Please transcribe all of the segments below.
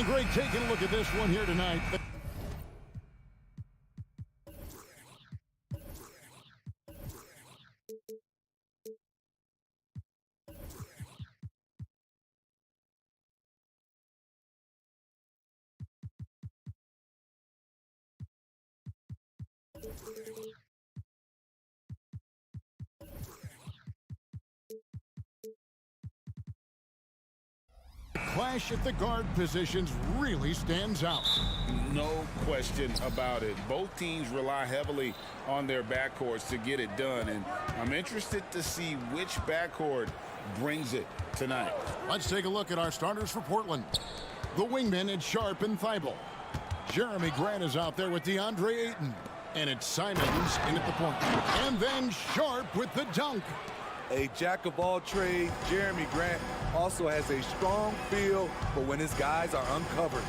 Well, Greg, taking a look at this one here tonight. Clash at the guard positions really stands out. No question about it. Both teams rely heavily on their backcourts to get it done, and I'm interested to see which backcourt brings it tonight. Let's take a look at our starters for Portland. The wingmen, it's Sharp and Thibault. Jeremy Grant is out there with DeAndre Ayton. And it's Simons in at the point. And then Sharp with the dunk. A jack of all trades, Jeremy Grant also has a strong feel for when his guys are uncovered.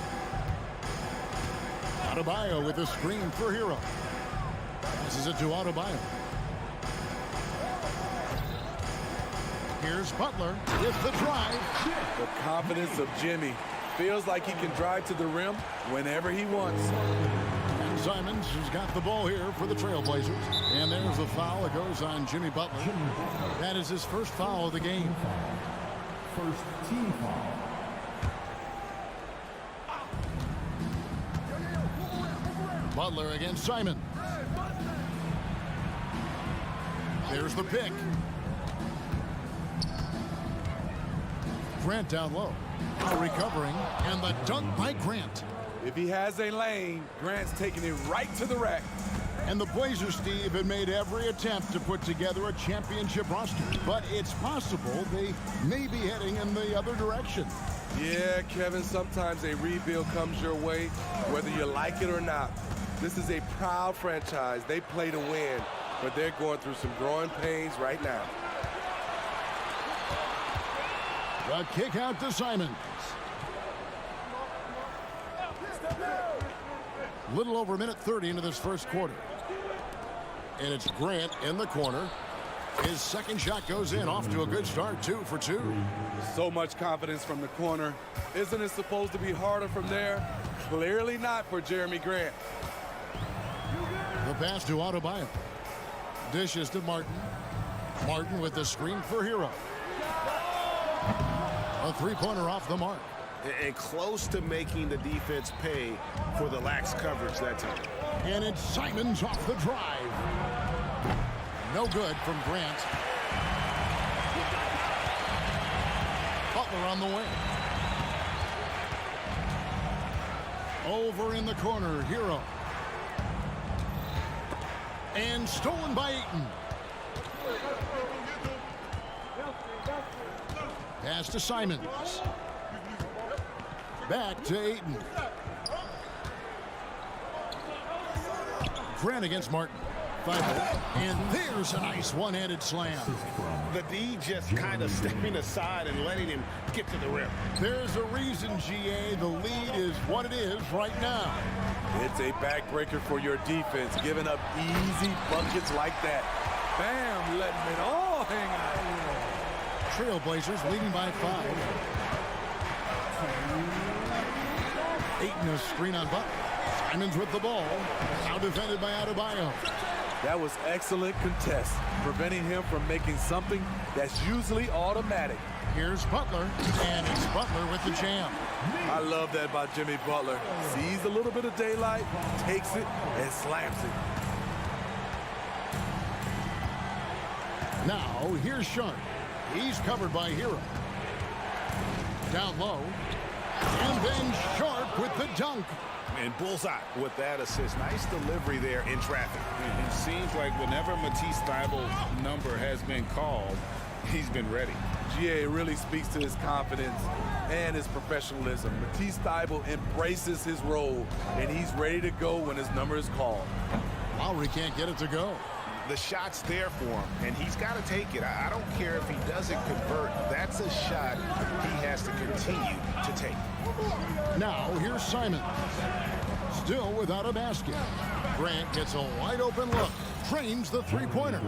Adebayo with a screen for Hero. This is it to Adebayo. Here's Butler with the drive. The confidence of Jimmy. Feels like he can drive to the rim whenever he wants. And Simons has got the ball here for the Trailblazers. And there's the foul that goes on Jimmy Butler. That is his first foul of the game. First team foul. Butler against Simon. There's the pick. Grant down low. Now recovering, and the dunk by Grant. If he has a lane, Grant's taking it right to the rack. And the Blazers, Steve, have made every attempt to put together a championship roster. But it's possible they may be heading in the other direction. Yeah, Kevin, sometimes a rebuild comes your way, whether you like it or not. This is a proud franchise. They play to win, but they're going through some growing pains right now. The kick out to Simons. Little over a minute 30 into this first quarter. And it's Grant in the corner. His second shot goes in, off to a good start, 2 for 2. So much confidence from the corner. Isn't it supposed to be harder from there? Clearly not for Jeremy Grant. The pass to Adebayo. Dishes to Martin. Martin with the screen for Hero. A three-pointer off the mark. And close to making the defense pay for the lax coverage that time. And it's Simons off the drive. No good from Grant. Butler on the wing. Over in the corner, Hero. And stolen by Ayton. Pass to Simons. Back to Ayton. Grant against Martin. And there's a nice one-handed slam. The D just kind of stepping aside and letting him get to the rim. There's a reason, GA. The lead is what it is right now. It's a backbreaker for your defense, giving up easy buckets like that. Bam, letting it all hang out. Trailblazers leading by 5. Ayton a screen on Butler. Simons with the ball. Now defended by Adebayo. That was excellent contest, preventing him from making something that's usually automatic. Here's Butler, and it's Butler with the jam. I love that about Jimmy Butler. Sees a little bit of daylight, takes it, and slams it. Now, here's Sharp. He's covered by Hero. Down low. And then Sharp with the dunk. And bullseye with that assist. Nice delivery there in traffic. It seems like whenever Matisse Thybulle's number has been called, he's been ready. GA really speaks to his confidence and his professionalism. Matisse Thybulle embraces his role, and he's ready to go when his number is called. Lowry can't get it to go. The shot's there for him, and he's got to take it. I don't care if he doesn't convert. That's a shot he has to continue to take. Now, here's Simons. Still without a basket. Grant gets a wide-open look. Trains the three-pointer.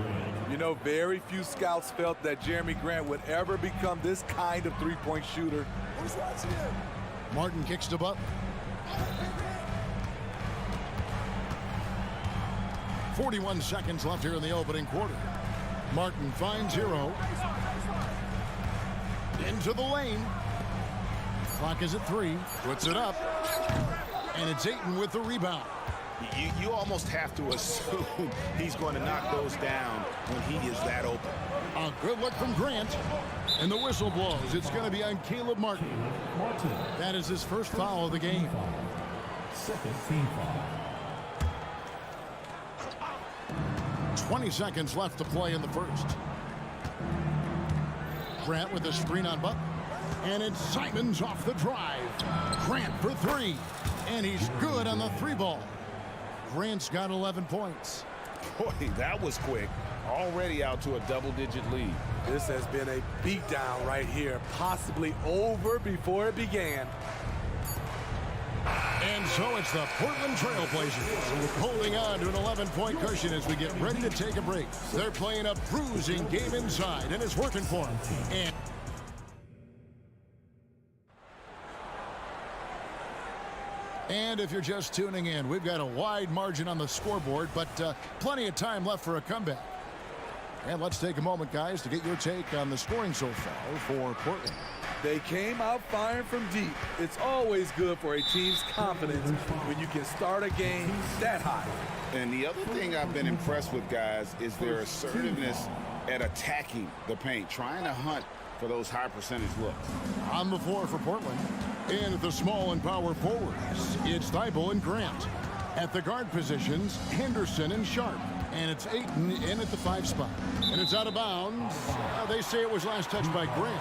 You know, very few scouts felt that Jeremy Grant would ever become this kind of three-point shooter. Martin kicks to Butler. 41 seconds left here in the opening quarter. Martin finds Hero. Into the lane. Clock is at 3. Puts it up. And it's Ayton with the rebound. You almost have to assume he's going to knock those down when he is that open. A good look from Grant. And the whistle blows. It's going to be on Caleb Martin. That is his first foul of the game. Second team foul. 20 seconds left to play in the first. Grant with a screen on Butler. And it's Simons off the drive. Grant for 3. And he's good on the 3 ball. Grant's got 11 points. Boy, that was quick. Already out to a double-digit lead. This has been a beatdown right here, possibly over before it began. And so it's the Portland Trailblazers holding on to an 11-point cushion as we get ready to take a break. They're playing a bruising game inside, and it's working for them. And if you're just tuning in, we've got a wide margin on the scoreboard, but plenty of time left for a comeback. And let's take a moment, guys, to get your take on the scoring so far for Portland. They came out firing from deep. It's always good for a team's confidence when you can start a game that high. And the other thing I've been impressed with, guys, is their assertiveness at attacking the paint, trying to hunt for those high percentage looks. On the floor for Portland, and at the small and power forwards, it's Thibault and Grant. At the guard positions, Henderson and Sharp. And it's Ayton in at the 5 spot. And it's out of bounds. They say it was last touched by Grant.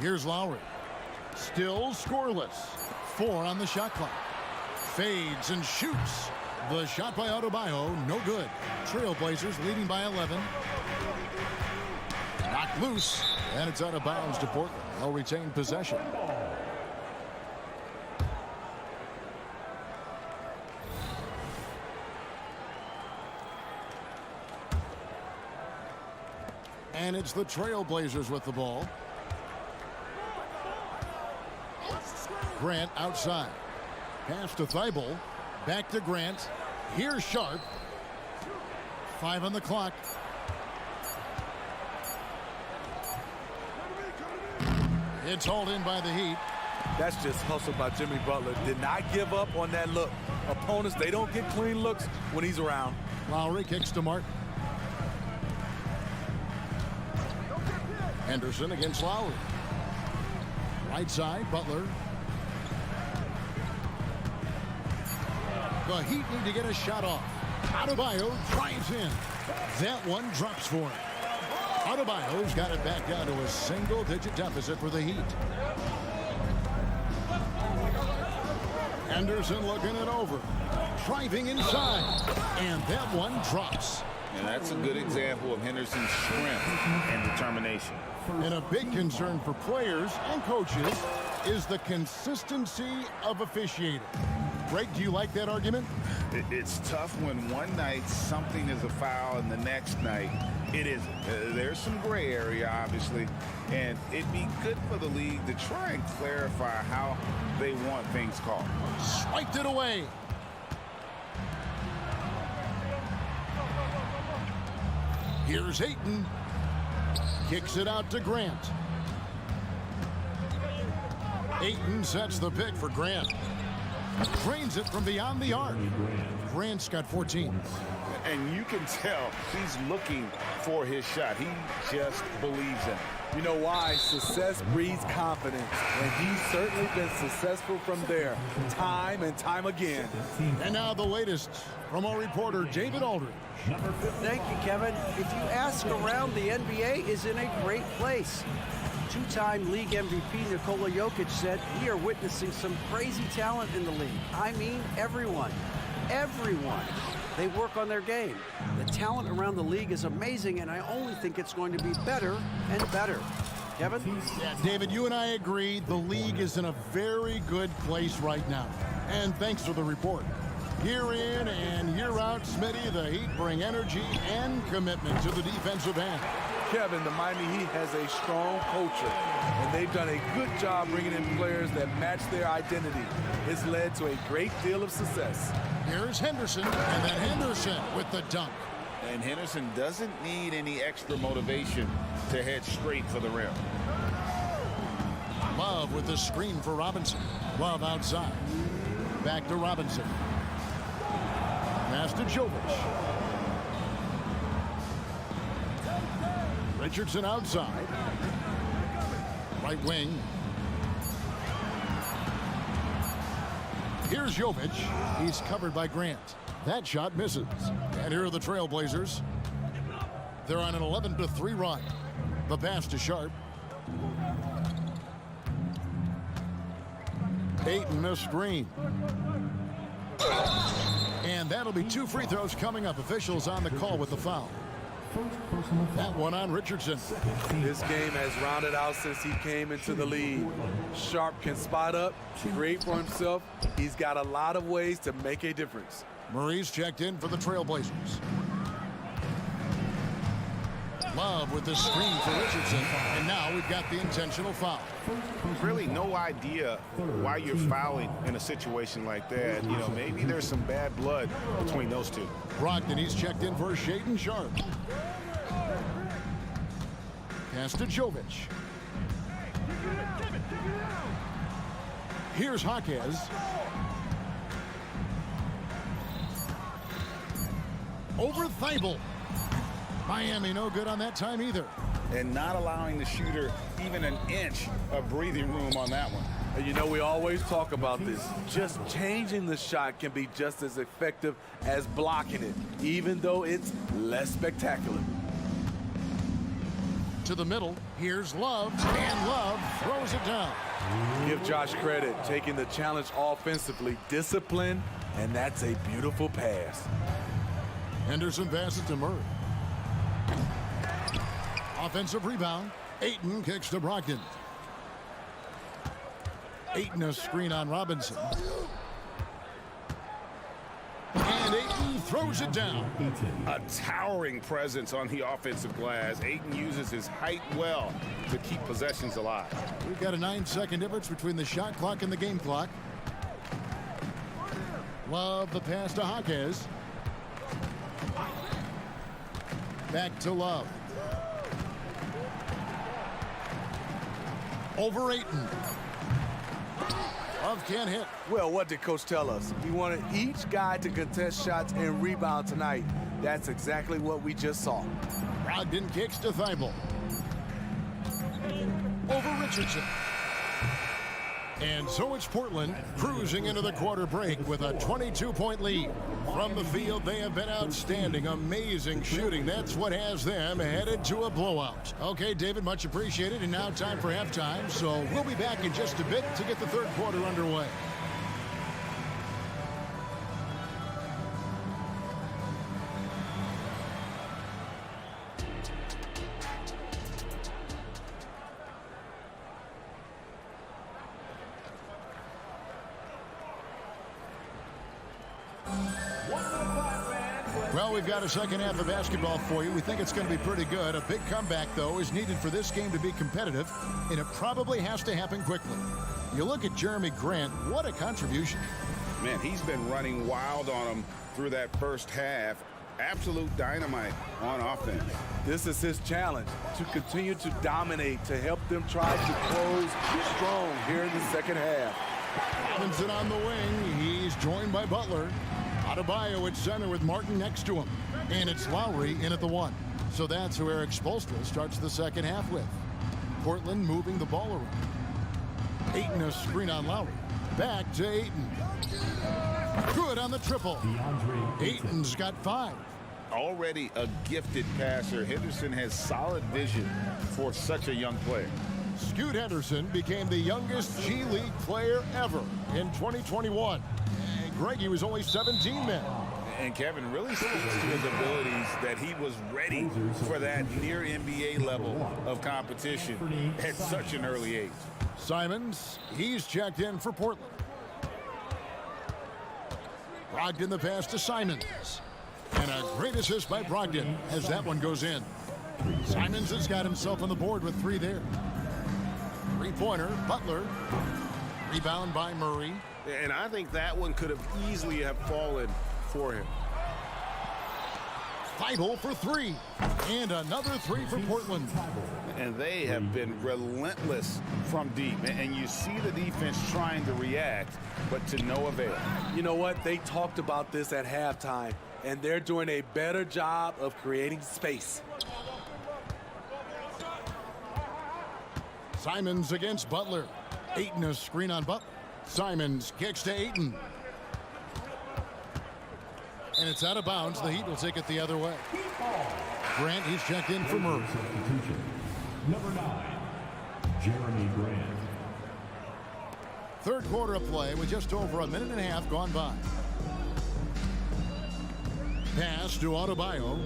Here's Lowry. Still scoreless. 4 on the shot clock. Fades and shoots. The shot by Adebayo, no good. Trailblazers leading by 11. Knocked loose. And it's out of bounds to Portland. They'll retain possession. And it's the Trailblazers with the ball. Grant outside. Pass to Thibault. Back to Grant. Here's Sharp. 5 on the clock. It's hauled in by the Heat. That's just hustle by Jimmy Butler. Did not give up on that look. Opponents, they don't get clean looks when he's around. Lowry kicks to Martin. Henderson against Lowry. Right side, Butler. The Heat need to get a shot off. Adebayo drives in. That one drops for him. Adebayo's got it back down to a single-digit deficit for the Heat. Henderson looking it over. Driving inside. And that one drops. And that's a good example of Henderson's strength and determination. And a big concern for players and coaches is the consistency of officiating. Greg, do you like that argument? It's tough when one night something is a foul and the next night it isn't. There's some gray area, obviously, and it'd be good for the league to try and clarify how they want things called. Swiped it away. Here's Ayton. Kicks it out to Grant. Ayton sets the pick for Grant. Drains it from beyond the arc. Grant's got 14. And you can tell he's looking for his shot. He just believes in it. You know why? Success breeds confidence. And he's certainly been successful from there, time and time again. And now the latest from our reporter, David Aldridge. Thank you, Kevin. If you ask around, the NBA is in a great place. Two-time league MVP Nikola Jokic said, "We are witnessing some crazy talent in the league. I mean, everyone. Everyone. They work on their game. The talent around the league is amazing, and I only think it's going to be better and better." Kevin? Yeah, David, you and I agree the league is in a very good place right now. And thanks for the report. Year in and year out, Smitty, the Heat bring energy and commitment to the defensive end. Kevin, the Miami Heat has a strong culture, and they've done a good job bringing in players that match their identity. It's led to a great deal of success. Here's Henderson, and then Henderson with the dunk. And Henderson doesn't need any extra motivation to head straight for the rim. Love with the screen for Robinson. Love outside. Back to Robinson. Pass to Jovic. Richardson outside. Right wing. Here's Jovic. He's covered by Grant. That shot misses. And here are the Trailblazers. They're on an 11-3 run. The pass to Sharp. Ayton a screen. And that'll be 2 free throws coming up. Officials on the call with the foul. That one on Richardson. This game has rounded out since he came into the league. Sharp can spot up, create for himself. He's got a lot of ways to make a difference. Murray's checked in for the Trailblazers. Love with the screen for Richardson. And now we've got the intentional foul. Really no idea why you're fouling in a situation like that. You know, maybe there's some bad blood between those two. Brogdon, he's checked in for Shaedon Sharp. Pass to Jovic. Here's Jaquez. Over Thibault. Miami no good on that time either. And not allowing the shooter even an inch of breathing room on that one. And you know, we always talk about this. Just changing the shot can be just as effective as blocking it, even though it's less spectacular. To the middle, here's Love, and Love throws it down. Give Josh credit, taking the challenge offensively, discipline, and that's a beautiful pass. Henderson passes to Murray. Offensive rebound. Ayton kicks to Brogdon. Ayton a screen on Robinson. And Ayton throws it down. A towering presence on the offensive glass. Ayton uses his height well to keep possessions alive. We've got a 9-second difference between the shot clock and the game clock. Love the pass to Jaquez. Back to Love. Over Ayton. Love can't hit. Well, what did Coach tell us? He wanted each guy to contest shots and rebound tonight. That's exactly what we just saw. Brogdon kicks to Thibault. Over Richardson. And so it's Portland cruising into the quarter break with a 22-point lead. From the field, they have been outstanding. Amazing shooting. That's what has them headed to a blowout. Okay, David, much appreciated. And now time for halftime. So we'll be back in just a bit to get the third quarter underway. Well, we've got a second half of basketball for you. We think it's going to be pretty good. A big comeback, though, is needed for this game to be competitive, and it probably has to happen quickly. You look at Jeremy Grant, what a contribution. Man, he's been running wild on them through that first half. Absolute dynamite on offense. This is his challenge, to continue to dominate, to help them try to close strong here in the second half. Robinson on the wing. He's joined by Butler. Adebayo at center with Martin next to him. And it's Lowry in at the 1. So that's who Eric Spoelstra starts the second half with. Portland moving the ball around. Ayton a screen on Lowry. Back to Ayton. Good on the triple. Ayton's got 5. Already a gifted passer, Henderson has solid vision for such a young player. Scoot Henderson became the youngest G League player ever in 2021. Greggy was only 17 then. And Kevin really speaks to his abilities that he was ready for that near NBA level of competition at such an early age. Simons, he's checked in for Portland. Brogdon the pass to Simons. And a great assist by Brogdon as that one goes in. Simons has got himself on the board with 3 there. Three-pointer, Butler. Rebound by Murray. And I think that one could have easily have fallen for him. Thibault for 3. And another 3 for Portland. And they have been relentless from deep. And you see the defense trying to react, but to no avail. You know what? They talked about this at halftime, and they're doing a better job of creating space. Simons against Butler. Ayton a screen on Butler. Simons kicks to Ayton. And it's out of bounds. The Heat will take it the other way. Grant, he's checked in for Murray. Substitution. Number 9, Jeremy Grant. Third quarter of play with just over a minute and a half gone by. Pass to Adebayo.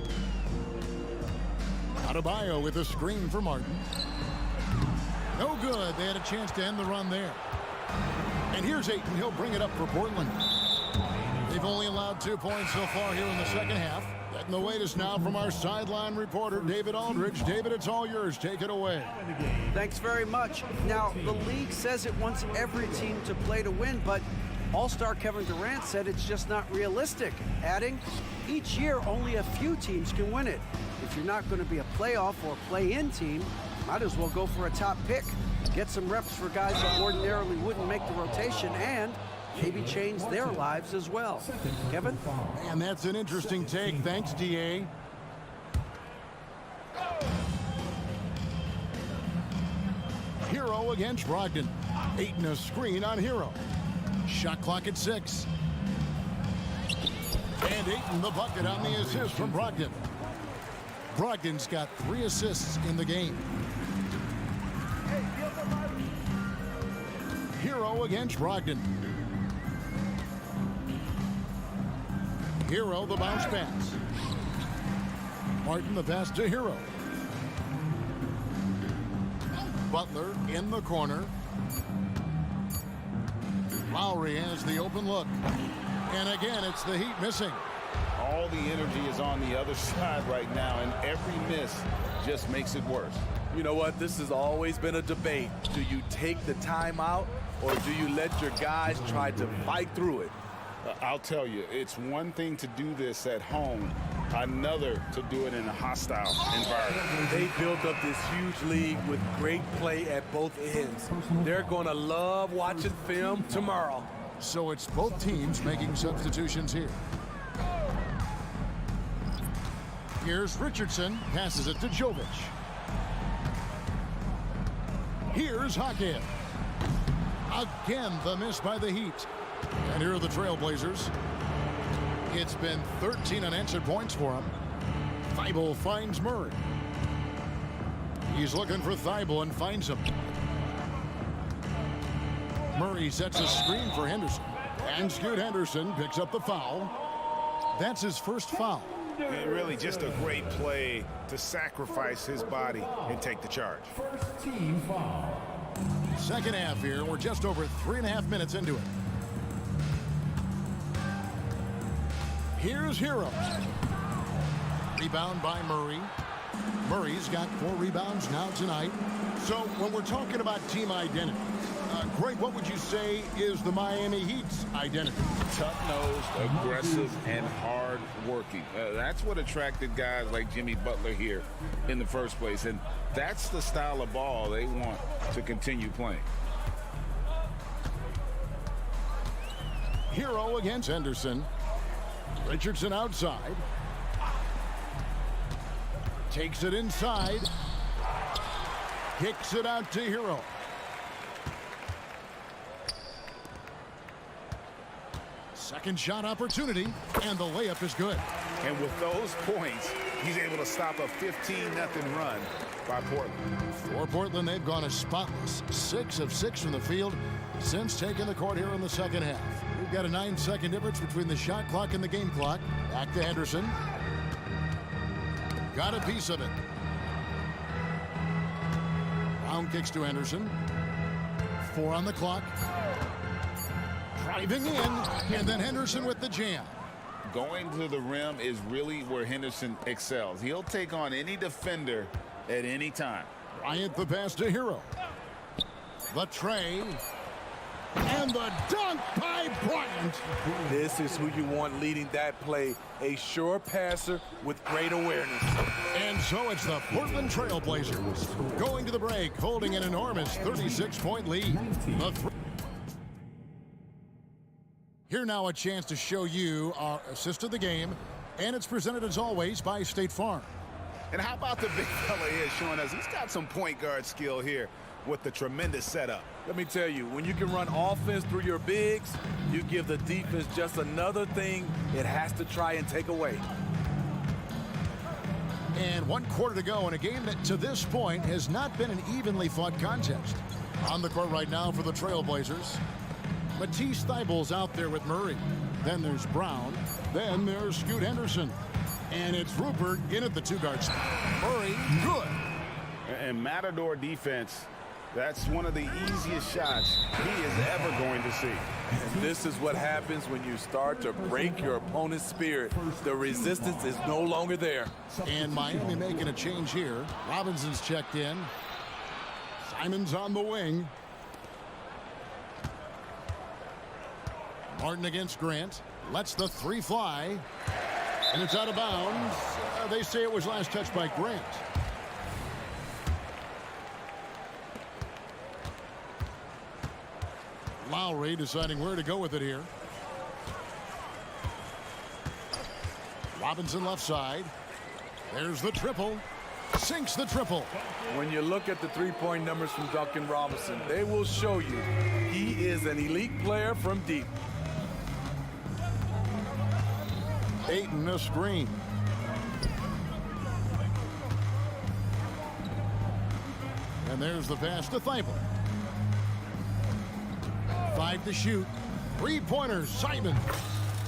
Adebayo with a screen for Martin. No good. They had a chance to end the run there. And here's Ayton. He'll bring it up for Portland. They've only allowed 2 points so far here in the second half. Getting the latest now from our sideline reporter, David Aldridge. David, it's all yours. Take it away. Thanks very much. Now, the league says it wants every team to play to win, but All-Star Kevin Durant said it's just not realistic, adding, each year only a few teams can win it. If you're not going to be a playoff or play-in team, might as well go for a top pick. Get some reps for guys that ordinarily wouldn't make the rotation and maybe change their lives as well. Kevin? And that's an interesting take. Thanks, DA. Hero against Brogdon. Ayton a screen on Hero. Shot clock at 6. And Ayton the bucket on the assist from Brogdon. Brogdon's got 3 assists in the game. Hero against Brogdon. Hero the bounce pass. Martin the pass to Hero. Butler in the corner. Lowry has the open look. And again, it's the Heat missing. All the energy is on the other side right now, and every miss just makes it worse. You know what? This has always been a debate. Do you take the timeout, or do you let your guys try to fight through it? I'll tell you, it's one thing to do this at home, another to do it in a hostile environment. They built up this huge lead with great play at both ends. They're going to love watching film tomorrow. So it's both teams making substitutions here. Here's Richardson, passes it to Jovic. Here's Hackett. Again, the miss by the Heat. And here are the Trailblazers. It's been 13 unanswered points for him. Thibault finds Murray. He's looking for Thibault and finds him. Murray sets a screen for Henderson. And Scoot Henderson picks up the foul. That's his first foul. And really just a great play to sacrifice his body and take the charge. First team foul. Second half here. We're just over 3.5 minutes into it. Here's Hero. Rebound by Murray. Murray's got 4 rebounds now tonight. So when we're talking about team identity, Greg, what would you say is the Miami Heat's identity? Tough-nosed, aggressive, and hard-working. That's what attracted guys like Jimmy Butler here in the first place. And that's the style of ball they want to continue playing. Hero against Henderson. Richardson outside. Takes it inside. Kicks it out to Hero. Second shot opportunity, and the layup is good. And with those points, he's able to stop a 15-0 run by Portland. For Portland, they've gone as spotless. 6 of 6 from the field since taking the court here in the second half. We've got a 9-second difference between the shot clock and the game clock. Back to Henderson. Got a piece of it. Brown kicks to Henderson. 4 on the clock. Driving in, and then Henderson with the jam. Going to the rim is really where Henderson excels. He'll take on any defender at any time. Bryant the pass to Hero. The tray. And the dunk by Bryant. This is who you want leading that play. A sure passer with great awareness. And so it's the Portland Trail Blazers going to the break, holding an enormous 36-point lead. Here now a chance to show you our assist of the game, and it's presented as always by State Farm. And how about the big fella here showing us he's got some point guard skill here with the tremendous setup. Let me tell you, when you can run offense through your bigs, you give the defense just another thing it has to try and take away. And 1 quarter to go in a game that to this point has not been an evenly fought contest. On the court right now for the Trailblazers, Matisse Thybulle's out there with Murray. Then there's Brown. Then there's Scoot Henderson. And it's Rupert in at the 2-guard spot. Murray, good. And Matador defense, that's one of the easiest shots he is ever going to see. And this is what happens when you start to break your opponent's spirit. The resistance is no longer there. And Miami making a change here. Robinson's checked in. Simon's on the wing. Martin against Grant. Lets the 3 fly. And it's out of bounds. They say it was last touched by Grant. Lowry deciding where to go with it here. Robinson left side. There's the triple. Sinks the triple. When you look at the three-point numbers from Duncan Robinson, they will show you he is an elite player from deep. Ayton a screen. And there's the pass to Thybulle. 5 to shoot. 3-pointers. Simon.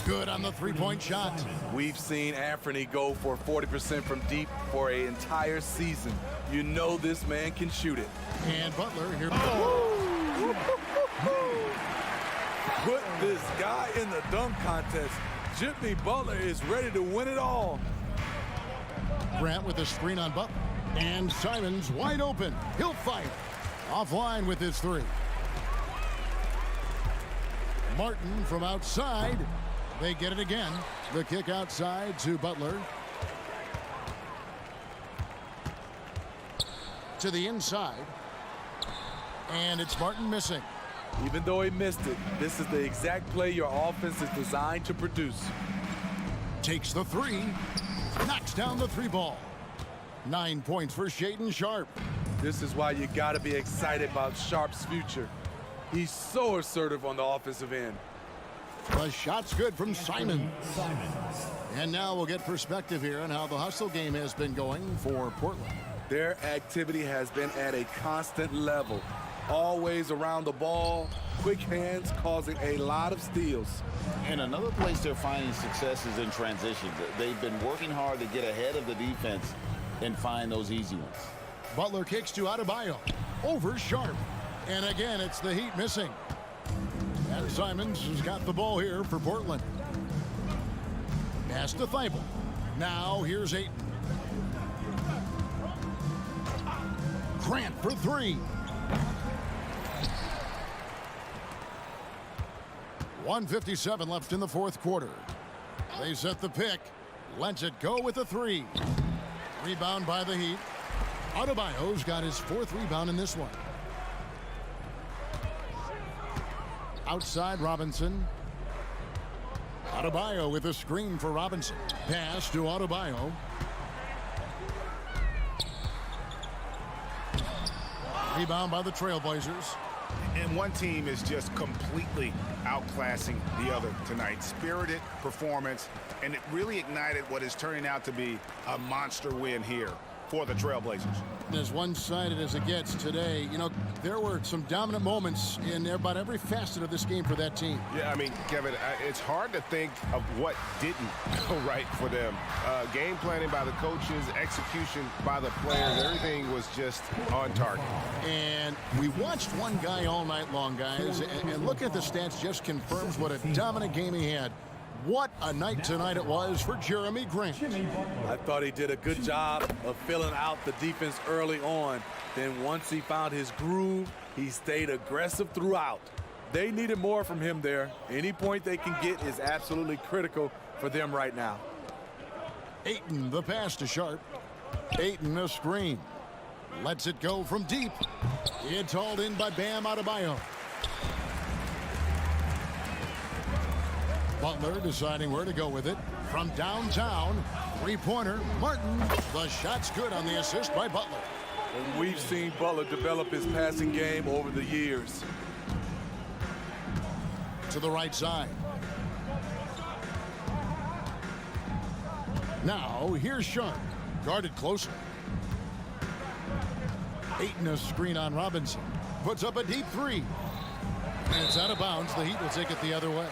Good on the 3-point shot. We've seen Anthony go for 40% from deep for an entire season. You know this man can shoot it. And Butler here. Put this guy in the dunk contest. Jimmy Butler is ready to win it all. Grant with a screen on Butler. And Simon's wide open. He'll fight. Offline with his 3. Martin from outside. They get it again. The kick outside to Butler. To the inside. And it's Martin missing. Even though he missed it, this is the exact play your offense is designed to produce. Takes the 3. Knocks down the 3 ball. 9 points for Shaedon Sharpe. This is why you got to be excited about Sharpe's future. He's so assertive on the offensive end. The shot's good from Simon. And now we'll get perspective here on how the hustle game has been going for Portland. Their activity has been at a constant level. Always around the ball, quick hands causing a lot of steals. And another place they're finding success is in transition. They've been working hard to get ahead of the defense and find those easy ones. Butler kicks to Adebayo. Over Sharpe. And again, it's the Heat missing. And Simons has got the ball here for Portland. Pass to Thybulle. Now here's Ayton. Grant for 3. 1:57 left in the 4th quarter. They set the pick. Lets it go with a 3. Rebound by the Heat. Adebayo's got his 4th rebound in this one. Outside Robinson. Adebayo with a screen for Robinson. Pass to Adebayo. Rebound by the Trailblazers. And one team is just completely outclassing the other tonight. Spirited performance, and it really ignited what is turning out to be a monster win here for the Trailblazers. As one-sided as it gets today, you know, there were some dominant moments in about every facet of this game for that team. Yeah, I mean, Kevin, it's hard to think of what didn't go right for them. Game planning by the coaches, execution by the players, everything was just on target. And we watched one guy all night long, guys, and looking at the stats just confirms what a dominant game he had. What a night tonight it was for Jeremy Grant. I thought he did a good job of filling out the defense early on. Then once he found his groove, he stayed aggressive throughout. They needed more from him there. Any point they can get is absolutely critical for them right now. Ayton, the pass to Sharp. Ayton, a screen. Lets it go from deep. It's hauled in by Bam Adebayo. Butler deciding where to go with it. From downtown, three-pointer, Martin. The shot's good on the assist by Butler. And we've seen Butler develop his passing game over the years. To the right side. Now, here's Sharp. Guarded closer. Ayton, a screen on Robinson. Puts up a deep three. And it's out of bounds. The Heat will take it the other way.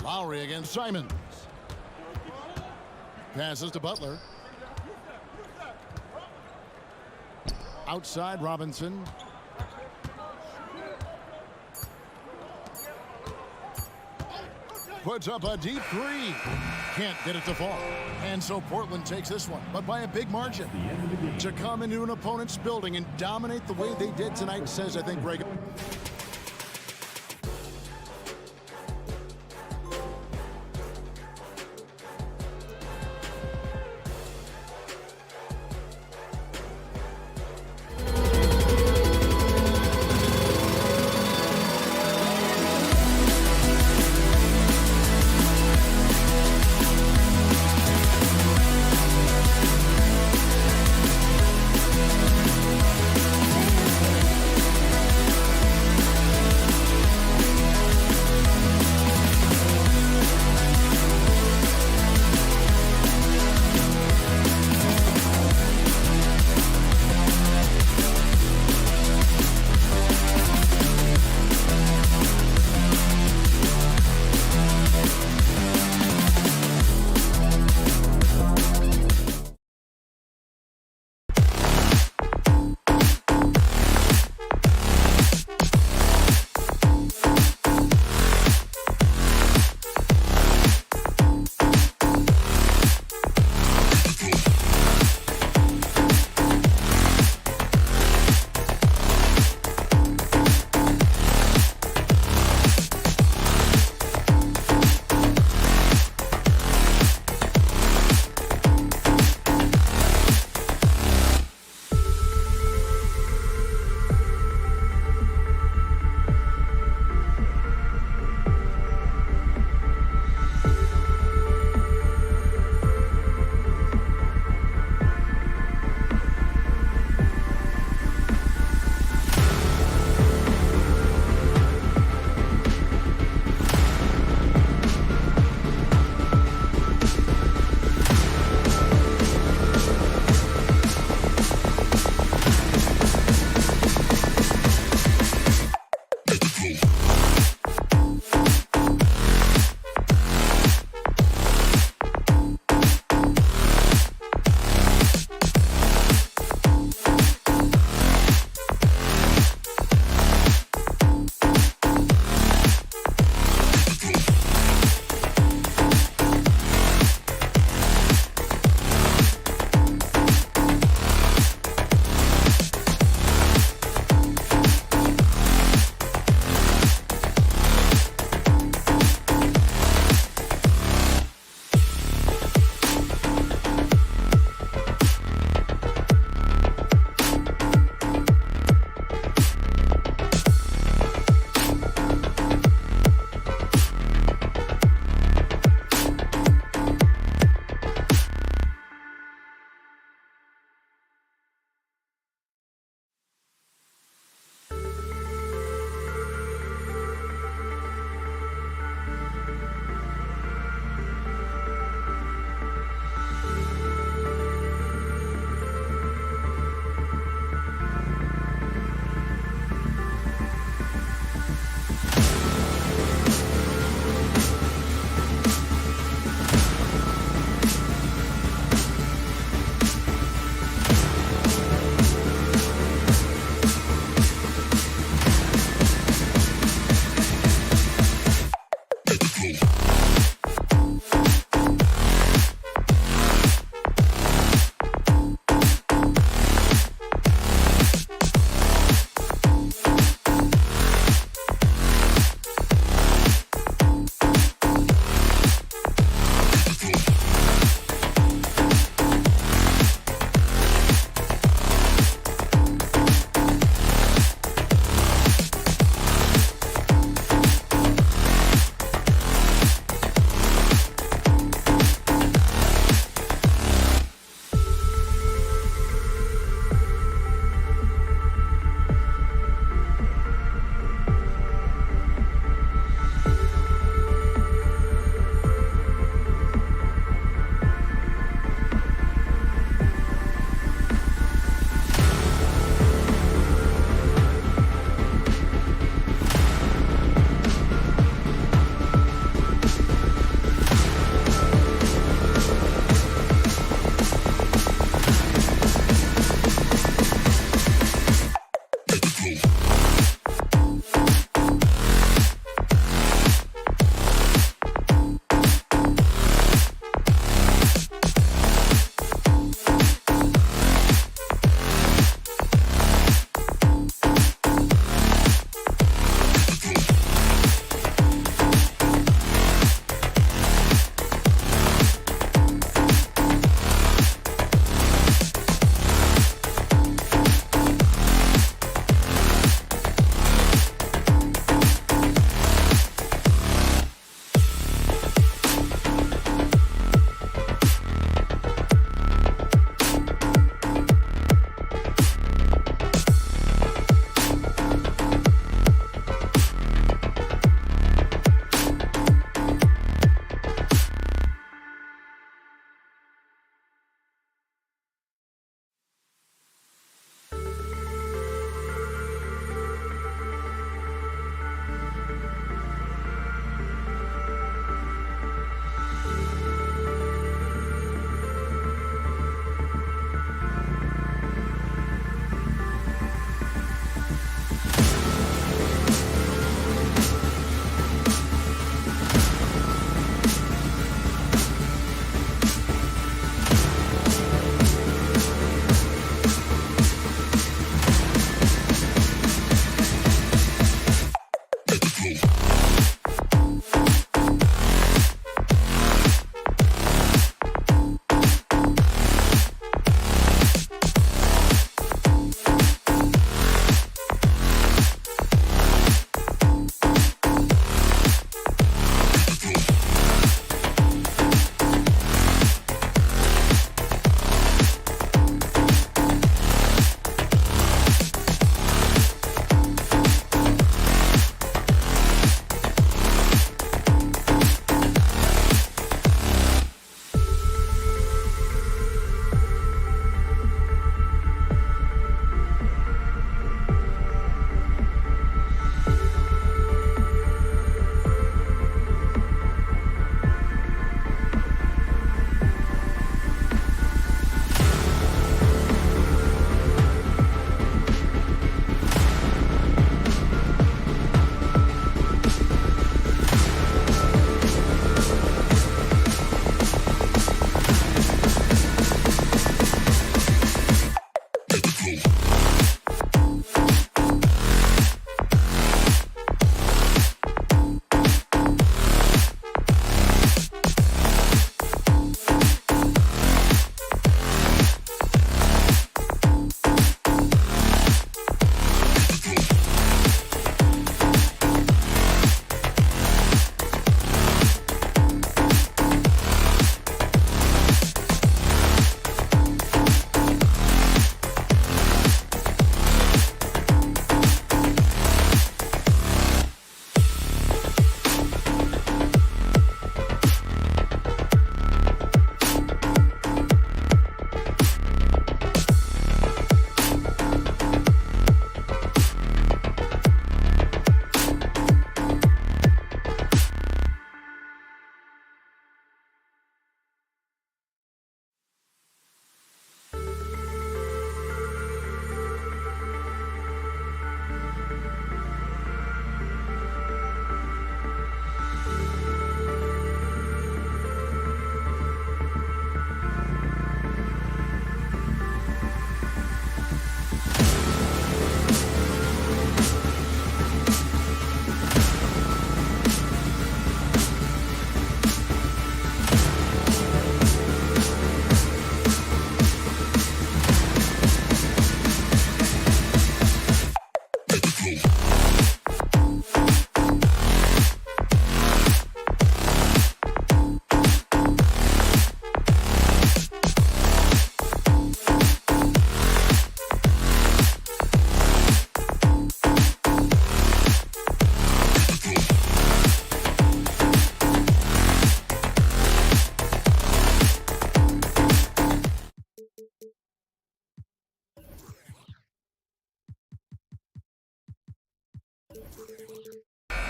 Lowry against Simons. Passes to Butler. Outside Robinson. Puts up a deep three. Can't get it to fall. And so Portland takes this one, but by a big margin. To come into an opponent's building and dominate the way they did tonight says, I think, Greg.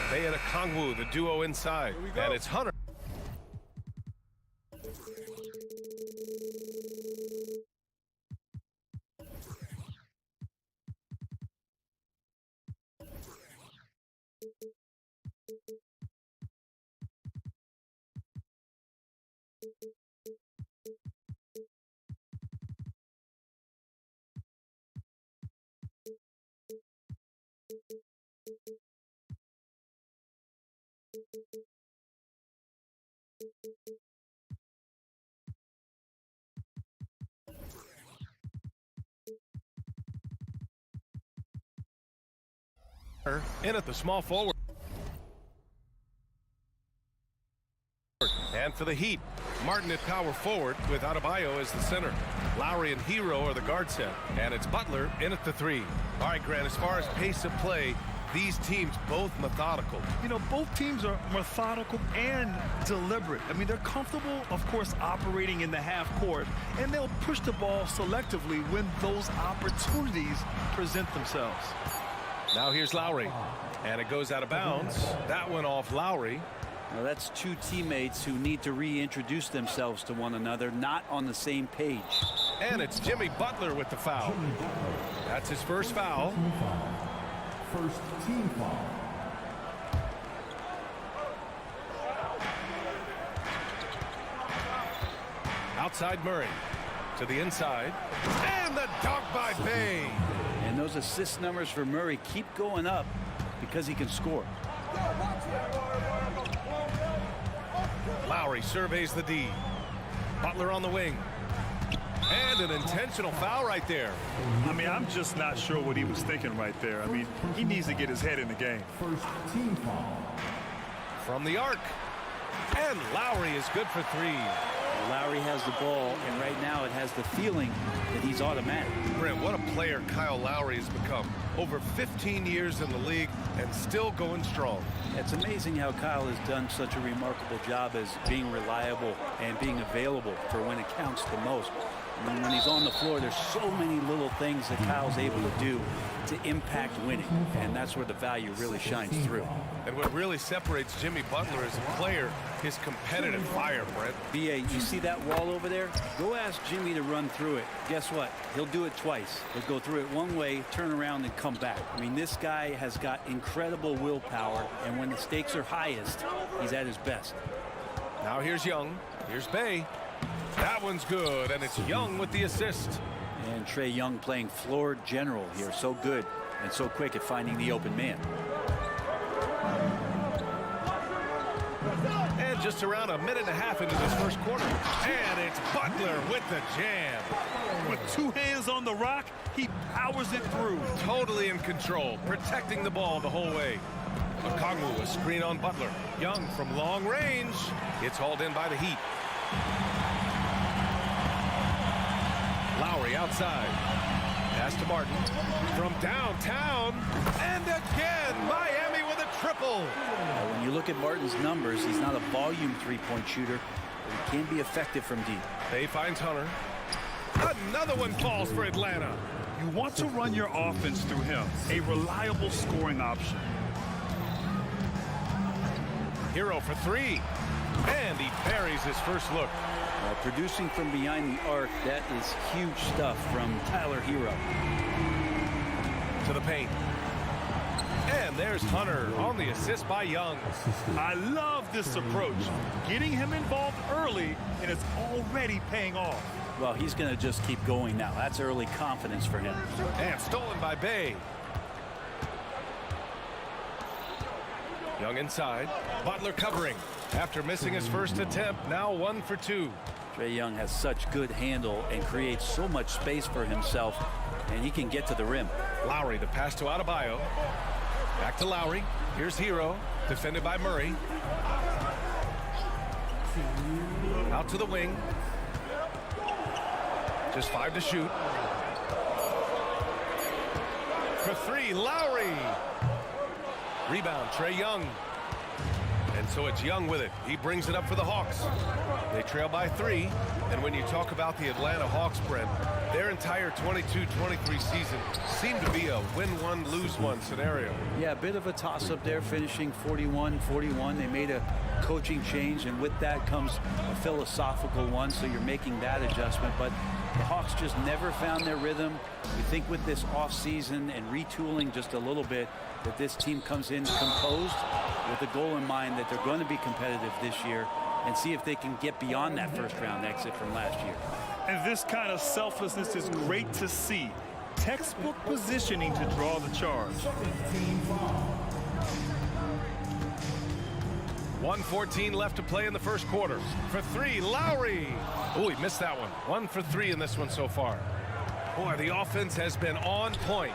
They had a Kongwu, the duo inside, and it's Hunter. In at the small forward. And for the Heat, Martin at power forward with Adebayo as the center. Lowry and Hero are the guard set. And it's Butler in at the 3. All right, Grant, as far as pace of play, these teams both methodical. You know, both teams are methodical and deliberate. I mean, they're comfortable, of course, operating in the half court, and they'll push the ball selectively when those opportunities present themselves. Now here's Lowry, and it goes out of bounds. That went off Lowry. Now that's two teammates who need to reintroduce themselves to one another, not on the same page. And it's Jimmy Butler with the foul. That's his first foul. First team foul. Outside Murray to the inside, and the dunk by Bay. And those assist numbers for Murray keep going up because he can score. Lowry surveys the D. Butler on the wing. And an intentional foul right there. I mean, I'm just not sure what he was thinking right there. I mean, he needs to get his head in the game. First team foul. From the arc. And Lowry is good for three. Lowry has the ball, and right now it has the feeling that he's automatic. Brent, what a player Kyle Lowry has become. Over 15 years in the league and still going strong. It's amazing how Kyle has done such a remarkable job as being reliable and being available for when it counts the most. I mean, when he's on the floor, there's so many little things that Kyle's able to do to impact winning, and that's where the value really shines through. And what really separates Jimmy Butler as a player, his competitive fire, Brent. B.A., you see that wall over there? Go ask Jimmy to run through it. Guess what? He'll do it twice. He'll go through it one way, turn around, and come back. I mean, this guy has got incredible willpower, and when the stakes are highest, he's at his best. Now here's Young. Here's Bay. That one's good, and it's Young with the assist. And Trae Young playing floor general here. So good and so quick at finding the open man. And just around a minute and a half into this first quarter. And it's Butler with the jam. With two hands on the rock, he powers it through. Totally in control, protecting the ball the whole way. Okongwu, a screen on Butler. Young from long range. It's hauled in by the Heat. Lowry outside. Pass to Martin. From downtown. And again, Miami with a triple. When you look at Martin's numbers, he's not a volume three-point shooter, but he can be effective from deep. Bay finds Hunter. Another one falls for Atlanta. You want to run your offense through him, a reliable scoring option. Hero for three. And he buries his first look. Producing from behind the arc, that is huge stuff from Tyler Hero. To the paint. And there's Hunter on the assist by Young. I love this approach. Getting him involved early, and it's already paying off. Well, he's going to just keep going now. That's early confidence for him. And stolen by Bay. Young inside. Butler covering. After missing his first attempt, now 1 for 2. Trae Young has such good handle and creates so much space for himself, and he can get to the rim. Lowry, the pass to Adebayo. Back to Lowry. Here's Hero, defended by Murray. Out to the wing. Just 5 to shoot. For 3, Lowry. Rebound, Trae Young. And so it's Young with it. He brings it up for the Hawks. They trail by 3. And when you talk about the Atlanta Hawks, Brent, their entire 22-23 season seemed to be a win-one, lose-one scenario. Yeah, a bit of a toss-up there, finishing 41-41. They made a coaching change, and with that comes a philosophical one, so you're making that adjustment. But the Hawks just never found their rhythm. You think with this offseason and retooling just a little bit, that this team comes in composed with the goal in mind that they're going to be competitive this year and see if they can get beyond that first-round exit from last year. And this kind of selflessness is great to see. Textbook positioning to draw the charge. 1:14 left to play in the first quarter. For 3, Lowry. Oh, he missed that one. 1 for 3 in this one so far. Boy, the offense has been on point.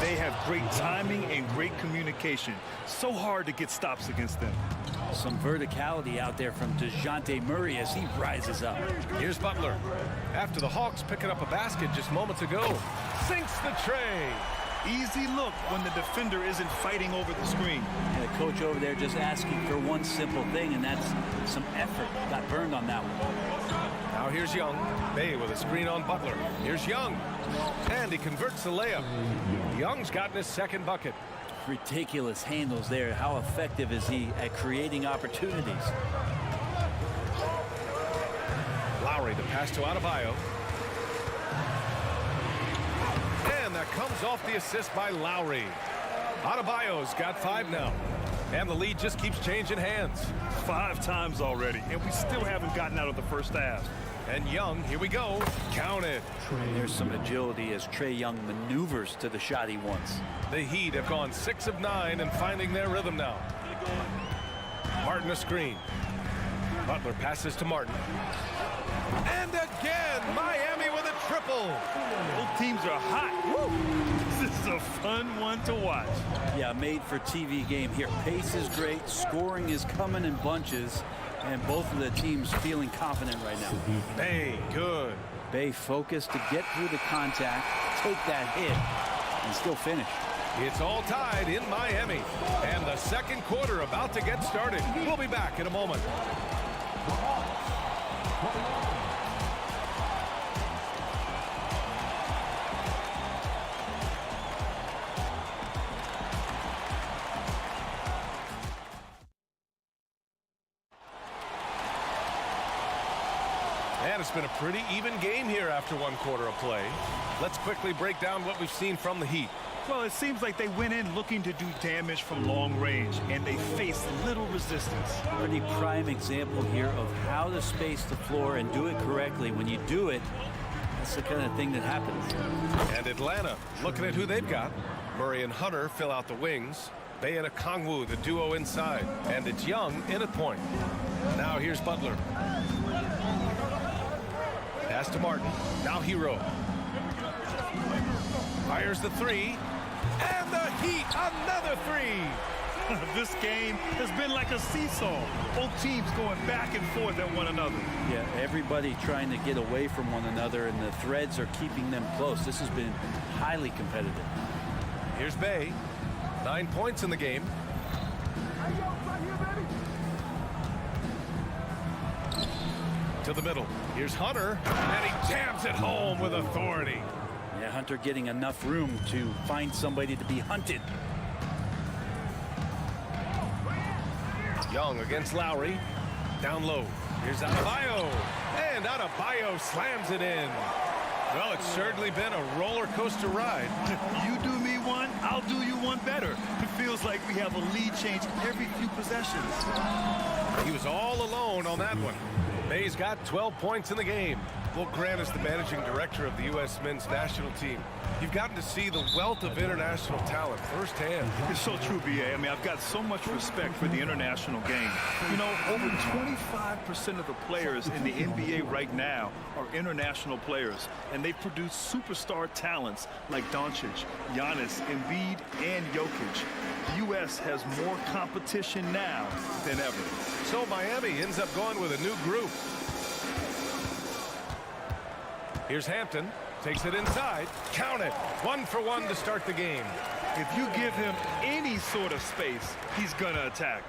They have great timing and great communication. So hard to get stops against them. Some verticality out there from DeJounte Murray as he rises up. Here's Butler. After the Hawks picking up a basket just moments ago. Sinks the tray. Easy look when the defender isn't fighting over the screen. And the coach over there just asking for one simple thing, and that's some effort. Got burned on that one. Now here's Young. Bay with a screen on Butler. Here's Young. And he converts the layup. Young's gotten his second bucket. Ridiculous handles there. How effective is he at creating opportunities? Lowry, the pass to Adebayo. And that comes off the assist by Lowry. Adebayo's got 5 now. And the lead just keeps changing hands. 5 times already, and we still haven't gotten out of the first half. And Young, here we go. Counted. There's some agility as Trae Young maneuvers to the shot he wants. The Heat have gone 6 of 9 and finding their rhythm now. Martin a screen. Butler passes to Martin. And again, Miami with a triple. Both teams are hot. Woo. This is a fun one to watch. Yeah, made for TV game here. Pace is great. Scoring is coming in bunches. And both of the teams feeling confident right now. Bay, good. Bay focused to get through the contact, take that hit, and still finish. It's all tied in Miami. And the second quarter about to get started. We'll be back in a moment. And it's been a pretty even game here after one quarter of play. Let's quickly break down what we've seen from the Heat. Well, it seems like they went in looking to do damage from long range, and they faced little resistance. Pretty prime example here of how to space the floor and do it correctly. When you do it, that's the kind of thing that happens. And Atlanta, looking at who they've got. Murray and Hunter fill out the wings. Bay and Okongwu, the duo inside. And it's Young in at point. Now here's Butler. Pass to Martin. Now Hero. Fires the three. And the Heat, another three. This game has been like a seesaw. Both teams going back and forth at one another. Yeah, everybody trying to get away from one another, and the threads are keeping them close. This has been highly competitive. Here's Bay. 9 points in the game. To the middle. Here's Hunter, and he jams it home with authority. Yeah, Hunter getting enough room to find somebody to be hunted. Young against Lowry. Down low. Here's Adebayo. And Adebayo slams it in. Well, it's certainly been a roller coaster ride. You do me one, I'll do you one better. It feels like we have a lead change every few possessions. He was all alone on that one. Bay's got 12 points in the game. Well, Grant is the managing director of the U.S. men's national team. You've gotten to see the wealth of international talent firsthand. It's so true, B.A. I mean, I've got so much respect for the international game. You know, over 25% of the players in the NBA right now are international players, and they produce superstar talents like Doncic, Giannis, Embiid, and Jokic. The U.S. has more competition now than ever. So Miami ends up going with a new group. Here's Hampton. Takes it inside. Count it. 1 for 1 to start the game. If you give him any sort of space, he's going to attack.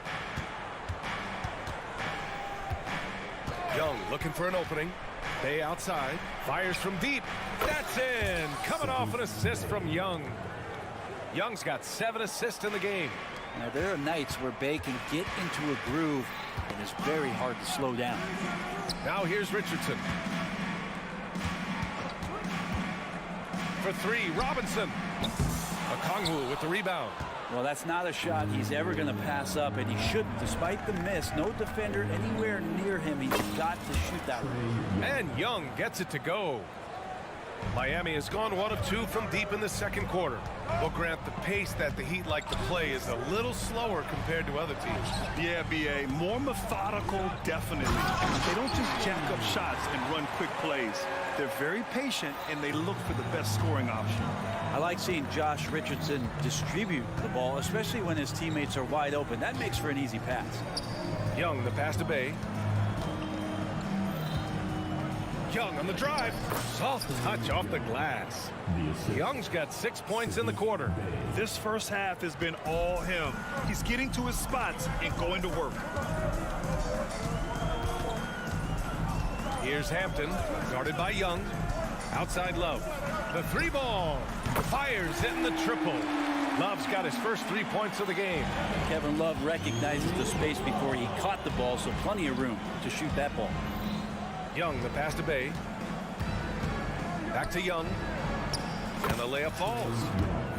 Young looking for an opening. Bay outside. Fires from deep. That's in. Coming off an assist from Young. Young's got 7 assists in the game. Now, there are nights where Bay can get into a groove, and it's very hard to slow down. Now here's Richardson. For 3, Robinson. Okongwu with the rebound. Well, that's not a shot he's ever going to pass up, and he shouldn't. Despite the miss, no defender anywhere near him. He's got to shoot that one. And Young gets it to go. Miami has gone 1 of 2 from deep in the second quarter. Well, Grant, the pace that the Heat like to play is a little slower compared to other teams. Yeah, B.A. More methodical, definitely. They don't just jack up shots and run quick plays. They're very patient, and they look for the best scoring option. I like seeing Josh Richardson distribute the ball, especially when his teammates are wide open. That makes for an easy pass. Young, the pass to Bay. Young on the drive. Soft touch off the glass. Young's got 6 points in the quarter. This first half has been all him. He's getting to his spots and going to work. Here's Hampton, guarded by Young. Outside Love. The 3-ball. Fires in the triple. Love's got his first 3 points of the game. Kevin Love recognizes the space before he caught the ball, so plenty of room to shoot that ball. Young, the pass to Bay. Back to Young. And the layup falls.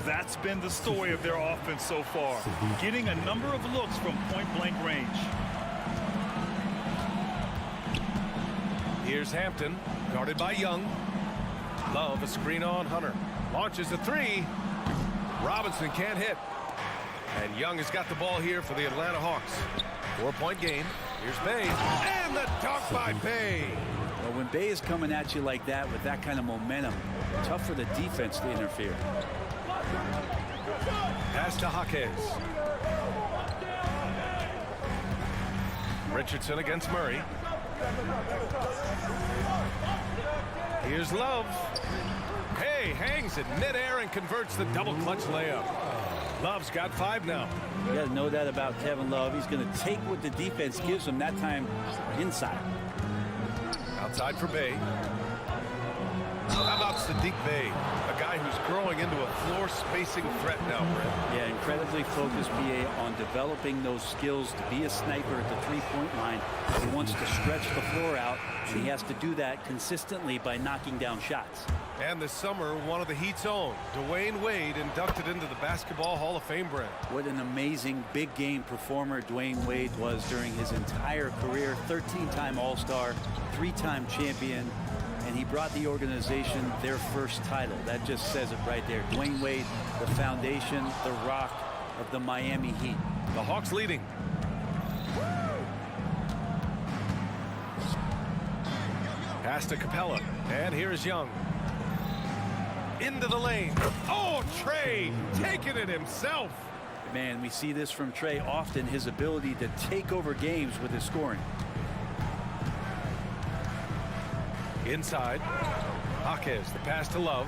That's been the story of their offense so far. Getting a number of looks from point-blank range. Here's Hampton, guarded by Young. Love a screen on Hunter. Launches a three. Robinson can't hit. And Young has got the ball here for the Atlanta Hawks. 4-point game. Here's Bay. And the dunk by Bay. Well, when Bay is coming at you like that with that kind of momentum, tough for the defense to interfere. Pass to Jaquez. Richardson against Murray. Here's Love. Hay hangs in midair and converts the double clutch layup. Love's got 5 now. You got to know that about Kevin Love. He's going to take what the defense gives him, that time inside. Outside for Bay. How about Sadiq Bay, a guy who's growing into a floor spacing threat now, Brent? Yeah, incredibly focused BA on developing those skills to be a sniper at the three-point line. He wants to stretch the floor out, and he has to do that consistently by knocking down shots. And this summer, one of the Heat's own, Dwayne Wade, inducted into the Basketball Hall of Fame, Brent. What an amazing big game performer Dwayne Wade was during his entire career. 13-time All-Star, 3-time champion. And he brought the organization their first title. That just says it right there. Dwayne Wade, the foundation, the rock of the Miami Heat. The Hawks leading. Pass to Capella. And here's Young. Into the lane. Oh, Trey taking it himself. Man, we see this from Trey often, his ability to take over games with his scoring. Inside. Jaquez, the pass to Love.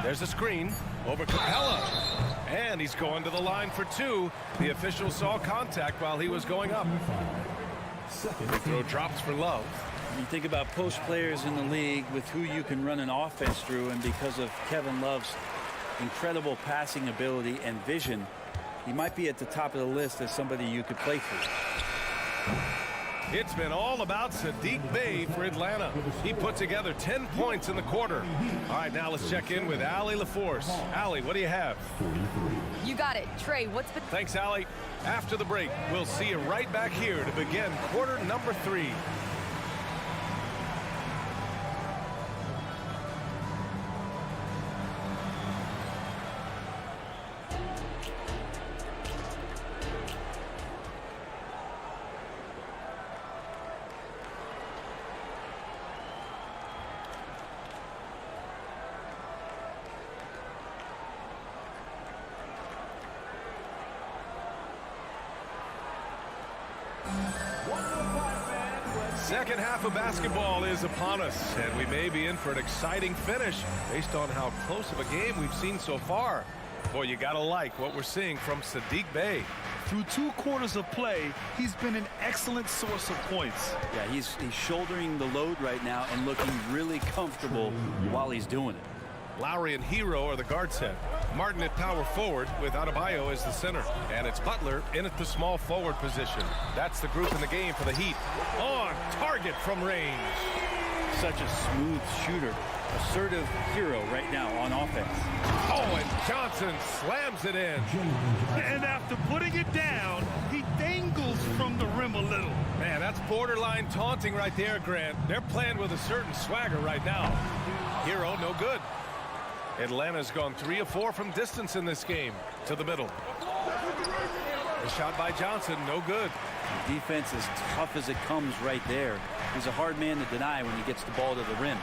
There's a screen over Capella. And he's going to the line for 2. The official saw contact while he was going up. Free throw drops for Love. You think about post players in the league with who you can run an offense through, and because of Kevin Love's incredible passing ability and vision, he might be at the top of the list as somebody you could play through. It's been all about Sadiq Bay for Atlanta. He put together 10 points in the quarter. All right, now let's check in with Allie LaForce. Allie, what do you have? You got it. Trey, what's been... Thanks, Allie. After the break, we'll see you right back here to begin quarter number 3. Second half of basketball is upon us, and we may be in for an exciting finish based on how close of a game we've seen so far. Boy, you gotta like what we're seeing from Sadiq Bay. Through 2 quarters of play, he's been an excellent source of points. Yeah, he's shouldering the load right now and looking really comfortable while he's doing it. Lowry and Hero are the guard set. Martin at power forward with Adebayo as the center. And it's Butler in at the small forward position. That's the group in the game for the Heat. On target from range. Such a smooth shooter. Assertive hero right now on offense. Oh, and Johnson slams it in. And after putting it down, he dangles from the rim a little. Man, that's borderline taunting right there, Grant. They're playing with a certain swagger right now. Hero, no good. Atlanta's gone 3 of 4 from distance in this game. To the middle. The shot by Johnson, no good. The defense is tough as it comes right there. He's a hard man to deny when he gets the ball to the rim.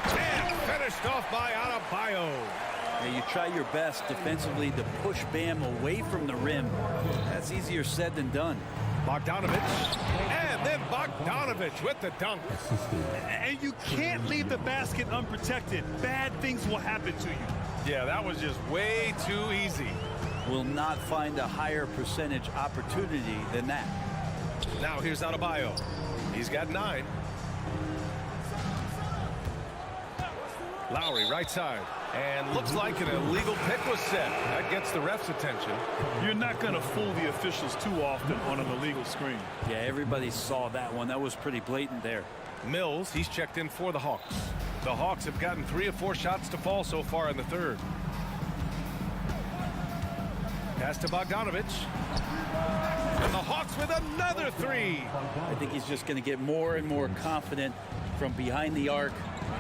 And finished off by Adebayo. Now you try your best defensively to push Bam away from the rim. That's easier said than done. Bogdanovich. And then Bogdanovich with the dunk. And you can't leave the basket unprotected. Bad things will happen to you. Yeah, that was just way too easy. Will not find a higher percentage opportunity than that. Now here's Adebayo. He's got 9. Lowry right side. And looks like an illegal pick was set. That gets the ref's attention. You're not going to fool the officials too often on an illegal screen. Yeah, everybody saw that one. That was pretty blatant there. Mills, he's checked in for the Hawks. The Hawks have gotten 3 of 4 shots to fall so far in the third. Pass to Bogdanovich. And the Hawks with with another three. I think he's just going to get more and more confident from behind the arc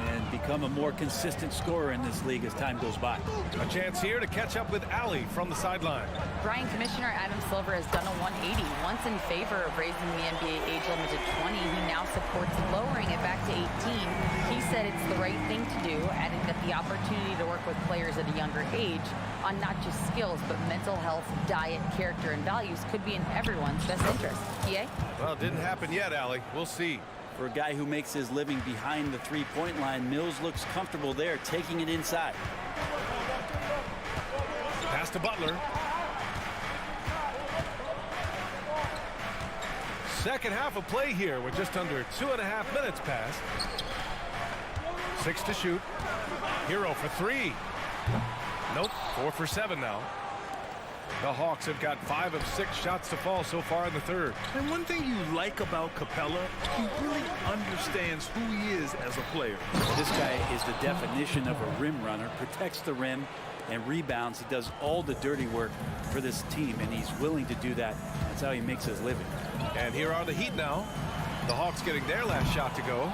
and become a more consistent scorer in this league as time goes by. A chance here to catch up with Ali from the sideline. Brian, Commissioner Adam Silver has done a 180, once in favor of raising the NBA age limit to 20. He now supports lowering it back to 18. He said it's the right thing to do, adding that the opportunity to work with players at a younger age on not just skills, but mental health, diet, character, and values could be in everyone's best interest. PA? Well, it didn't happen yet, Ali. We'll see. For a guy who makes his living behind the three-point line, Mills looks comfortable there, taking it inside. Pass to Butler. Second half of play here with just under 2.5 minutes passed. 6 to shoot. Hero for 3. Nope, 4 for 7 now. The Hawks have got 5 of 6 shots to fall so far in the third. And one thing you like about Capella, he really understands who he is as a player. This guy is the definition of a rim runner, protects the rim and rebounds. He does all the dirty work for this team, and he's willing to do that. That's how he makes his living. And here are the Heat now. The Hawks getting their last shot to go.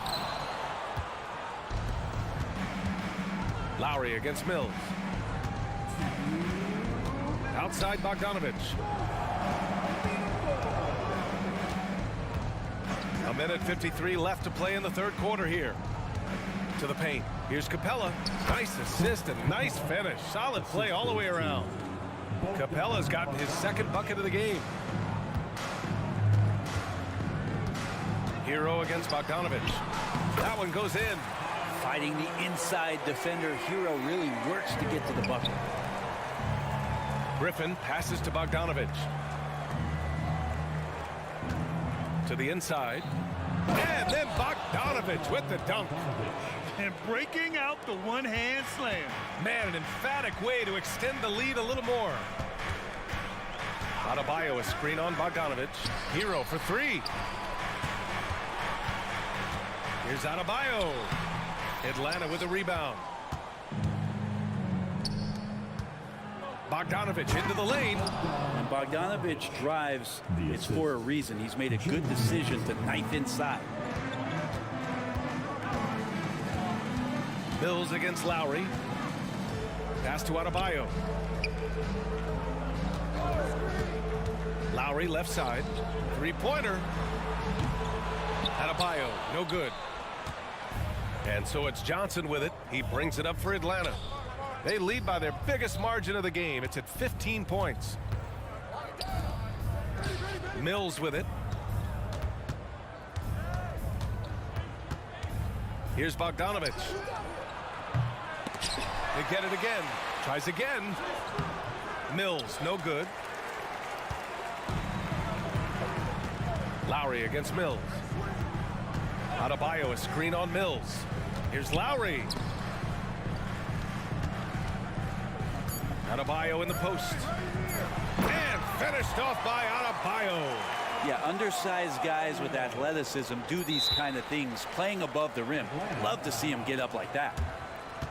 Lowry against Mills. Outside Bogdanovich. A minute 53 left to play in the third quarter here. To the paint. Here's Capella. Nice assist and nice finish. Solid play all the way around. Capella's gotten his second bucket of the game. Hero against Bogdanovich. That one goes in. Fighting the inside defender, Hero really works to get to the bucket. Griffin passes to Bogdanovich. To the inside. And then Bogdanovich with the dunk. And breaking out the one-hand slam. Man, an emphatic way to extend the lead a little more. Adebayo, a screen on Bogdanovich. Hero for 3. Here's Adebayo. Atlanta with a rebound. Bogdanovich into the lane. And Bogdanovich drives. It's for a reason. He's made a good decision to knife inside. Mills against Lowry. Pass to Adebayo. Lowry left side. Three-pointer. Adebayo, no good. And so it's Johnson with it. He brings it up for Atlanta. They lead by their biggest margin of the game. It's at 15 points. Mills with it. Here's Bogdanovich. They get it again. Tries again. Mills, no good. Lowry against Mills. Adebayo, a screen on Mills. Here's Lowry. Adebayo in the post. And finished off by Adebayo. Yeah, undersized guys with athleticism do these kind of things, playing above the rim. Love to see him get up like that.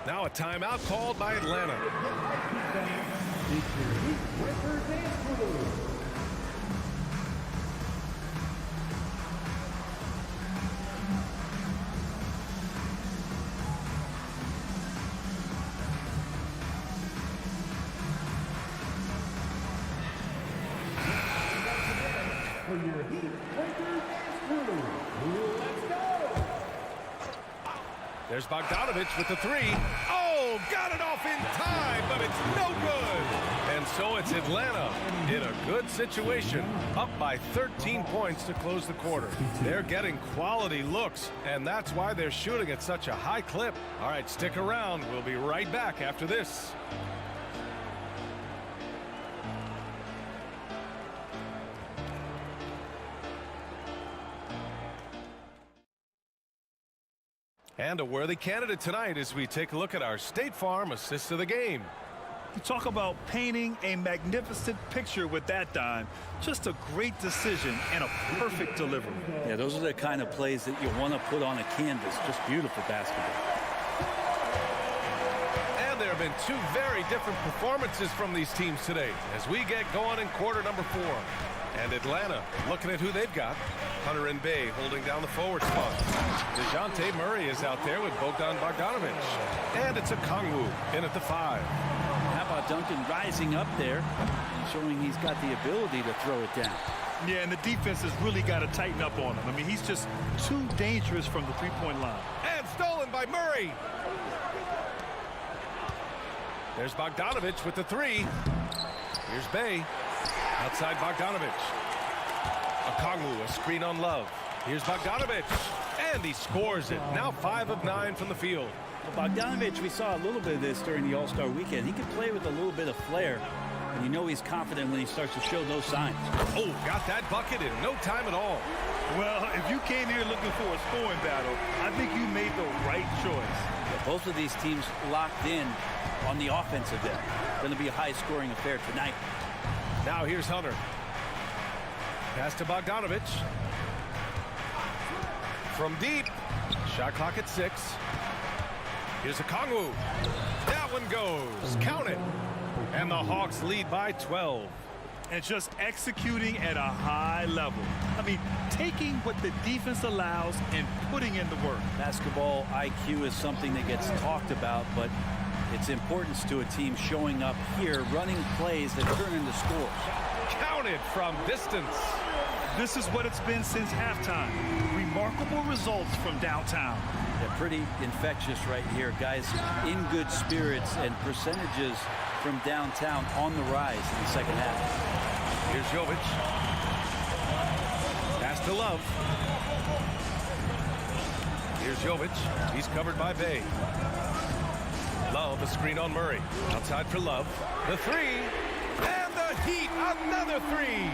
Now a timeout called by Atlanta. There's Bogdanovich with the 3. Oh, got it off in time, but it's no good. And so it's Atlanta in a good situation, up by 13 points to close the quarter. They're getting quality looks, and that's why they're shooting at such a high clip. All right, stick around. We'll be right back after this. And a worthy candidate tonight as we take a look at our State Farm assist of the game. You talk about painting a magnificent picture with that dime. Just a great decision and a perfect delivery. Yeah, those are the kind of plays that you want to put on a canvas. Just beautiful basketball. And they're been two very different performances from these teams today as we get going in quarter number 4. And Atlanta looking at who they've got. Hunter and Bay holding down the forward spot. DeJounte Murray is out there with Bogdan Bogdanovic. And it's a Kongwu in at the 5. How about Duncan rising up there, showing he's got the ability to throw it down. Yeah, and the defense has really got to tighten up on him. I mean, he's just too dangerous from the three-point line. And stolen by Murray. There's Bogdanovic with the 3. Here's Bay. Outside Bogdanovic. Okongwu, a screen on Love. Here's Bogdanovic. And he scores it. Now 5 of 9 from the field. Well, Bogdanovic, we saw a little bit of this during the All-Star weekend. He can play with a little bit of flair. And you know he's confident when he starts to show those signs. Oh, got that bucket in no time at all. Well, if you came here looking for a scoring battle, I think you made the right choice. Yeah, both of these teams locked in on the offensive end. Going to be a high-scoring affair tonight. Now here's Hunter. Pass to Bogdanovic. From deep. Shot clock at 6. Here's Okongwu. That one goes. Count it. And the Hawks lead by 12. And just executing at a high level. I mean, taking what the defense allows and putting in the work. Basketball IQ is something that gets talked about, but its importance to a team showing up here, running plays that turn into scores. Counted from distance. This is what it's been since halftime. Remarkable results from downtown. They're pretty infectious right here. Guys in good spirits and percentages from downtown on the rise in the second half. Here's Jovic. Pass to Love. Here's Jovic. He's covered by Bay. Love, a screen on Murray. Outside for Love. The 3. And the Heat, another 3.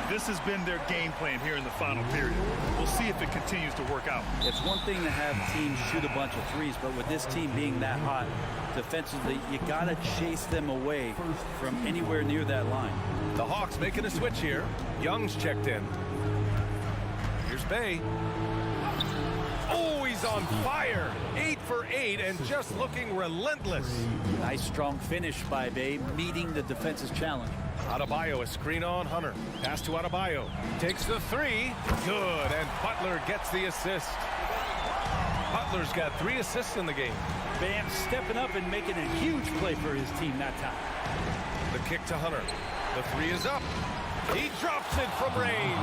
This has been their game plan here in the final period. We'll see if it continues to work out. It's one thing to have teams shoot a bunch of threes, but with this team being that hot defensively, you got to chase them away from anywhere near that line. The Hawks making a switch here. Young's checked in. Here's Bay. Oh, he's on fire. 8 for 8 and just looking relentless. Nice strong finish by Bay, meeting the defense's challenge. Adebayo, a screen on Hunter. Pass to Adebayo. Takes the 3. Good, and Butler gets the assist. Butler's got 3 assists in the game. Bam stepping up and making a huge play for his team that time. The kick to Hunter. The 3 is up. He drops it from range.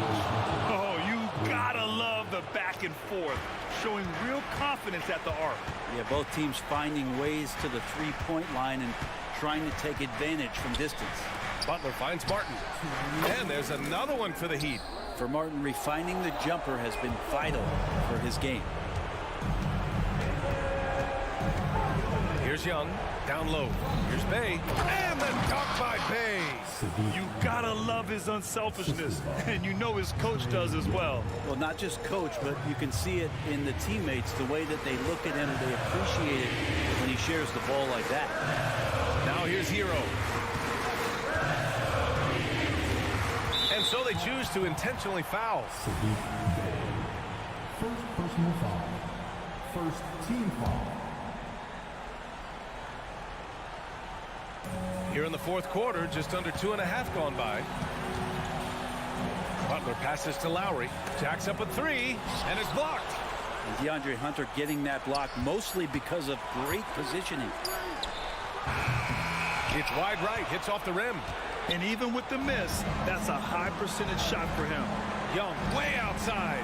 Oh, you gotta love the back and forth, showing real confidence at the arc. Yeah, both teams finding ways to the three-point line and trying to take advantage from distance. Butler finds Martin. And there's another one for the Heat. For Martin, refining the jumper has been vital for his game. Here's Young, down low. Here's Bay, and the dunk by Bay. You gotta love his unselfishness, and you know his coach does as well. Well, not just coach, but you can see it in the teammates, the way that they look at him, they appreciate it when he shares the ball like that. Now here's Hero. And so they choose to intentionally foul. First personal foul. First team foul. Here in the fourth quarter, just under 2.5 gone by. Butler passes to Lowry. Jacks up a 3, and it's blocked. And DeAndre Hunter getting that block mostly because of great positioning. It's wide right, hits off the rim. And even with the miss, that's a high percentage shot for him. Young way outside.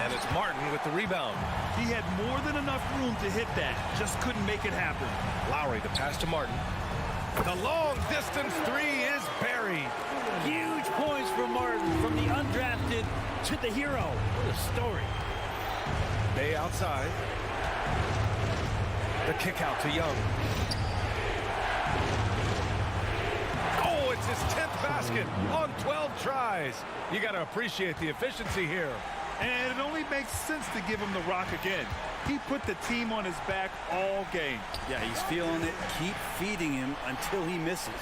And it's Martin with the rebound. He had more than enough room to hit that, just couldn't make it happen. Lowry, the pass to Martin. The long distance 3 is buried. Huge points for Martin, from the undrafted to the hero. What a story. Bay outside. The kick out to Young. Oh, it's his 10th basket on 12 tries. You got to appreciate the efficiency here. And it only makes sense to give him the rock again. He put the team on his back all game. Yeah, he's feeling it. Keep feeding him until he misses.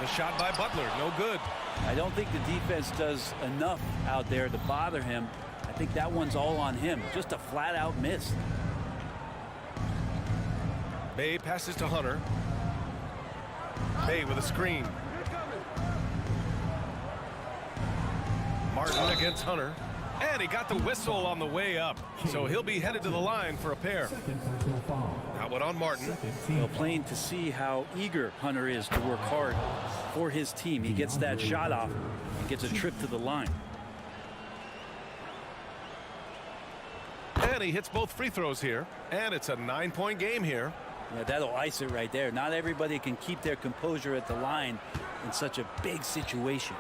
The shot by Butler, no good. I don't think the defense does enough out there to bother him. I think that one's all on him. Just a flat-out miss. Bay passes to Hunter. Bay with a screen. Martin against Hunter. And he got the whistle on the way up. So he'll be headed to the line for a pair. That one on Martin. Well, plain to see how eager Hunter is to work hard for his team. He gets that shot off and gets a trip to the line. And he hits both free throws here. And it's a 9-point game here. Yeah, that'll ice it right there. Not everybody can keep their composure at the line in such a big situation.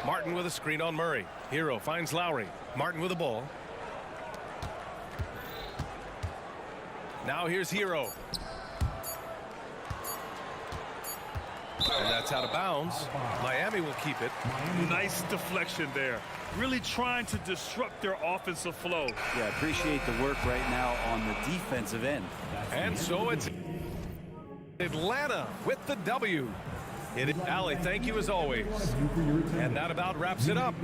Martin with a screen on Murray. Hero finds Lowry. Martin with the ball. Now here's Hero. And that's out of bounds. Miami will keep it. Nice deflection there. Really trying to disrupt their offensive flow. Yeah, appreciate the work right now on the defensive end. And so it's Atlanta with the W. Allie, thank you as always. And that about wraps it up.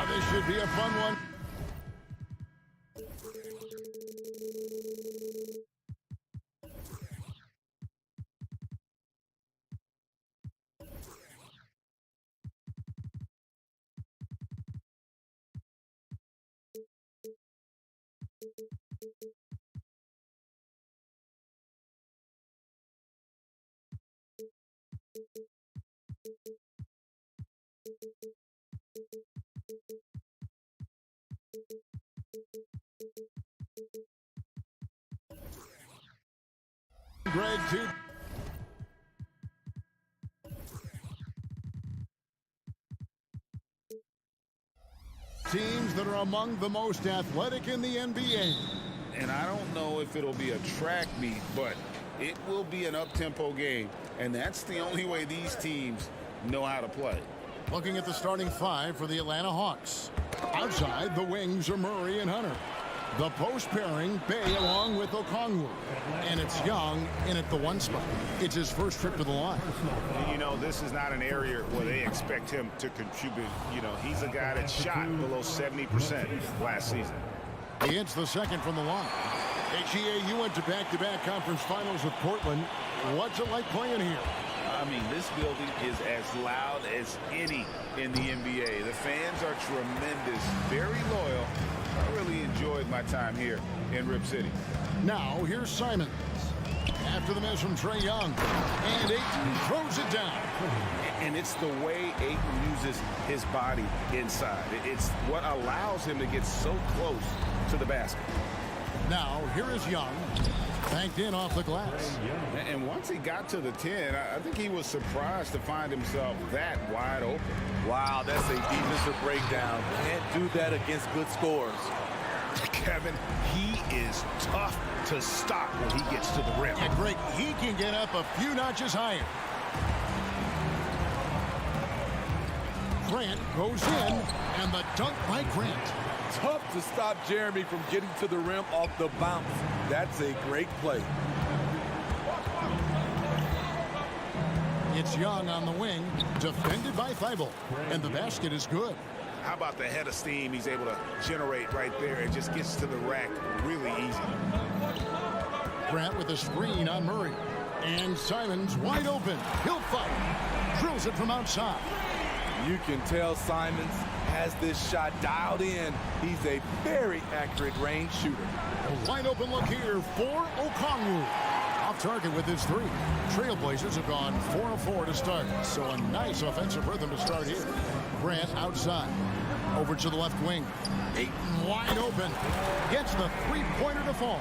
This should be a fun one. Greg, too. Teams that are among the most athletic in the NBA. And I don't know if it'll be a track meet, but it will be an up-tempo game. And that's the only way these teams know how to play. Looking at the starting five for the Atlanta Hawks. Outside, the wings are Murray and Hunter. The post pairing, Bay along with Okongwu. And it's Young in at the one spot. It's his first trip to the line. You know, this is not an area where they expect him to contribute. You know, he's a guy that shot below 70% last season. He hits the second from the line. HEA, you went to back-to-back conference finals with Portland. What's it like playing here? I mean, this building is as loud as any in the NBA. The fans are tremendous, very loyal. I really enjoyed my time here in Rip City. Now, here's Simons. After the miss from Trae Young. And Ayton throws it down. And it's the way Ayton uses his body inside. It's what allows him to get so close to the basket. Now, here is Young. Banked in off the glass. And once he got to the 10, I think he was surprised to find himself that wide open. Wow, that's a defensive breakdown. Can't do that against good scores. Kevin, he is tough to stop when he gets to the rim. Yeah, Greg, he can get up a few notches higher. Grant goes in, and the dunk by Grant. Tough to stop Jeremy from getting to the rim off the bounce. That's a great play. It's Young on the wing, defended by Thibault, and the basket is good. How about the head of steam he's able to generate right there? It just gets to the rack really easy. Grant with a screen on Murray. And Simons wide open. He'll fight. Drills it from outside. You can tell Simons has this shot dialed in. He's a very accurate range shooter. A wide open look here for Okongwu. Off target with his three. Trailblazers have gone 4 of 4 to start. So a nice offensive rhythm to start here. Grant outside. Over to the left wing. Ayton wide open. Gets the three-pointer to fall.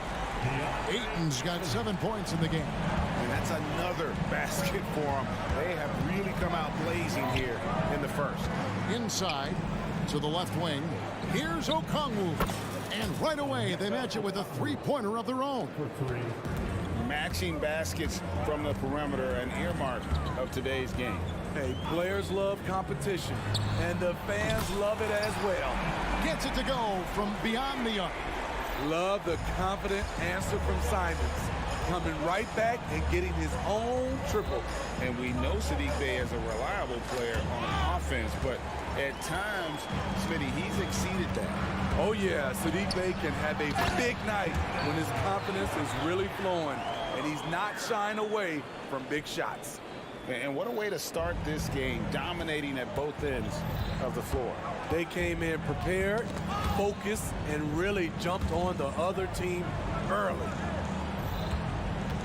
Ayton's got 7 points in the game. And that's another basket for them. They have really come out blazing here in the first. Inside to the left wing. Here's Okongwu. And right away, they match it with a three-pointer of their own. Matching baskets from the perimeter, an earmark of today's game. Hey, players love competition, and the fans love it as well. Gets it to go from beyond the arc. Love the confident answer from Simons. Coming right back and getting his own triple. And we know Sadiq Bey is a reliable player on offense, but at times, Smitty, he's exceeded that. Oh yeah, Sadiq Bey can have a big night when his confidence is really flowing, and he's not shying away from big shots. And what a way to start this game, dominating at both ends of the floor. They came in prepared, focused, and really jumped on the other team early.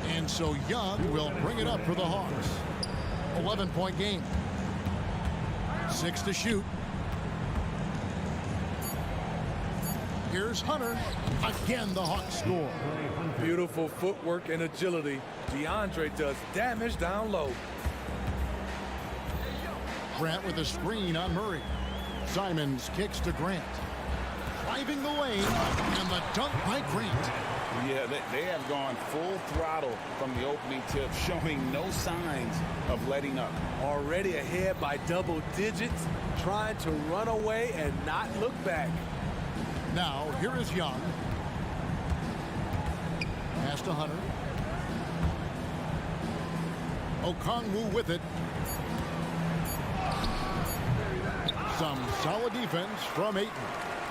And so Young will bring it up for the Hawks. 11-point game. 6 to shoot. Here's Hunter. Again, the Hawks score. Beautiful footwork and agility. DeAndre does damage down low. Grant with a screen on Murray. Simons kicks to Grant. Driving the lane, and the dunk by Grant. Yeah, they have gone full throttle from the opening tip, showing no signs of letting up. Already ahead by double digits, trying to run away and not look back. Now, here is Young. Pass to Hunter. Okongwu with it. Some solid defense from Ayton.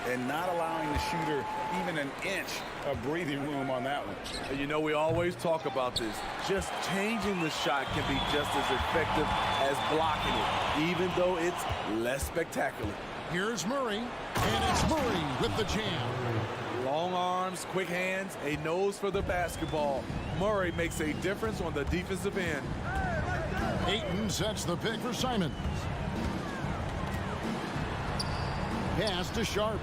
And not allowing the shooter even an inch of breathing room on that one. You know, we always talk about this. Just changing the shot can be just as effective as blocking it, even though it's less spectacular. Here's Murray, and it's Murray with the jam. Long arms, quick hands, a nose for the basketball. Murray makes a difference on the defensive end. Ayton sets the pick for Simons. Pass to Sharp.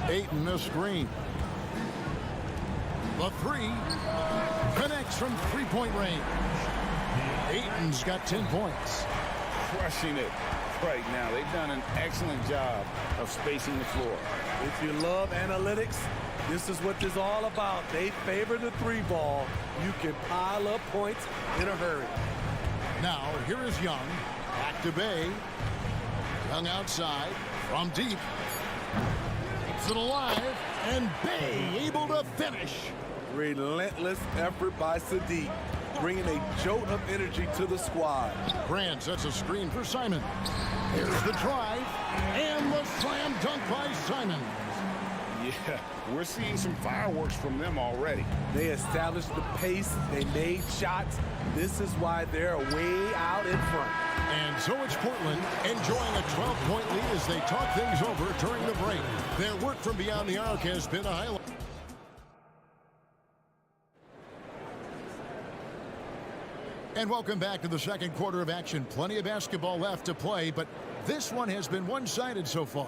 Ayton a screen. The three connects from three-point range. Ayton's got 10 points. Crushing it right now. They've done an excellent job of spacing the floor. If you love analytics, this is what this is all about. They favor the three ball. You can pile up points in a hurry. Now, here is Young. Back to Bay. Young outside. From deep. Keeps it alive. And Bay able to finish. Relentless effort by Sadiq, bringing a jolt of energy to the squad. Grant sets a screen for Simons. Here's the drive. And the slam dunk by Simons. Yeah, we're seeing some fireworks from them already. They established the pace. They made shots. This is why they're way out in front. And so it's Portland enjoying a 12-point lead as they talk things over during the break. Their work from beyond the arc has been a highlight. And welcome back to the second quarter of action. Plenty of basketball left to play, but this one has been one-sided so far.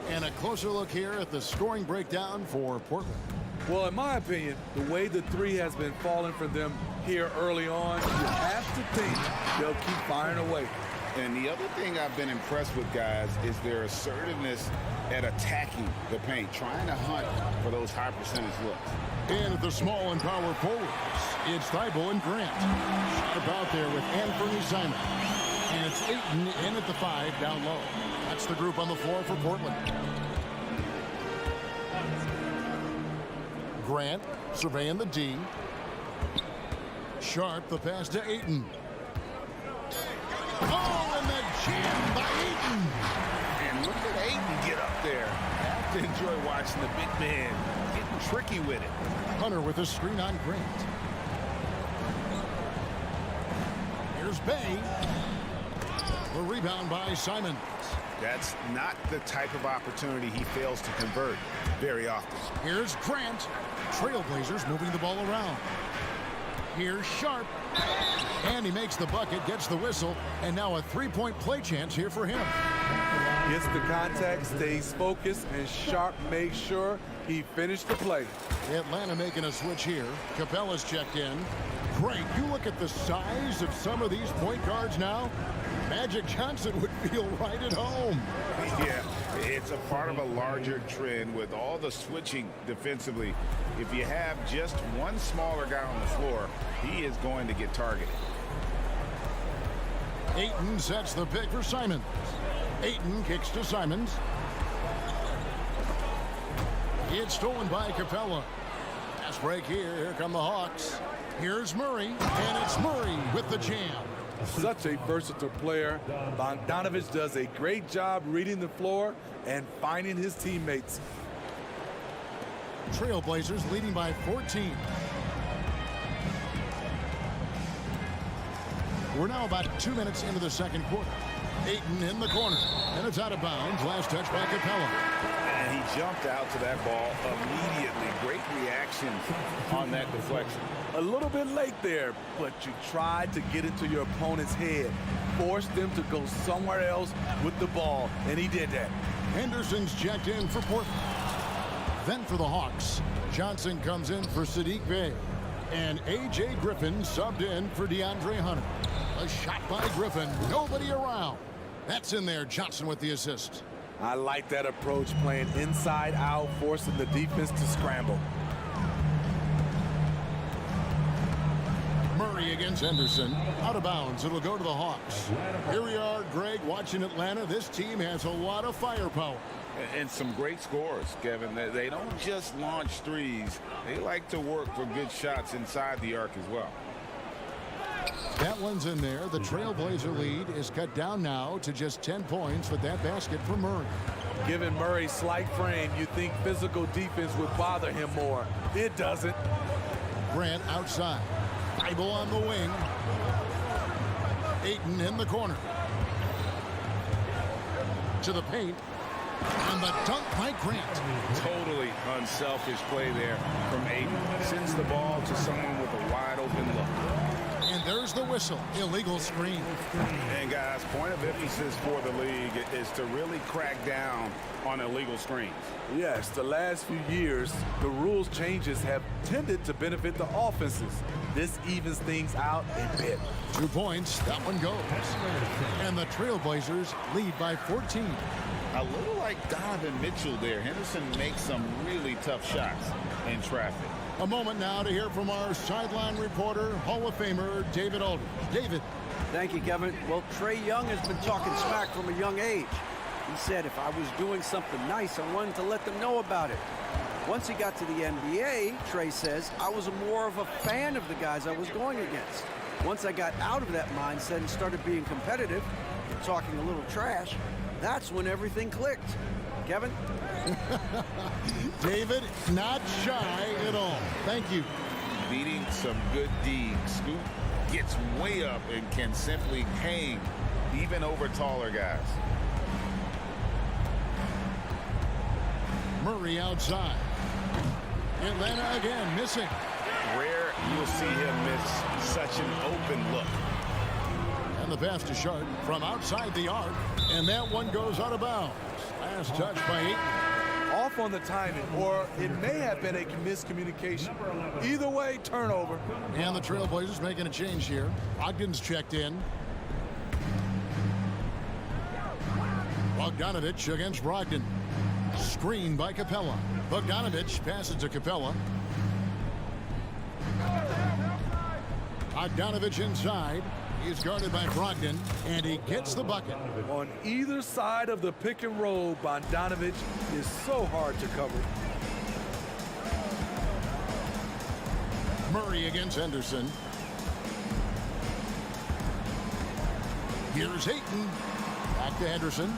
And a closer look here at the scoring breakdown for Portland. Well, in my opinion, the way the three has been falling for them here early on, you have to think they'll keep firing away. And the other thing I've been impressed with, guys, is their assertiveness at attacking the paint, trying to hunt for those high percentage looks. And at the small and power forwards, it's Thibault and Grant. Sharp out there with Anthony Simons. And it's Ayton in at the 5 down low. That's the group on the floor for Portland. Grant surveying the D. Sharp, the pass to Ayton. Oh, and the jam by Ayton. And look at Ayton get up there. Have to enjoy watching the big man getting tricky with it. Hunter with a screen on Grant. Here's Bay. The rebound by Simons. That's not the type of opportunity he fails to convert very often. Here's Grant. Trailblazers moving the ball around. Here's Sharp. And he makes the bucket, gets the whistle, and now a three-point play chance here for him. Gets the contact, stays focused, and Sharp makes sure he finished the play. Atlanta making a switch here. Capella's checked in. Great. You look at the size of some of these point guards now. Magic Johnson would feel right at home. Yeah, it's a part of a larger trend with all the switching defensively. If you have just one smaller guy on the floor, he is going to get targeted. Ayton sets the pick for Simons. Ayton kicks to Simons. It's stolen by Capella. Pass break here. Here come the Hawks. Here's Murray, and it's Murray with the jam. Such a versatile player. Bogdanovich does a great job reading the floor and finding his teammates. Trailblazers leading by 14. We're now about 2 minutes into the second quarter. Ayton in the corner, and it's out of bounds. Last touch by Capella. And he jumped out to that ball immediately. Great reaction on that deflection. A little bit late there, but you tried to get into your opponent's head. Forced them to go somewhere else with the ball, and he did that. Henderson's checked in for Portland. Then for the Hawks, Johnson comes in for Sadiq Bey. And A.J. Griffin subbed in for DeAndre Hunter. A shot by Griffin, nobody around. That's in there, Johnson with the assist. I like that approach, playing inside out, forcing the defense to scramble. Murray against Henderson. Out of bounds. It'll go to the Hawks. Here we are, Greg, watching Atlanta. This team has a lot of firepower. And some great scores, Kevin. They don't just launch threes. They like to work for good shots inside the arc as well. That one's in there. The Trailblazer lead is cut down now to just 10 points with that basket for Murray. Given Murray's slight frame, you think physical defense would bother him more. It doesn't. Grant outside. Thibault on the wing. Ayton in the corner. To the paint. And the dunk by Grant. Totally unselfish play there from Ayton. Sends the ball to someone with a wide open look. And there's the whistle. Illegal screen. And guys, point of emphasis for the league is to really crack down on illegal screens. Yes, the last few years, the rules changes have tended to benefit the offenses. This evens things out a bit. 2 points. That one goes. And the Trailblazers lead by 14. A little like Donovan Mitchell there. Henderson makes some really tough shots in traffic. A moment now to hear from our sideline reporter, Hall of Famer David Aldridge. David. Thank you, Kevin. Well, Trae Young has been talking smack from a young age. He said if I was doing something nice, I wanted to let them know about it. Once he got to the NBA, Trae says, I was more of a fan of the guys I was going against. Once I got out of that mindset and started being competitive, talking a little trash, that's when everything clicked. Kevin? David, not shy at all. Thank you. Beating some good D. Scoot gets way up and can simply hang even over taller guys. Murray outside. Atlanta again missing. Rare you'll see him miss such an open look. And the pass to Sharp from outside the arc. And that one goes out of bounds. Last touch by Ayton. Off on the timing, or it may have been a miscommunication. Either way, turnover. And the Trailblazers making a change here. Ogden's checked in. Bogdanovich against Brogdon. Screen by Capella. Bogdanovich passes to Capella. Bogdanovich inside. He's guarded by Brogdon, and he gets the bucket. On either side of the pick and roll, Bogdanovich is so hard to cover. Murray against Henderson. Here's Ayton. Back to Henderson.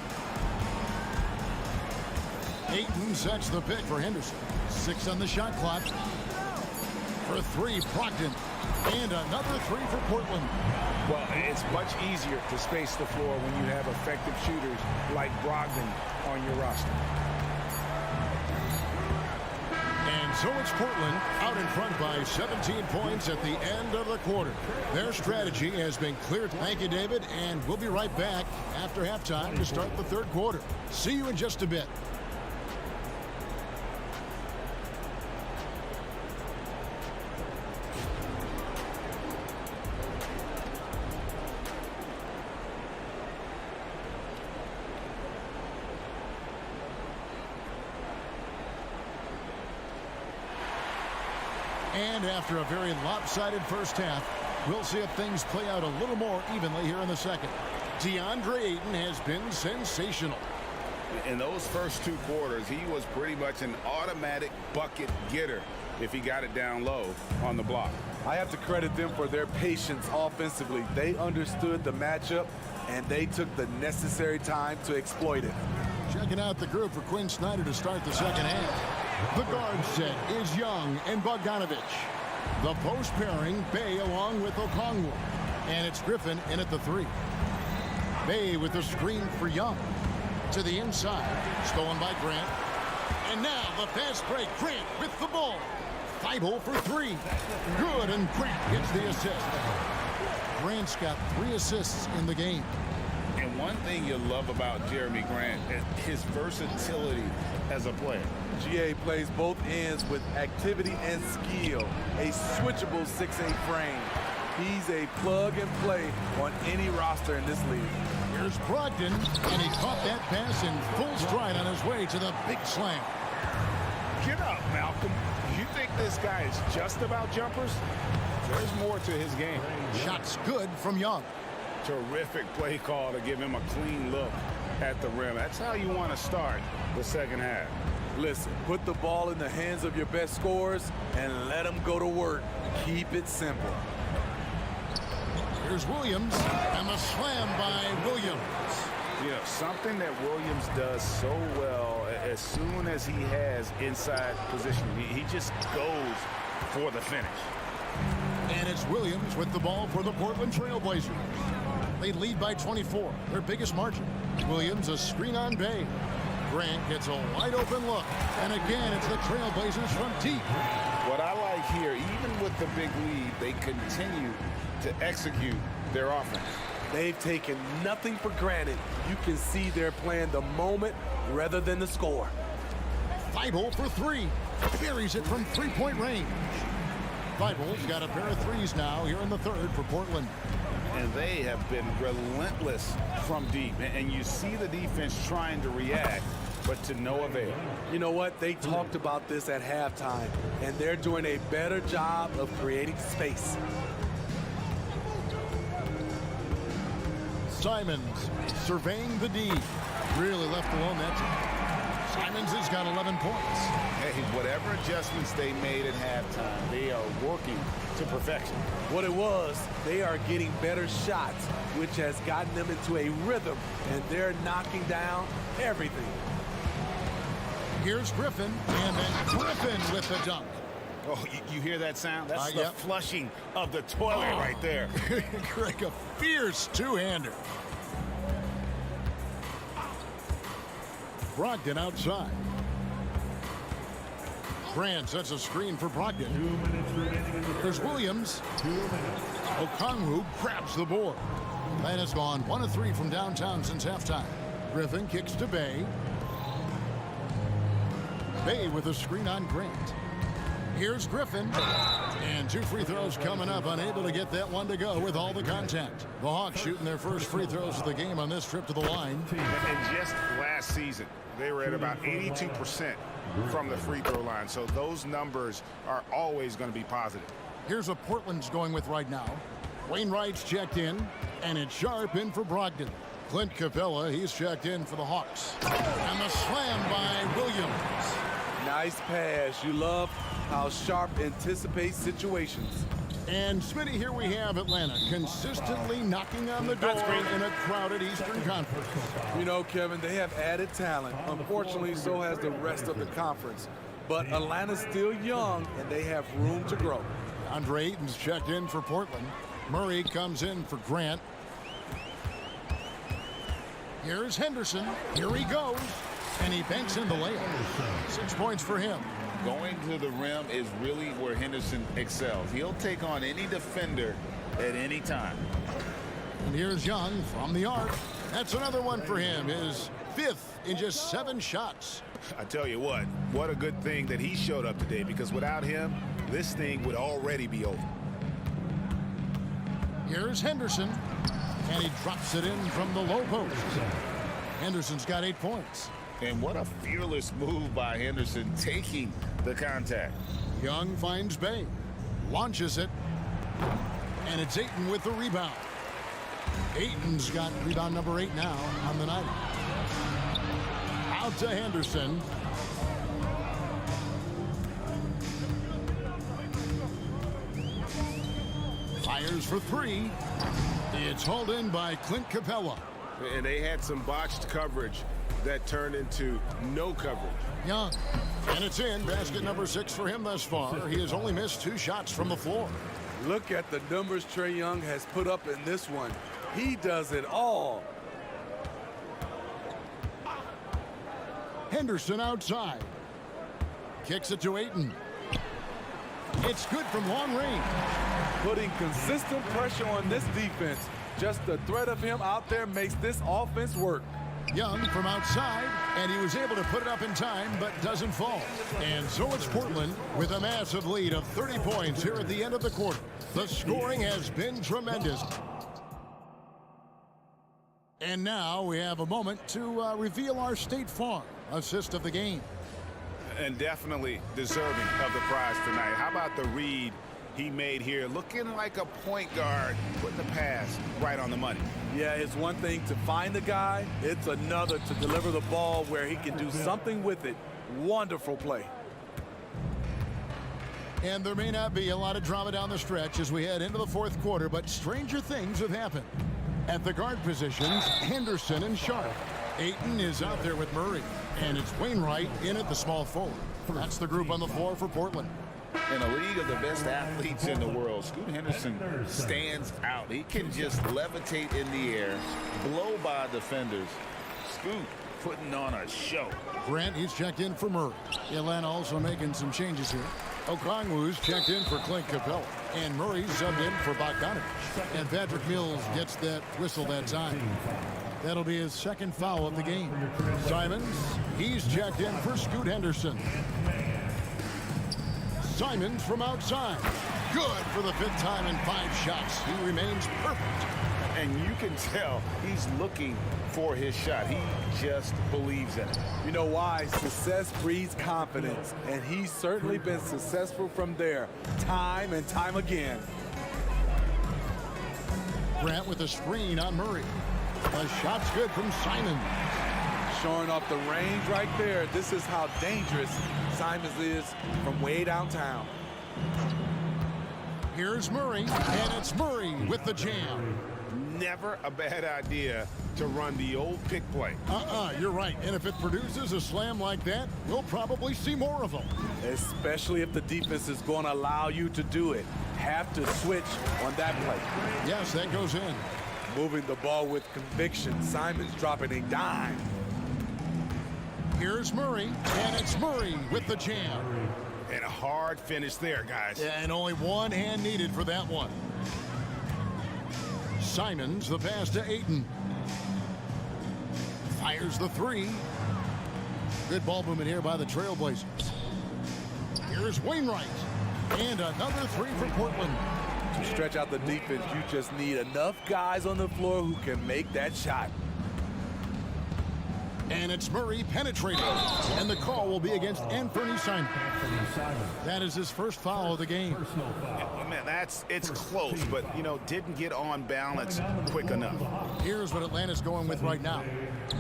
Ayton sets the pick for Henderson. 6 on the shot clock. For 3, Brogdon. And another 3 for Portland. Well, it's much easier to space the floor when you have effective shooters like Brogdon on your roster. And so it's Portland out in front by 17 points at the end of the quarter. Their strategy has been clear. Thank you, David, and we'll be right back after halftime to start the third quarter. See you in just a bit. And after a very lopsided first half, we'll see if things play out a little more evenly here in the second. DeAndre Ayton has been sensational. In those first 2 quarters, he was pretty much an automatic bucket getter if he got it down low on the block. I have to credit them for their patience offensively. They understood the matchup, and they took the necessary time to exploit it. Checking out the group for Quinn Snyder to start the second half. The guard set is Young and Bogdanovich. The post pairing, Bay along with Okongwu. And it's Griffin in at the 3. Bay with the screen for Young. To the inside. Stolen by Grant. And now the fast break. Grant with the ball. Thibault for 3. Good, and Grant gets the assist. Grant's got 3 assists in the game. And one thing you love about Jeremy Grant is his versatility as a player. GA plays both ends with activity and skill. A switchable 6'8" frame. He's a plug and play on any roster in this league. Here's Brogdon, and he caught that pass in full stride on his way to the big slam. Get up, Malcolm. You think this guy is just about jumpers? There's more to his game. Shots good from Young. Terrific play call to give him a clean look at the rim. That's how you want to start the second half. Listen, put the ball in the hands of your best scorers and let them go to work. Keep it simple. Here's Here's Williams, and the slam by Williams. You know, something that Williams does so well, as soon as he has inside position, he just goes for the finish. And it's Williams with the ball for the Portland Trail Blazers. They lead by 24, their biggest margin. Williams, a screen on Bay. Grant gets a wide open look. And again, it's the Trail Blazers from deep. What I like here, even with the big lead, they continue to execute their offense. They've taken nothing for granted. You can see they're playing the moment rather than the score. Thibault for three. Buries it from three-point range. Thibault's got a pair of threes now here in the third for Portland. And they have been relentless from deep. And you see the defense trying to react, but to no avail. You know what? They talked about this at halftime, and they're doing a better job of creating space. Simons surveying the D. Really left alone that time. Simons has got 11 points. Hey, whatever adjustments they made at halftime, they are working to perfection. What it was, they are getting better shots, which has gotten them into a rhythm, and they're knocking down everything. Here's Griffin, and then Griffin with the dunk. Oh, you hear that sound? That's the yep. flushing of the toilet right there. Greg, a fierce two-hander. Brogdon outside. Grant sets a screen for Brogdon. There's Williams. Okongwu grabs the board. Atlanta has gone 1 of 3 from downtown since halftime. Griffin kicks to Bay. Bay with a screen on Grant. Here's Griffin. And 2 free throws coming up. Unable to get that one to go with all the contact. The Hawks shooting their first free throws of the game on this trip to the line. And just last season, they were at about 82% from the free throw line. So those numbers are always going to be positive. Here's what Portland's going with right now. Wainwright's checked in, and it's Sharp in for Brogdon. Clint Capella, he's checked in for the Hawks. And the slam by Williams. Nice pass. You love how Sharp anticipates situations. And Smitty, here we have Atlanta consistently knocking on the door in a crowded Eastern Conference. You know, Kevin, they have added talent. Unfortunately, so has the rest of the conference. But Atlanta's still young, and they have room to grow. Andre Ayton's checked in for Portland. Murray comes in for Grant. Here's Henderson. Here he goes. And he banks in the layup. 6 points for him. Going to the rim is really where Henderson excels. He'll take on any defender at any time. And here's Young from the arc. That's another one for him. His 5th in just 7 shots. I tell you what a good thing that he showed up today, because without him, this thing would already be over. Here's Henderson. And he drops it in from the low post. Henderson's got 8 points. And what a fearless move by Henderson, taking the contact. Young finds Bay. Launches it. And it's Ayton with the rebound. Ayton's got rebound number 8 now on the night. Out to Henderson. Fires for 3. It's hauled in by Clint Capella. And they had some botched coverage that turned into no coverage. Young. And it's in. Basket number 6 for him thus far. He has only missed 2 shots from the floor. Look at the numbers Trae Young has put up in this one. He does it all. Henderson outside. Kicks it to Ayton. It's good from long range. Putting consistent pressure on this defense. Just the threat of him out there makes this offense work. Young from outside, and he was able to put it up in time, but doesn't fall. And so it's Portland with a massive lead of 30 points here at the end of the quarter. The scoring has been tremendous. And now we have a moment to reveal our State Farm assist of the game. And definitely deserving of the prize tonight. How about the read he made here, looking like a point guard, putting the pass right on the money. Yeah, it's one thing to find the guy. It's another to deliver the ball where he can do something with it. Wonderful play. And there may not be a lot of drama down the stretch as we head into the fourth quarter, but stranger things have happened. At the guard positions, Henderson and Sharp. Ayton is out there with Murray, and it's Wainwright in at the small forward. That's the group on the floor for Portland. In a league of the best athletes in the world, Scoot Henderson stands out. He can just levitate in the air, blow by defenders. Scoot putting on a show. Grant, he's checked in for Murray. Atlanta also making some changes here. Okongwu's checked in for Clint Capella. And Murray's subbed in for Bogdanovich. And Patrick Mills gets that whistle that time. That'll be his second foul of the game. Simons, he's checked in for Scoot Henderson. Simons from outside. Good for the fifth time in 5 shots. He remains perfect. And you can tell he's looking for his shot. He just believes in it. You know why? Success breeds confidence, and he's certainly been successful from there, time and time again. Grant with a screen on Murray. The shot's good from Simons. Showing off the range right there. This is how dangerous Simons is from way downtown. Here's Murray, and it's Murray with the jam. Never a bad idea to run the old pick play. You're right. And if it produces a slam like that, we'll probably see more of them. Especially if the defense is going to allow you to do it. Have to switch on that play. Yes, that goes in. Moving the ball with conviction. Simons dropping a dime. Here's Murray, and it's Murray with the jam. And a hard finish there, guys. And only one hand needed for that one. Simons, the pass to Ayton. Fires the 3. Good ball movement here by the Trailblazers. Here's Wainwright. And another 3 for Portland. To stretch out the defense, you just need enough guys on the floor who can make that shot. And it's Murray penetrating. And the call will be against Anthony Simons. That is his first foul of the game. Man, it's close, but, didn't get on balance quick enough. Here's what Atlanta's going with right now.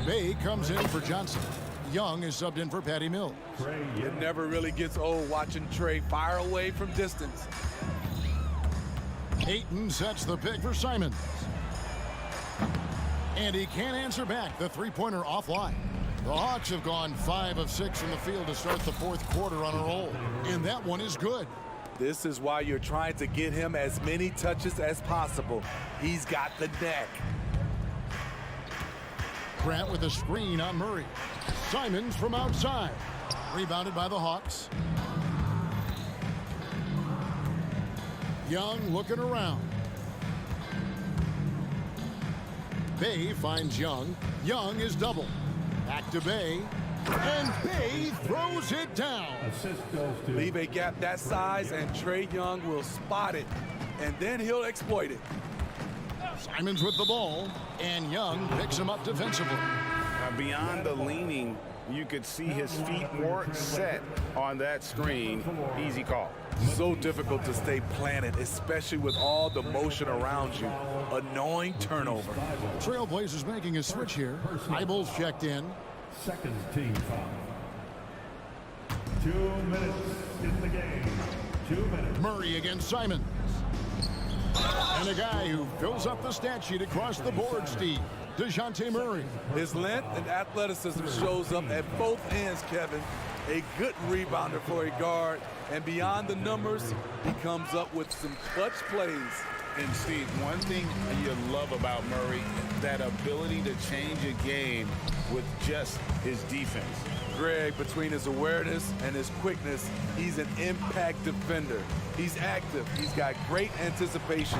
Bay comes in for Johnson. Young is subbed in for Patty Mills. It never really gets old watching Trey fire away from distance. Ayton sets the pick for Simons. And he can't answer back. The three-pointer offline. The Hawks have gone 5 of 6 from the field to start the fourth quarter on a roll. And that one is good. This is why you're trying to get him as many touches as possible. He's got the neck. Grant with a screen on Murray. Simons from outside. Rebounded by the Hawks. Young looking around. Bay finds Young. Young is double. Back to Bay. And Bay throws it down. Leave a gap that size and Trae Young will spot it. And then he'll exploit it. Simons with the ball. And Young picks him up defensively. Beyond the leaning, you could see his feet weren't set on that screen. Easy call. So difficult to stay planted, especially with all the motion around you. Annoying turnover. Trailblazers making a switch here. Eibel's checked in. Second team foul. 2 minutes in the game. 2 minutes. Murray against Simons. And a guy who fills up the stat sheet across the board, Steve. DeJounte Murray. His length and athleticism shows up at both ends, Kevin. A good rebounder for a guard. And beyond the numbers, he comes up with some clutch plays. And Steve, one thing you love about Murray, that ability to change a game with just his defense. Greg, between his awareness and his quickness, he's an impact defender. He's active. He's got great anticipation.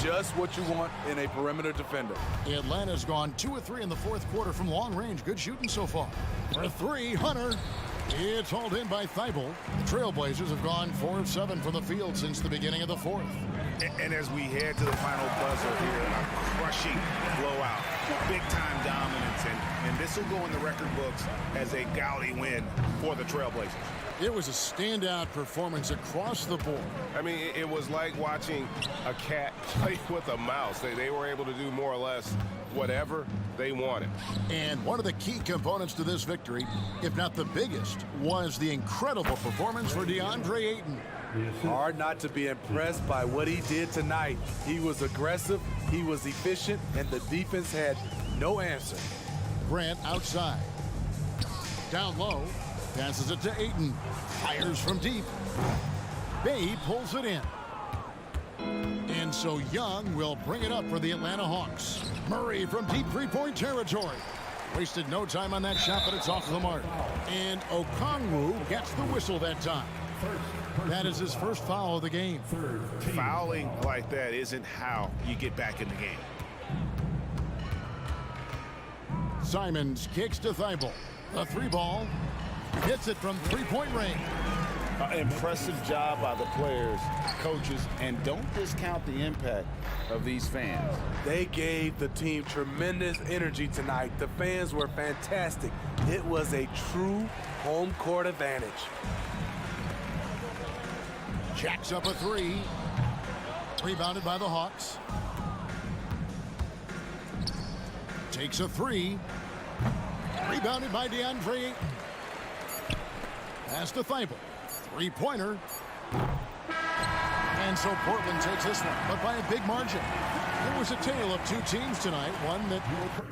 Just what you want in a perimeter defender. Atlanta's gone 2 of 3 in the fourth quarter from long range. Good shooting so far. For 3, Hunter. It's hauled in by Thibault. The Trailblazers have gone 4 of 7 from the field since the beginning of the fourth. And as we head to the final buzzer here, a crushing blowout, big-time dominance, and this will go in the record books as a gaudy win for the Trailblazers. It was a standout performance across the board. I mean, it was like watching a cat play with a mouse. They were able to do more or less whatever they wanted. And one of the key components to this victory, if not the biggest, was the incredible performance for DeAndre Ayton. Hard not to be impressed by what he did tonight. He was aggressive, he was efficient, and the defense had no answer. Grant outside. Down low. Passes it to Ayton. Fires from deep. Bay pulls it in. And so Young will bring it up for the Atlanta Hawks. Murray from deep three-point territory. Wasted no time on that shot, but it's off the mark. And Okongwu gets the whistle that time. That is his first foul of the game. Fouling like that isn't how you get back in the game. Simons kicks to Thibault. A three ball. Hits it from three-point range. Impressive job by the players, coaches, and don't discount the impact of these fans. They gave the team tremendous energy tonight. The fans were fantastic. It was a true home court advantage. Jacks up a three. Rebounded by the Hawks. Takes a three. Rebounded by DeAndre Ayton. Pass to Thibault. Three-pointer. And so Portland takes this one, but by a big margin. There was a tale of two teams tonight, one that will...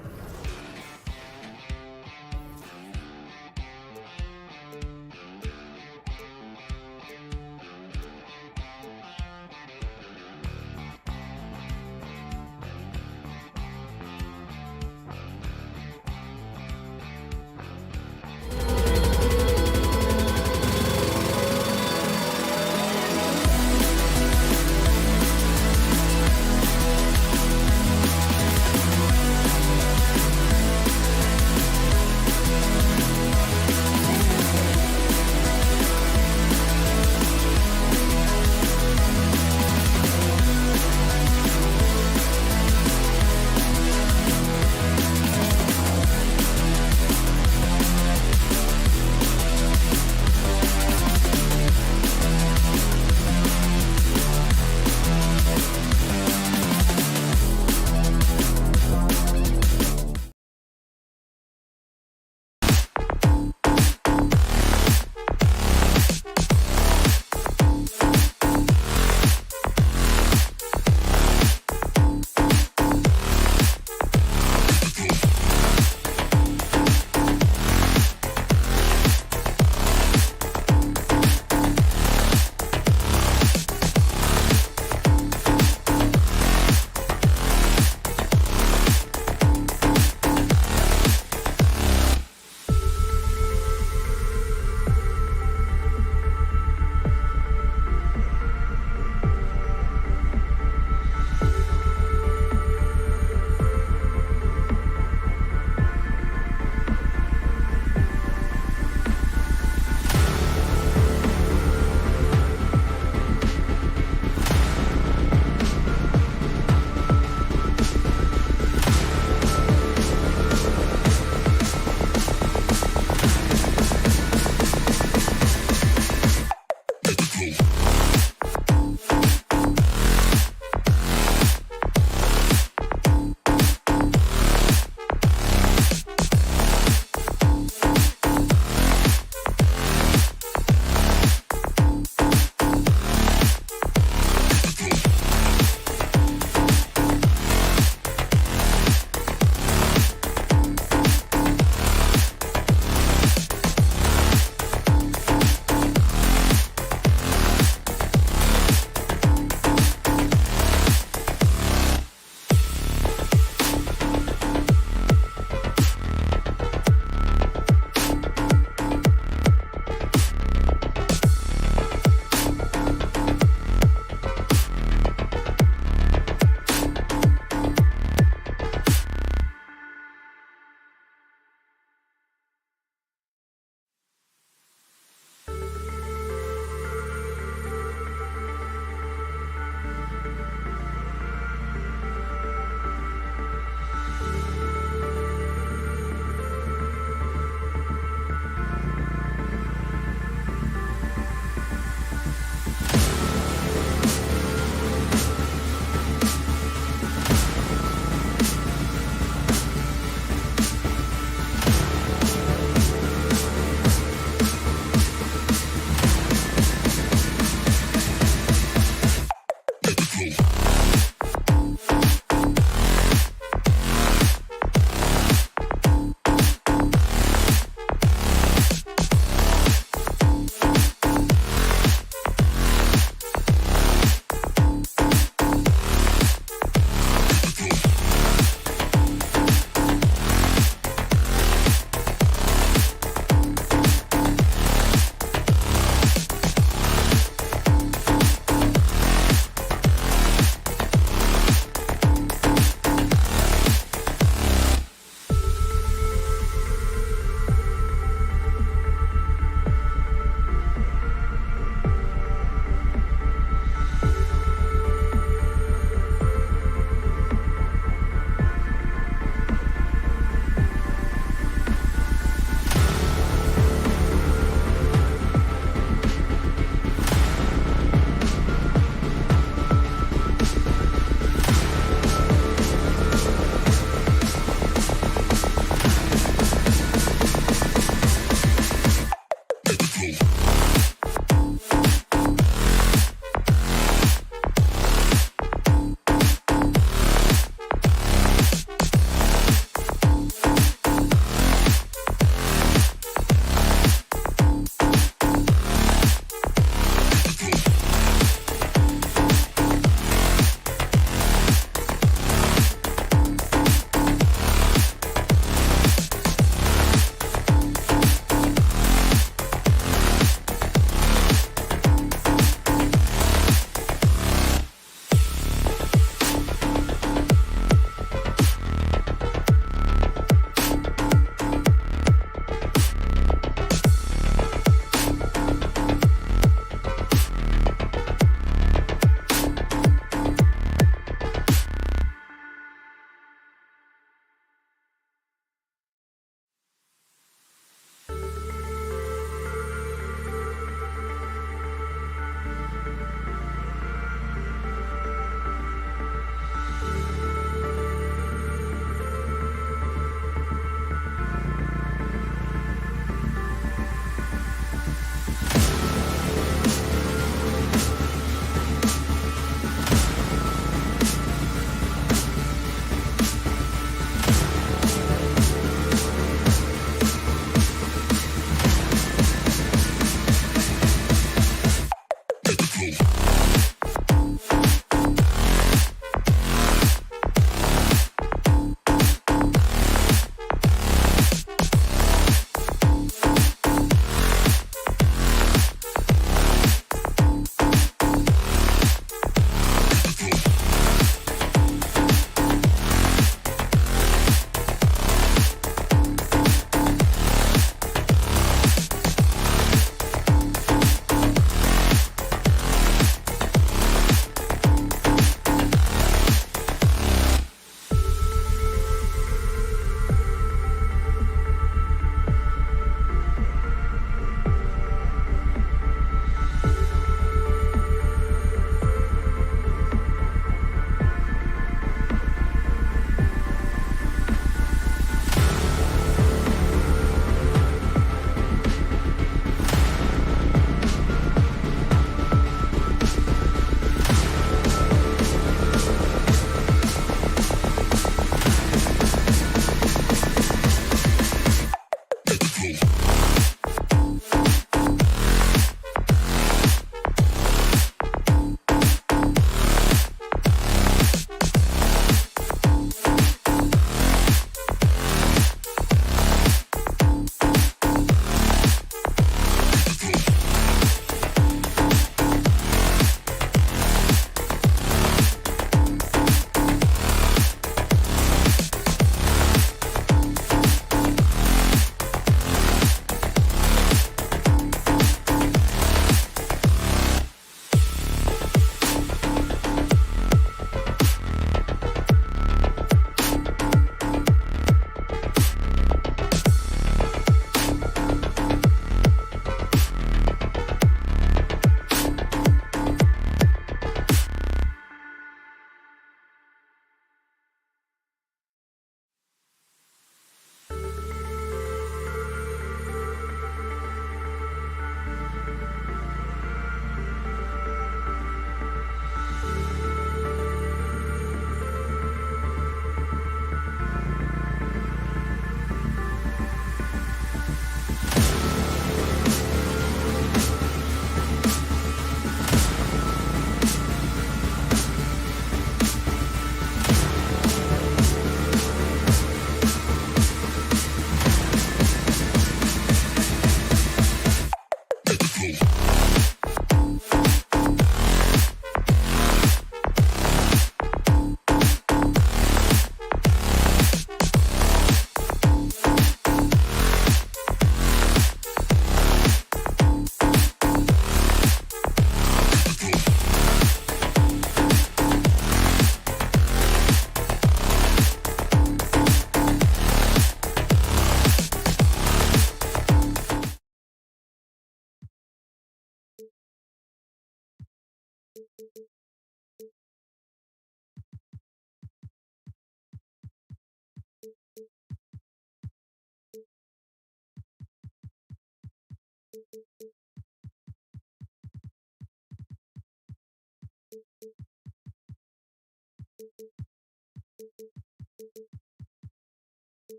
Backcourt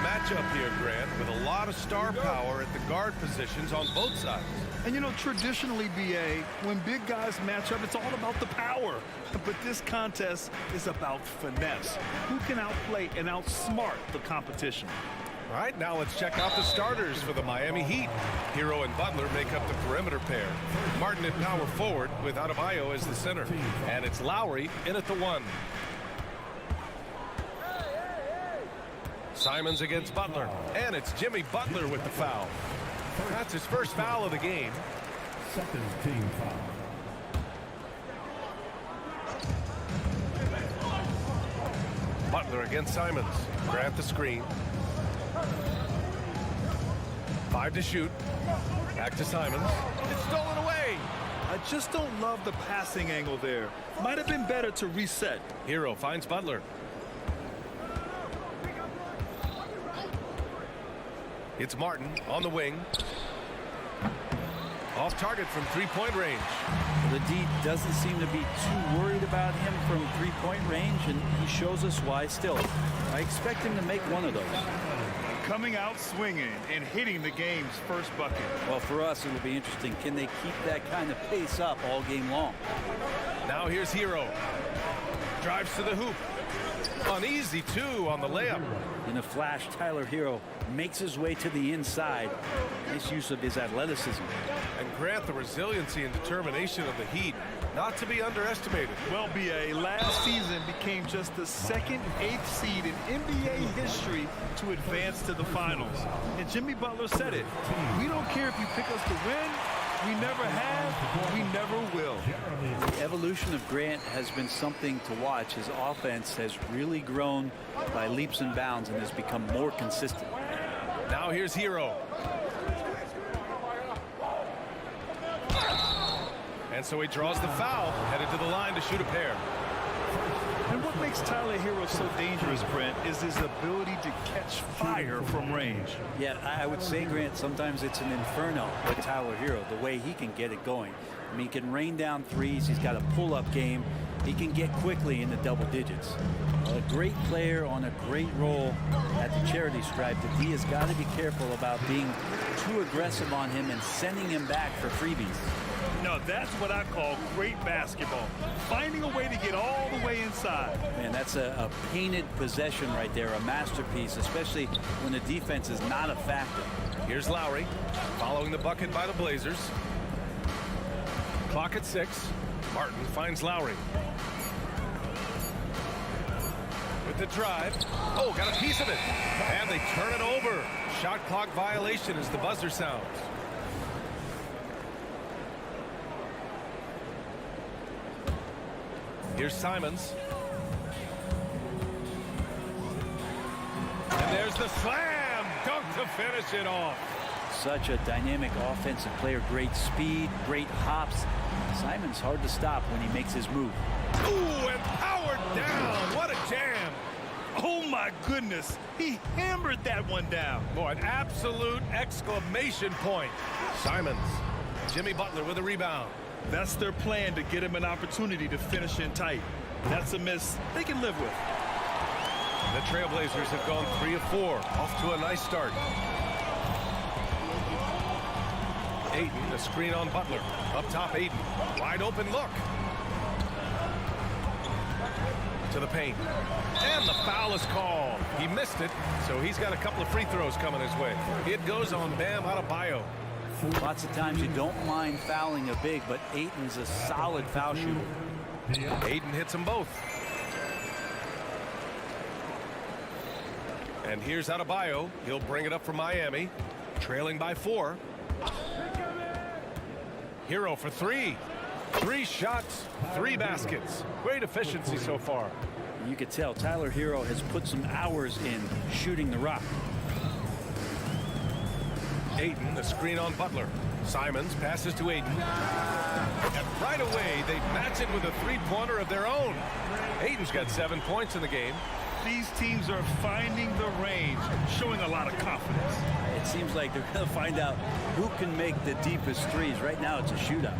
matchup here, Grant, with a lot of star power at the guard positions on both sides. And, you know, traditionally, BA, when big guys match up, it's all about the power. But this contest is about finesse. Who can outplay and outsmart the competition? All right, now let's check out the starters for the Miami Heat. Hero and Butler make up the perimeter pair. Martin at power forward with Adebayo as the center. And it's Lowry in at the 1. Simons against Butler. And it's Jimmy Butler with the foul. That's his first foul of the game. Second team foul. Butler against Simons. Grant the screen. 5 to shoot. Back to Simons. It's stolen away. I just don't love the passing angle there. Might have been better to reset. Hero finds Butler. It's Martin on the wing. Off target from three-point range. The D doesn't seem to be too worried about him from three-point range, and he shows us why still. I expect him to make one of those. Coming out swinging and hitting the game's first bucket. Well, for us, it'll be interesting. Can they keep that kind of pace up all game long? Now here's Hero. Drives to the hoop. Uneasy, too, on the layup. In a flash, Tyler Hero makes his way to the inside. Nice use of his athleticism. And Grant, the resiliency and determination of the Heat, not to be underestimated. Well, BA, last season became just the second 8th seed in NBA history to advance to the finals. And Jimmy Butler said it. We don't care if you pick us to win. We never have. We never will. The evolution of Grant has been something to watch. His offense has really grown by leaps and bounds and has become more consistent. Now here's Hero. And so he draws the foul, headed to the line to shoot a pair. And what makes Tyler Hero so dangerous, Brent, is his ability to catch fire from range. Yeah, I would say, Grant, sometimes it's an inferno with Tyler Hero, the way he can get it going. I mean, he can rain down threes. He's got a pull-up game. He can get quickly in the double digits. A great player on a great role at the charity stripe. The D has got to be careful about being too aggressive on him and sending him back for freebies. No, that's what I call great basketball. Finding a way to get all the way inside. Man, that's a painted possession right there, a masterpiece, especially when the defense is not a factor. Here's Lowry, following the bucket by the Blazers. Clock at 6. Martin finds Lowry. With the drive. Oh, got a piece of it. And they turn it over. Shot clock violation as the buzzer sounds. Here's Simons. And there's the slam dunk to finish it off. Such a dynamic offensive player. Great speed, great hops. Simons hard to stop when he makes his move. Ooh, and powered down. What a jam. Oh, my goodness. He hammered that one down. Boy, an absolute exclamation point. Simons. Jimmy Butler with a rebound. That's their plan, to get him an opportunity to finish in tight. That's a miss they can live with. The Trailblazers have gone 3 of 4. Off to a nice start. Ayton, the screen on Butler. Up top, Ayton. Wide open look. To the paint. And the foul is called. He missed it, so he's got a couple of free throws coming his way. It goes on Bam Adebayo. Lots of times you don't mind fouling a big, but Ayton's a solid foul shooter. Ayton hits them both. And here's Adebayo. He'll bring it up for Miami. Trailing by 4. Hero for 3. 3 shots, 3 baskets. Great efficiency so far. You could tell Tyler Hero has put some hours in shooting the rock. Ayton, the screen on Butler. Simons passes to Ayton. And right away, they match it with a three-pointer of their own. Ayton's got 7 points in the game. These teams are finding the range, showing a lot of confidence. It seems like they're going to find out who can make the deepest threes. Right now, it's a shootout.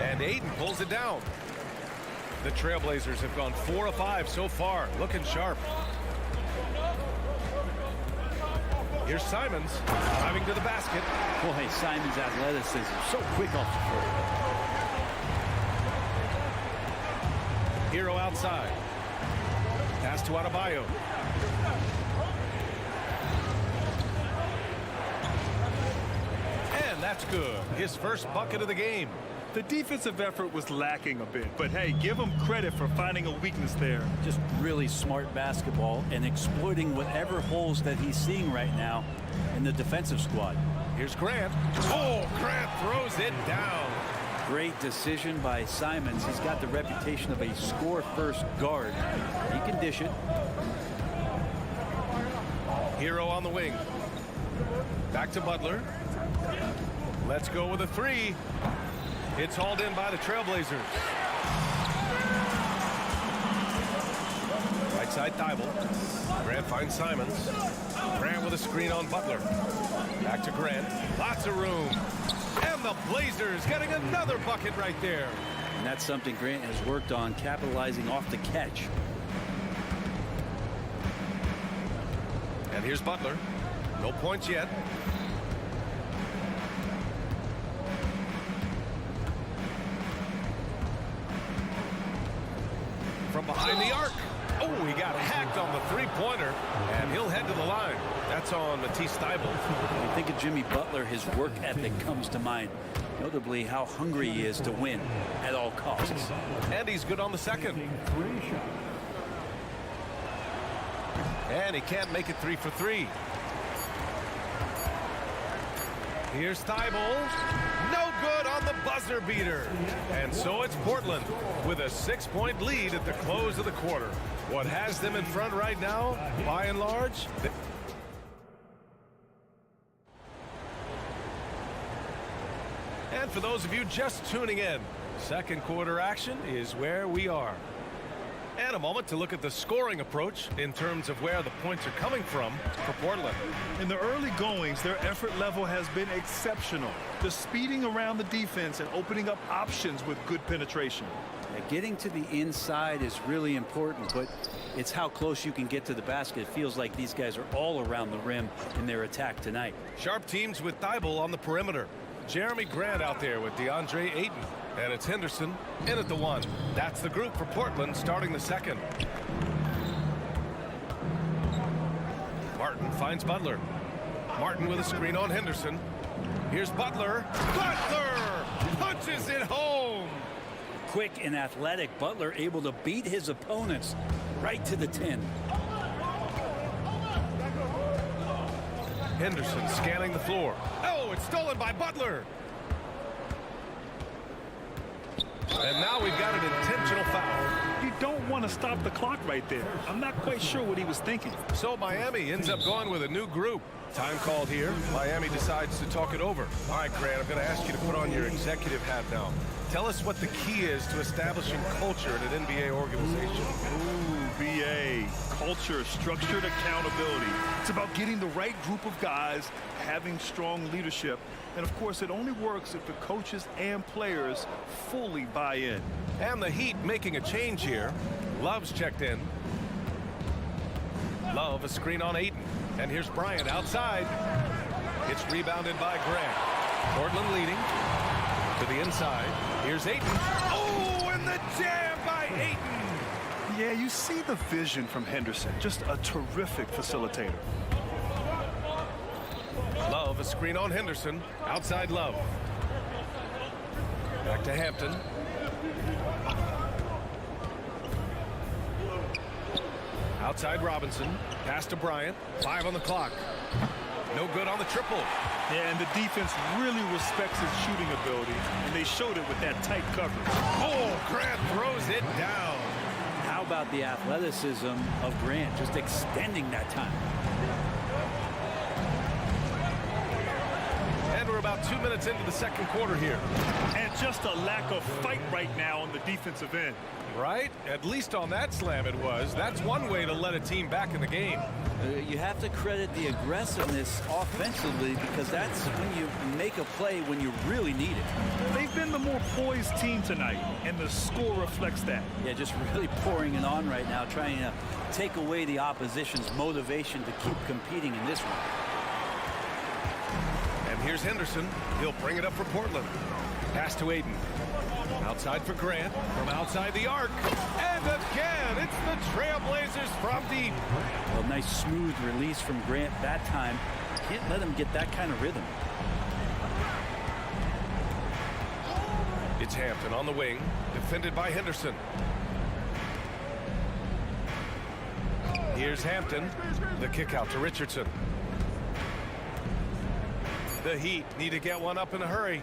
And Ayton pulls it down. The Trailblazers have gone 4 of 5 so far, looking sharp. Here's Simons driving to the basket. Boy, Simons' athleticism so quick off the floor. Hero outside. Pass to Adebayo. And that's good. His first bucket of the game. The defensive effort was lacking a bit, but hey, give him credit for finding a weakness there. Just really smart basketball and exploiting whatever holes that he's seeing right now in the defensive squad. Here's Grant. Oh, Grant throws it down. Great decision by Simons. He's got the reputation of a score-first guard. He can dish it. Hero on the wing. Back to Butler. Let's go with a 3. It's hauled in by the Trailblazers. Right side Thibault. Grant finds Simons. Grant with a screen on Butler. Back to Grant. Lots of room. And the Blazers getting another bucket right there. And that's something Grant has worked on, capitalizing off the catch. And here's Butler. No points yet. From behind the arc. Oh, he got hacked on the three-pointer, and he'll head to the line. That's on Matisse Thybulle. When you think of Jimmy Butler, his work ethic comes to mind. Notably, how hungry he is to win at all costs. And he's good on the second. And he can't make it 3 for 3. Here's Thybulle. No good on the buzzer beater. And so it's Portland with a 6-point lead at the close of the quarter. What has them in front right now, by and large? And for those of you just tuning in, second quarter action is where we are. And a moment to look at the scoring approach in terms of where the points are coming from for Portland. In the early goings, their effort level has been exceptional. The speeding around the defense and opening up options with good penetration. Getting to the inside is really important, but it's how close you can get to the basket. It feels like these guys are all around the rim in their attack tonight. Sharp teams with Thybulle on the perimeter. Jeremy Grant out there with DeAndre Ayton. And it's Henderson in at the 1. That's the group for Portland starting the second. Martin finds Butler. Martin with a screen on Henderson. Here's Butler. Butler punches it home. Quick and athletic, Butler able to beat his opponents right to the 10. Henderson scanning the floor. Oh, it's stolen by Butler. And now we've got an intentional foul. You don't want to stop the clock right there. I'm not quite sure what he was thinking. So Miami ends up going with a new group. Time called here. Miami decides to talk it over. All right, Grant, I'm going to ask you to put on your executive hat now. Tell us what the key is to establishing culture in an NBA organization. Ooh, BA. Culture, structured accountability. It's about getting the right group of guys, having strong leadership. And, of course, it only works if the coaches and players fully buy in. And the Heat making a change here. Love's checked in. Love a screen on Ayton. And here's Bryant outside. It's rebounded by Grant. Portland leading to the inside. Here's Ayton. Oh, and the jam by Ayton. Yeah, you see the vision from Henderson. Just a terrific facilitator. Love a screen on Henderson. Outside Love. Back to Hampton. Outside Robinson. Pass to Bryant. 5 on the clock. No good on the triple. Yeah, and the defense really respects his shooting ability, and they showed it with that tight coverage. Oh, Grant throws it down. How about the athleticism of Grant, just extending that time? And we're about 2 minutes into the second quarter here. And just a lack of fight right now on the defensive end. Right? At least on that slam it was. That's one way to let a team back in the game. You have to credit the aggressiveness offensively, because that's when you make a play when you really need it. They've been the more poised team tonight, and the score reflects that. Yeah, just really pouring it on right now, trying to take away the opposition's motivation to keep competing in this one. And here's Henderson. He'll bring it up for Portland. Pass to Aiden. Outside for Grant from outside the arc. And again, it's the Trailblazers from deep. Well, nice smooth release from Grant that time. Can't let him get that kind of rhythm. It's Hampton on the wing, defended by Henderson. Here's Hampton. The kick out to Richardson. The Heat need to get one up in a hurry.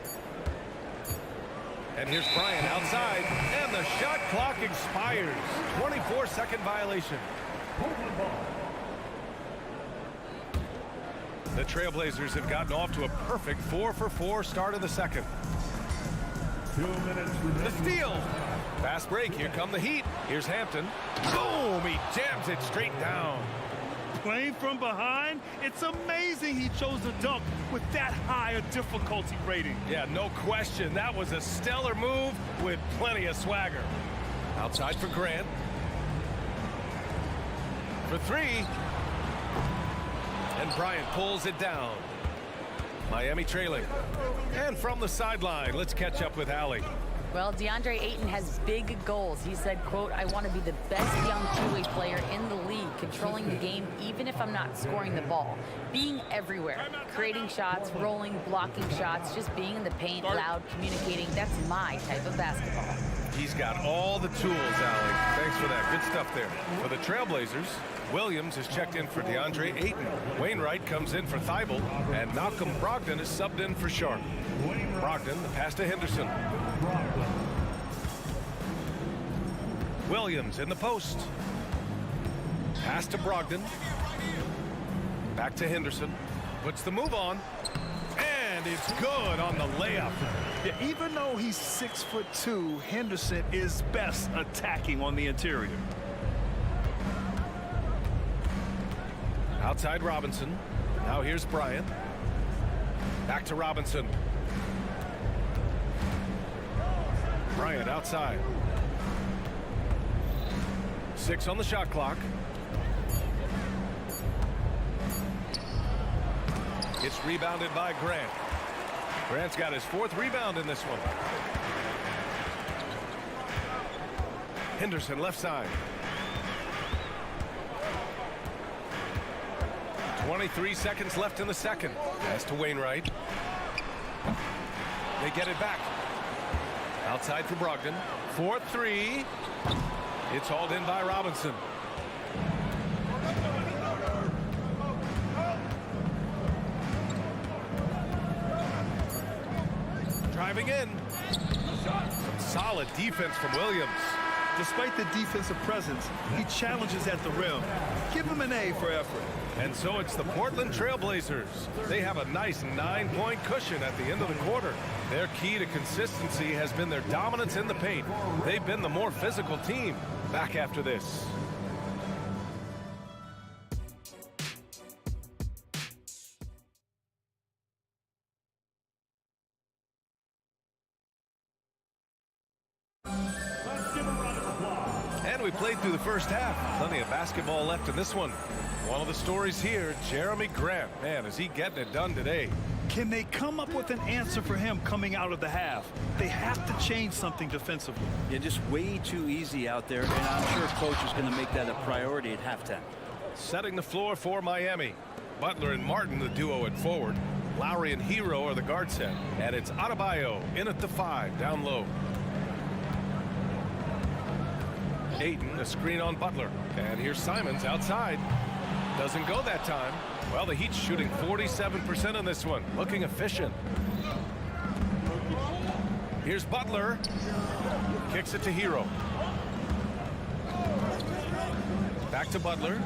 And here's Bryant outside, and the shot clock expires. 24-second violation. The Trailblazers have gotten off to a perfect 4-for-4 start of the second. 2 minutes remaining. The steal. Fast break. Here come the Heat. Here's Hampton. Boom! He jams it straight down. Playing from behind, it's amazing he chose to dunk with that high a difficulty rating. Yeah, no question. That was a stellar move with plenty of swagger. Outside for Grant. For three. And Bryant pulls it down. Miami trailing. And from the sideline, let's catch up with Allie. Well, DeAndre Ayton has big goals. He said, quote, "I want to be the best young two-way player in the league, controlling the game even if I'm not scoring the ball. Being everywhere, creating shots, rolling, blocking shots, just being in the paint, loud, communicating. That's my type of basketball." He's got all the tools, Allie. Thanks for that. Good stuff there. For the Trailblazers, Williams is checked in for DeAndre Ayton. Wainwright comes in for Thibault, and Malcolm Brogdon is subbed in for Sharp. Brogdon, the pass to Henderson. Williams in the post. Pass to Brogdon. Back to Henderson. Puts the move on. And it's good on the layup. Yeah, even though he's 6'2", Henderson is best attacking on the interior. Outside Robinson. Now here's Bryant. Back to Robinson. Bryant outside. 6 on the shot clock. It's rebounded by Grant. Grant's got his 4th rebound in this one. Henderson left side. 23 seconds left in the second. Pass to Wainwright. They get it back. Outside for Brogdon. 4-3. It's hauled in by Robinson. Driving in. Some solid defense from Williams. Despite the defensive presence, he challenges at the rim. Give him an A for effort. And so it's the Portland Trailblazers. They have a nice 9-point cushion at the end of the quarter. Their key to consistency has been their dominance in the paint. They've been the more physical team. Back after this. And we played through the first half. Plenty of basketball left in this one. One of the stories here, Jeremy Grant. Man, is he getting it done today. Can they come up with an answer for him coming out of the half? They have to change something defensively. Yeah, just way too easy out there, and I'm sure coach is going to make that a priority at halftime. Setting the floor for Miami. Butler and Martin, the duo at forward. Lowry and Hero are the guard set. And it's Adebayo in at the 5, down low. Ayton, a screen on Butler. And here's Simons outside. Doesn't go that time. Well, the Heat's shooting 47% on this one. Looking efficient. Here's Butler. Kicks it to Hero. Back to Butler.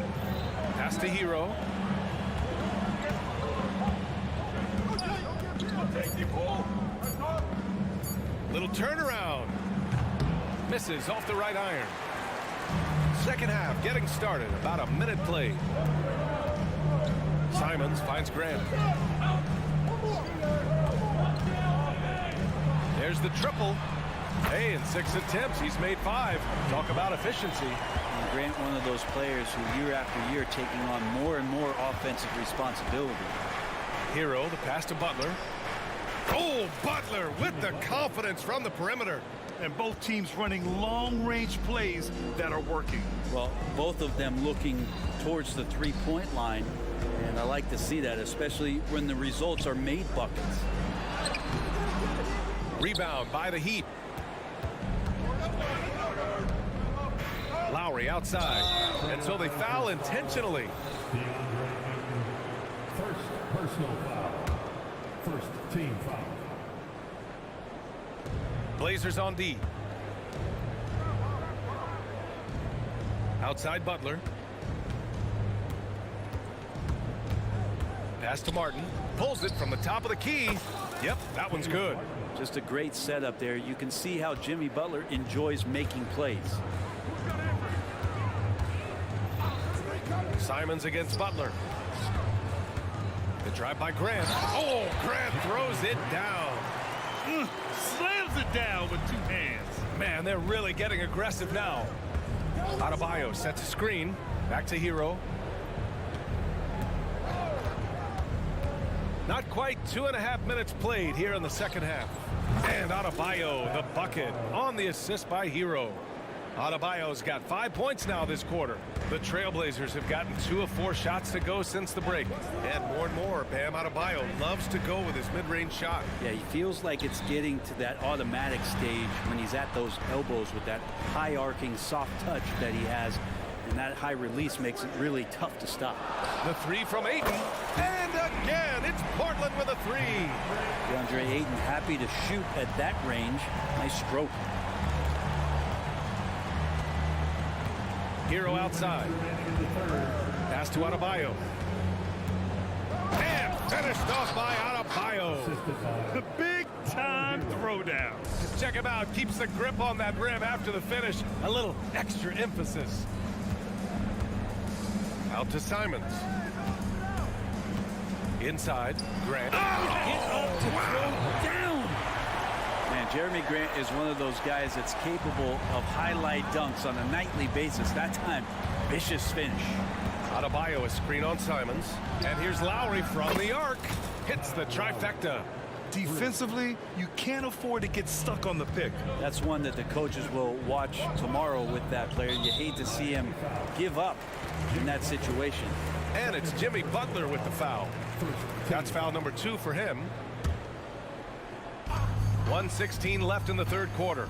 Pass to Hero. Little turnaround. Misses off the right iron. Second half getting started. About a minute played. Simons finds Grant. There's the triple. Hey, in 6 attempts, he's made 5. Talk about efficiency. And Grant, one of those players who year after year taking on more and more offensive responsibility. Hero, the pass to Butler. Oh, Butler with the confidence from the perimeter. And both teams running long-range plays that are working. Well, both of them looking towards the three-point line. And I like to see that, especially when the results are made buckets. Rebound by the Heat. Lowry outside. And so they foul intentionally. First personal foul. First team foul. Blazers on D. Outside Butler. Pass to Martin. Pulls it from the top of the key. Yep, that one's good. Just a great setup there. You can see how Jimmy Butler enjoys making plays. Simons against Butler. The drive by Grant. Oh, Grant throws it down. Slams it down with 2 hands. Man, they're really getting aggressive now. Adebayo sets a screen. Back to Hero. Not quite 2.5 minutes played here in the second half. And Adebayo, the bucket on the assist by Hero. Adebayo's got 5 points now this quarter. The Trailblazers have gotten 2 of 4 shots to go since the break. And more, Bam Adebayo loves to go with his mid-range shot. Yeah, he feels like it's getting to that automatic stage when he's at those elbows with that high arcing soft touch that he has. And that high release makes it really tough to stop. The 3 from Ayton. And again, it's Portland with a 3. DeAndre Ayton happy to shoot at that range. Nice stroke. Hero outside. Pass to Adebayo. And finished off by Adebayo. The big-time throwdown. Check him out. Keeps the grip on that rim after the finish. A little extra emphasis. Out to Simons. Inside, Grant. Get up to throw down. Man, Jeremy Grant is one of those guys that's capable of highlight dunks on a nightly basis. That time, vicious finish. Adebayo a screen on Simons. And here's Lowry from the arc. Hits the trifecta. Defensively, you can't afford to get stuck on the pick. That's one that the coaches will watch tomorrow with that player. You hate to see him give up in that situation. And it's Jimmy Butler with the foul. That's foul number 2 for him. 1:16 left in the third quarter.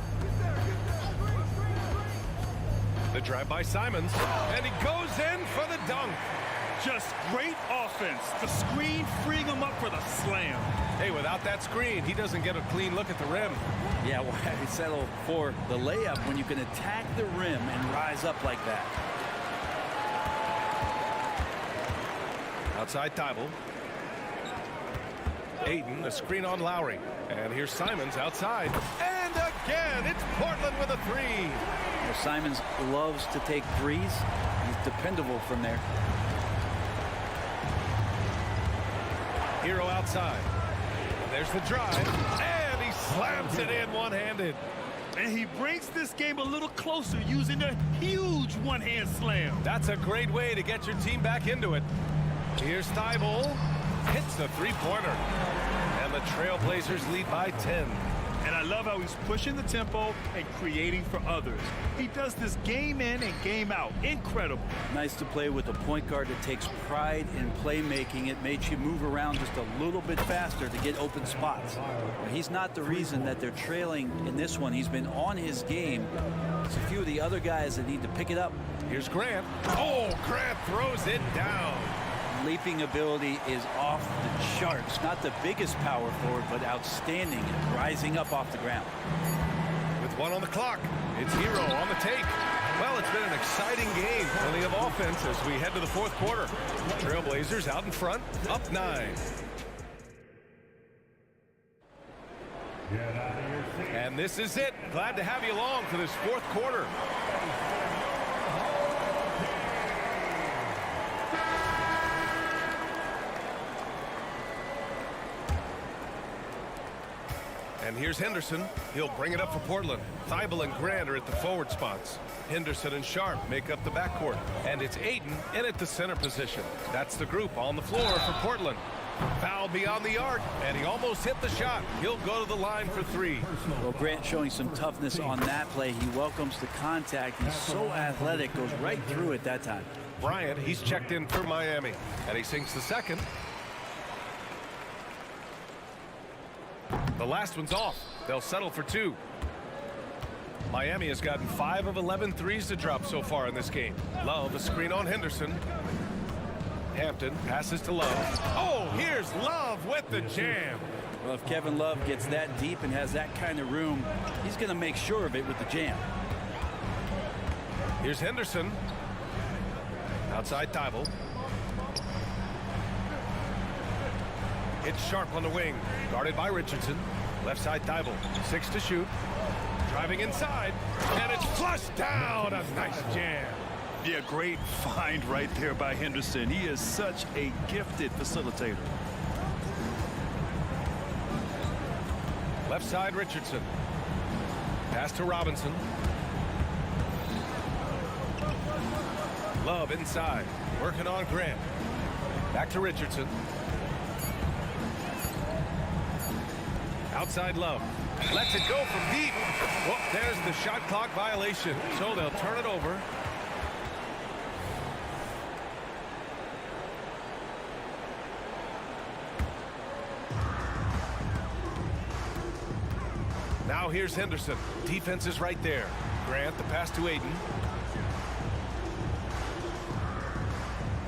The drive by Simons, and he goes in for the dunk. Just great offense. The screen freeing him up for the slam. Hey, without that screen, he doesn't get a clean look at the rim. Yeah, why settle for the layup when you can attack the rim and rise up like that? Outside Thibault. Ayton, a screen on Lowry. And here's Simons outside. And again, it's Portland with a 3. Well, Simons loves to take threes. He's dependable from there. Hero outside. There's the drive. And he slams it in one-handed. And he brings this game a little closer using a huge one-hand slam. That's a great way to get your team back into it. Here's Thibault. Hits the three-pointer. And the Trailblazers lead by 10. And I love how he's pushing the tempo and creating for others. He does this game in and game out. Incredible. Nice to play with a point guard that takes pride in playmaking. It makes you move around just a little bit faster to get open spots. But he's not the reason that they're trailing in this one. He's been on his game. It's a few of the other guys that need to pick it up. Here's Grant. Oh, Grant throws it down. Leaping ability is off the charts. Not the biggest power forward, but outstanding at rising up off the ground. With 1 on the clock, it's Hero on the take. Well, it's been an exciting game. Plenty of offense as we head to the fourth quarter. Trailblazers out in front, up 9. Get out of here. And this is it. Glad to have you along for this fourth quarter. And here's Henderson. He'll bring it up for Portland. Thibault and Grant are at the forward spots. Henderson and Sharp make up the backcourt. And it's Ayton in at the center position. That's the group on the floor for Portland. Foul beyond the arc, and he almost hit the shot. He'll go to the line for three. Well, Grant showing some toughness on that play. He welcomes the contact. He's so athletic, goes right through it that time. Bryant, he's checked in for Miami, and he sinks the second. The last one's off. They'll settle for two. Miami has gotten 5 of 11 threes to drop so far in this game. Love, a screen on Henderson. Hampton passes to Love. Oh, here's Love with the jam. Well, if Kevin Love gets that deep and has that kind of room, he's going to make sure of it with the jam. Here's Henderson. Outside Thibault. It's Sharp on the wing. Guarded by Richardson. Left side Thibault. 6 to shoot. Driving inside. And it's flushed down. A nice jam. Yeah, great find right there by Henderson. He is such a gifted facilitator. Left side Richardson. Pass to Robinson. Love inside. Working on Grant. Back to Richardson. Outside Love. Lets it go from deep. Well, there's the shot clock violation. So they'll turn it over. Now here's Henderson. Defense is right there. Grant, the pass to Ayton.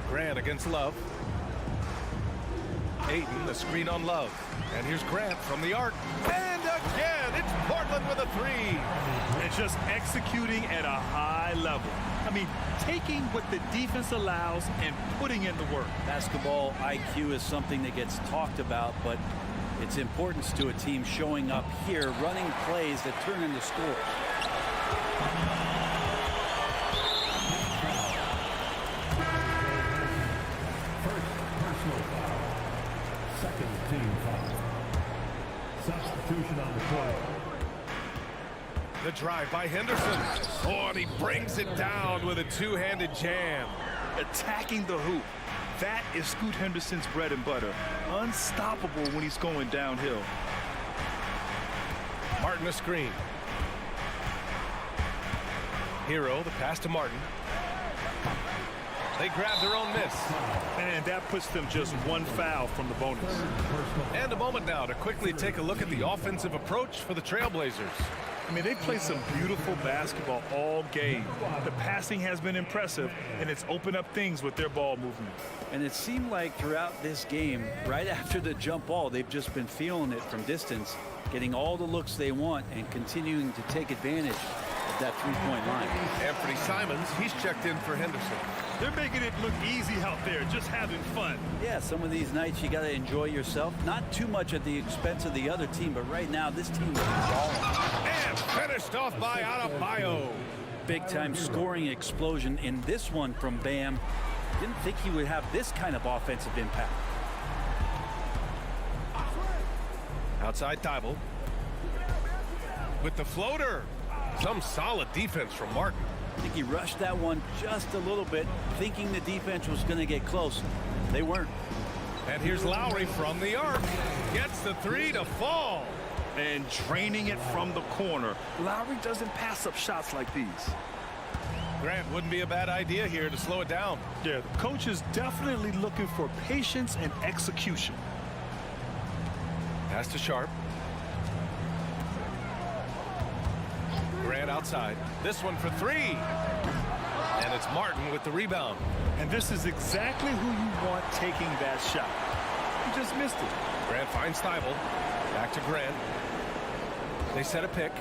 Grant against Love. Ayton, the screen on Love. And here's Grant from the arc. And again, it's Portland with a three. And just executing at a high level. I mean, taking what the defense allows and putting in the work. Basketball IQ is something that gets talked about, but its importance to a team showing up here, running plays that turn into scores. First personal foul. Second team foul. Substitution on the court. The drive by Henderson. Oh, and he brings it down with a two-handed jam. Attacking the hoop. That is Scoot Henderson's bread and butter. Unstoppable when he's going downhill. Martin a screen. Hero, the pass to Martin. They grab their own miss. And that puts them just one foul from the bonus. And a moment now to quickly take a look at the offensive approach for the Trailblazers. I mean, they play some beautiful basketball all game. The passing has been impressive, and it's opened up things with their ball movement. And it seemed like throughout this game, right after the jump ball, they've just been feeling it from distance, getting all the looks they want and continuing to take advantage of that three-point line. Anthony Simons, he's checked in for Henderson. They're making it look easy out there, just having fun. Yeah, some of these nights you got to enjoy yourself. Not too much at the expense of the other team, but right now this team is balling. And finished off by Adebayo. Big-time scoring explosion in this one from Bam. Didn't think he would have this kind of offensive impact. Outside Thibault. With the floater. Some solid defense from Martin. I think he rushed that one just a little bit, thinking the defense was going to get close. They weren't. And here's Lowry from the arc. Gets the three to fall. And draining it from the corner. Lowry doesn't pass up shots like these. Grant, wouldn't be a bad idea here to slow it down. Yeah, the coach is definitely looking for patience and execution. Pass to Sharp. Grant outside. This one for three. And it's Martin with the rebound. And this is exactly who you want taking that shot. He just missed it. Grant finds Thibault. Back to Grant. They set a pick.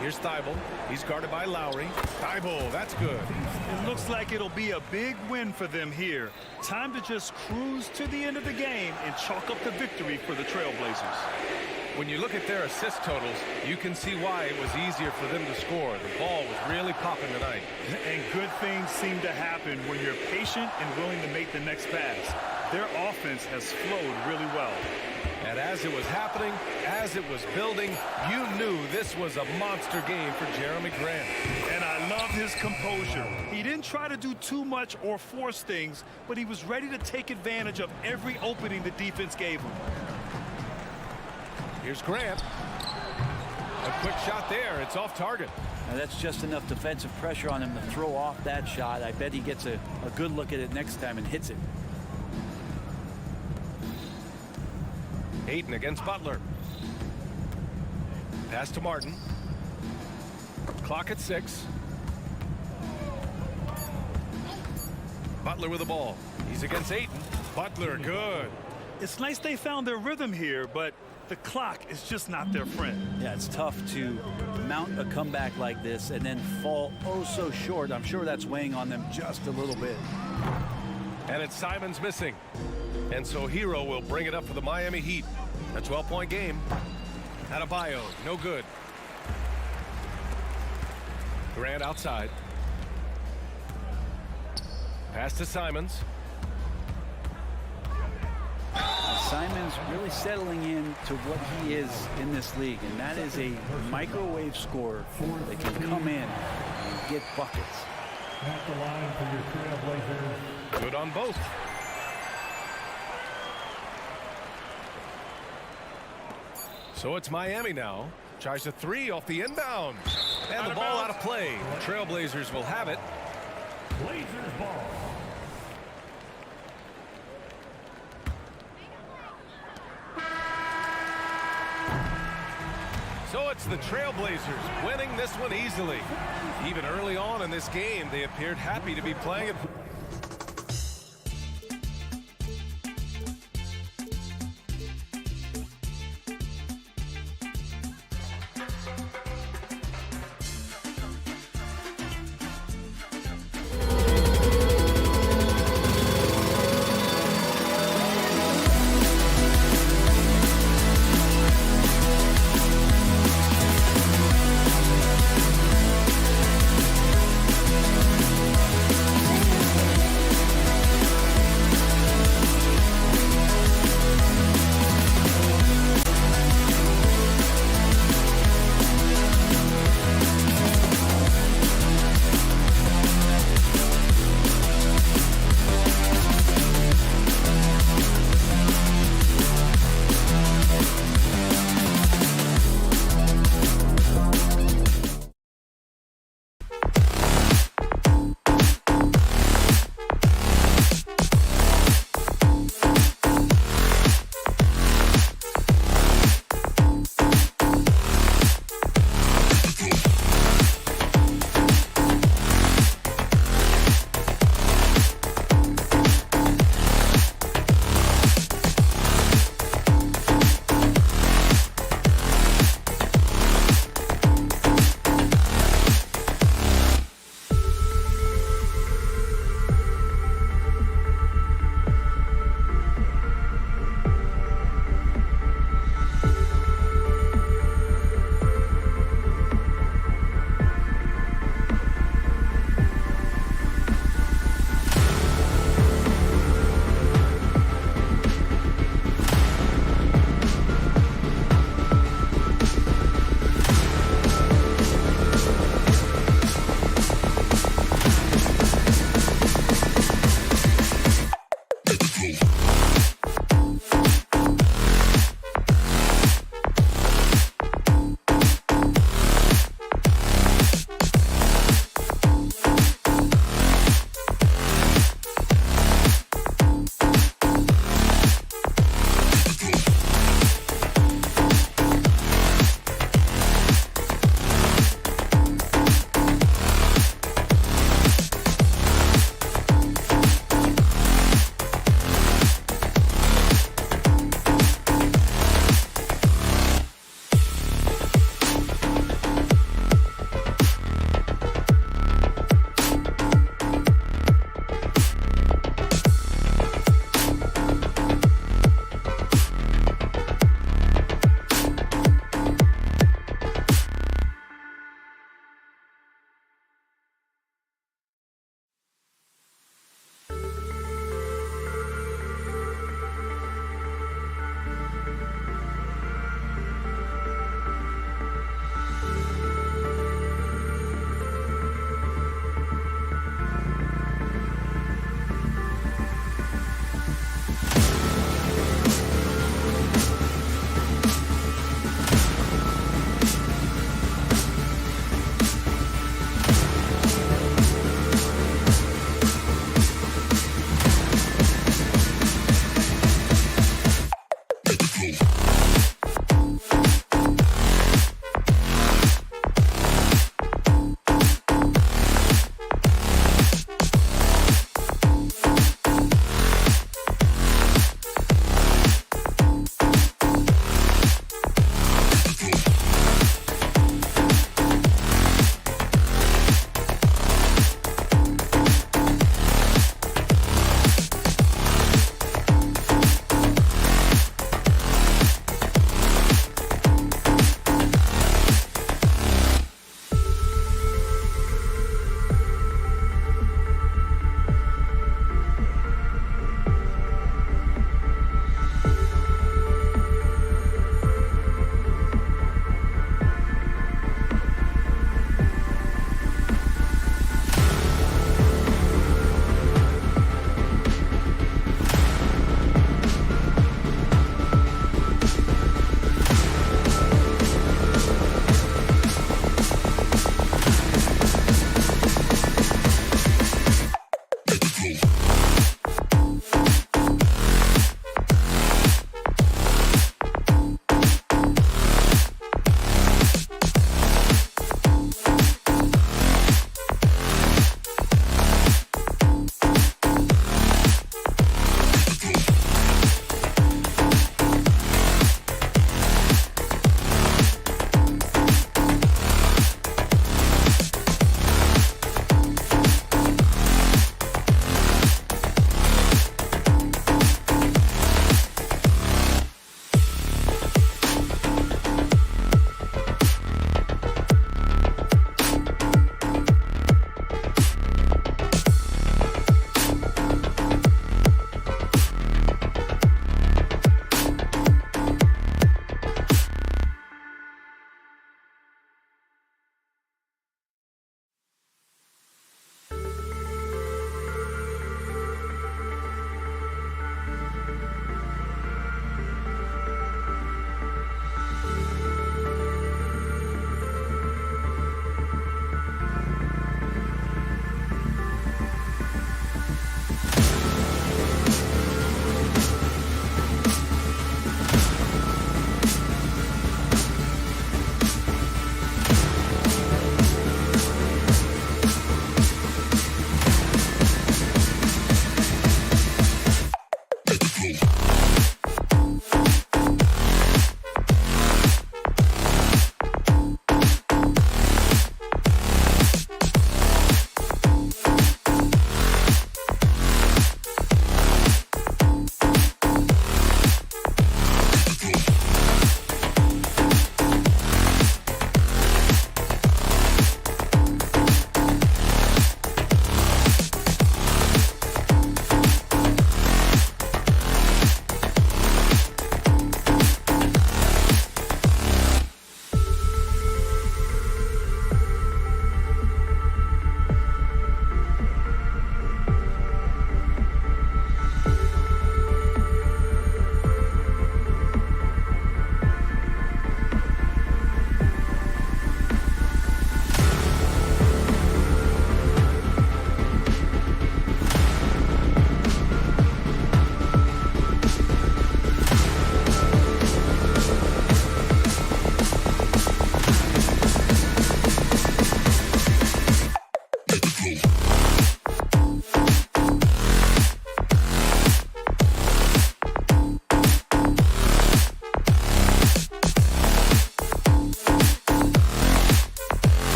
Here's Thibault. He's guarded by Lowry. Thibault, that's good. It looks like it'll be a big win for them here. Time to just cruise to the end of the game and chalk up the victory for the Trailblazers. When you look at their assist totals, you can see why it was easier for them to score. The ball was really popping tonight. And good things seem to happen when you're patient and willing to make the next pass. Their offense has flowed really well. And as it was happening, as it was building, you knew this was a monster game for Jeremy Grant. And I love his composure. He didn't try to do too much or force things, but he was ready to take advantage of every opening the defense gave him. Here's Grant. A quick shot there. It's off target. Now that's just enough defensive pressure on him to throw off that shot. I bet he gets a good look at it next time and hits it. Ayton against Butler. Pass to Martin. Clock at 6. Butler with the ball. He's against Ayton. Butler, good. It's nice they found their rhythm here, but the clock is just not their friend. Yeah, it's tough to mount a comeback like this and then fall oh so short. I'm sure that's weighing on them just a little bit. And it's Simons missing. And so Hero will bring it up for the Miami Heat. A 12-point game. Adebayo, no good. Grant outside. Pass to Simons. Simon's really settling in to what he is in this league, and that is a microwave scorer that can come in and get buckets. At the line for your Trailblazers. Good on both. So it's Miami now. Tries a 3 off the inbound. And the ball out of play. Trailblazers will have it. Blazers ball. So it's the Trailblazers winning this one easily. Even early on in this game, they appeared happy to be playing it.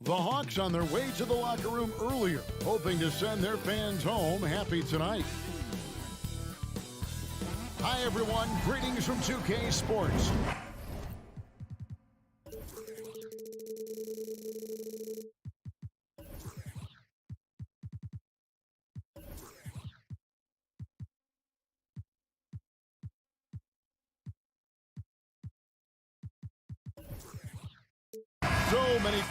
The Hawks on their way to the locker room earlier, hoping to send their fans home happy tonight. Hi, everyone. Greetings from 2K Sports. So many.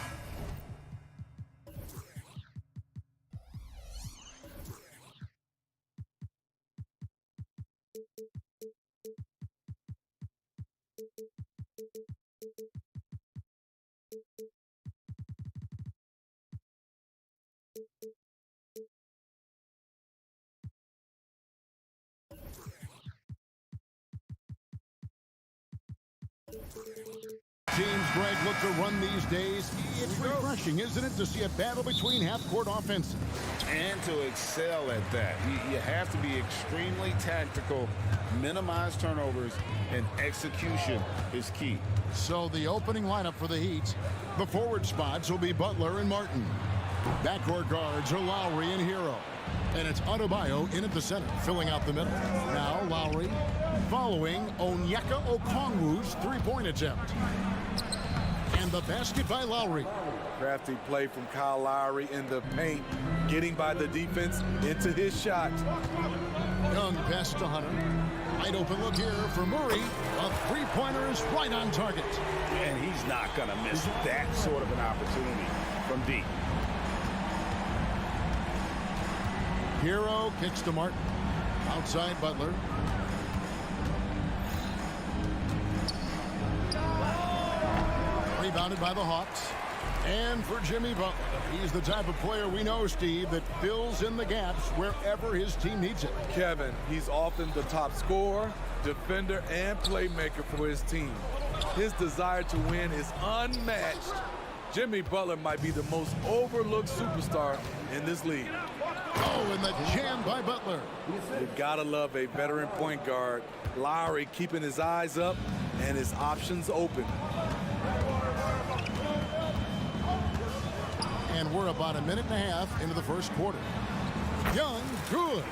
Teams, Greg, look to run these days. It's refreshing, isn't it, to see a battle between half-court offenses? And to excel at that. You have to be extremely tactical, minimize turnovers, and execution is key. So the opening lineup for the Heat, the forward spots will be Butler and Martin. Backcourt guards are Lowry and Hero. And it's Adebayo in at the center, filling out the middle. Now Lowry, following Onyeka Okongwu's three-point attempt. And the basket by Lowry. Crafty play from Kyle Lowry in the paint, getting by the defense into his shot. Young pass to Hunter. Wide open look here for Murray. A three-pointer is right on target. And he's not going to miss that sort of an opportunity from deep. Hero kicks to Martin. Outside Butler. Rebounded by the Hawks. And for Jimmy Butler. He's the type of player we know, Steve, that fills in the gaps wherever his team needs it. Kevin, he's often the top scorer, defender, and playmaker for his team. His desire to win is unmatched. Jimmy Butler might be the most overlooked superstar in this league. Oh, and the jam by Butler. You gotta love a veteran point guard. Lowry keeping his eyes up and his options open. And we're about a minute and a half into the first quarter. Young, good.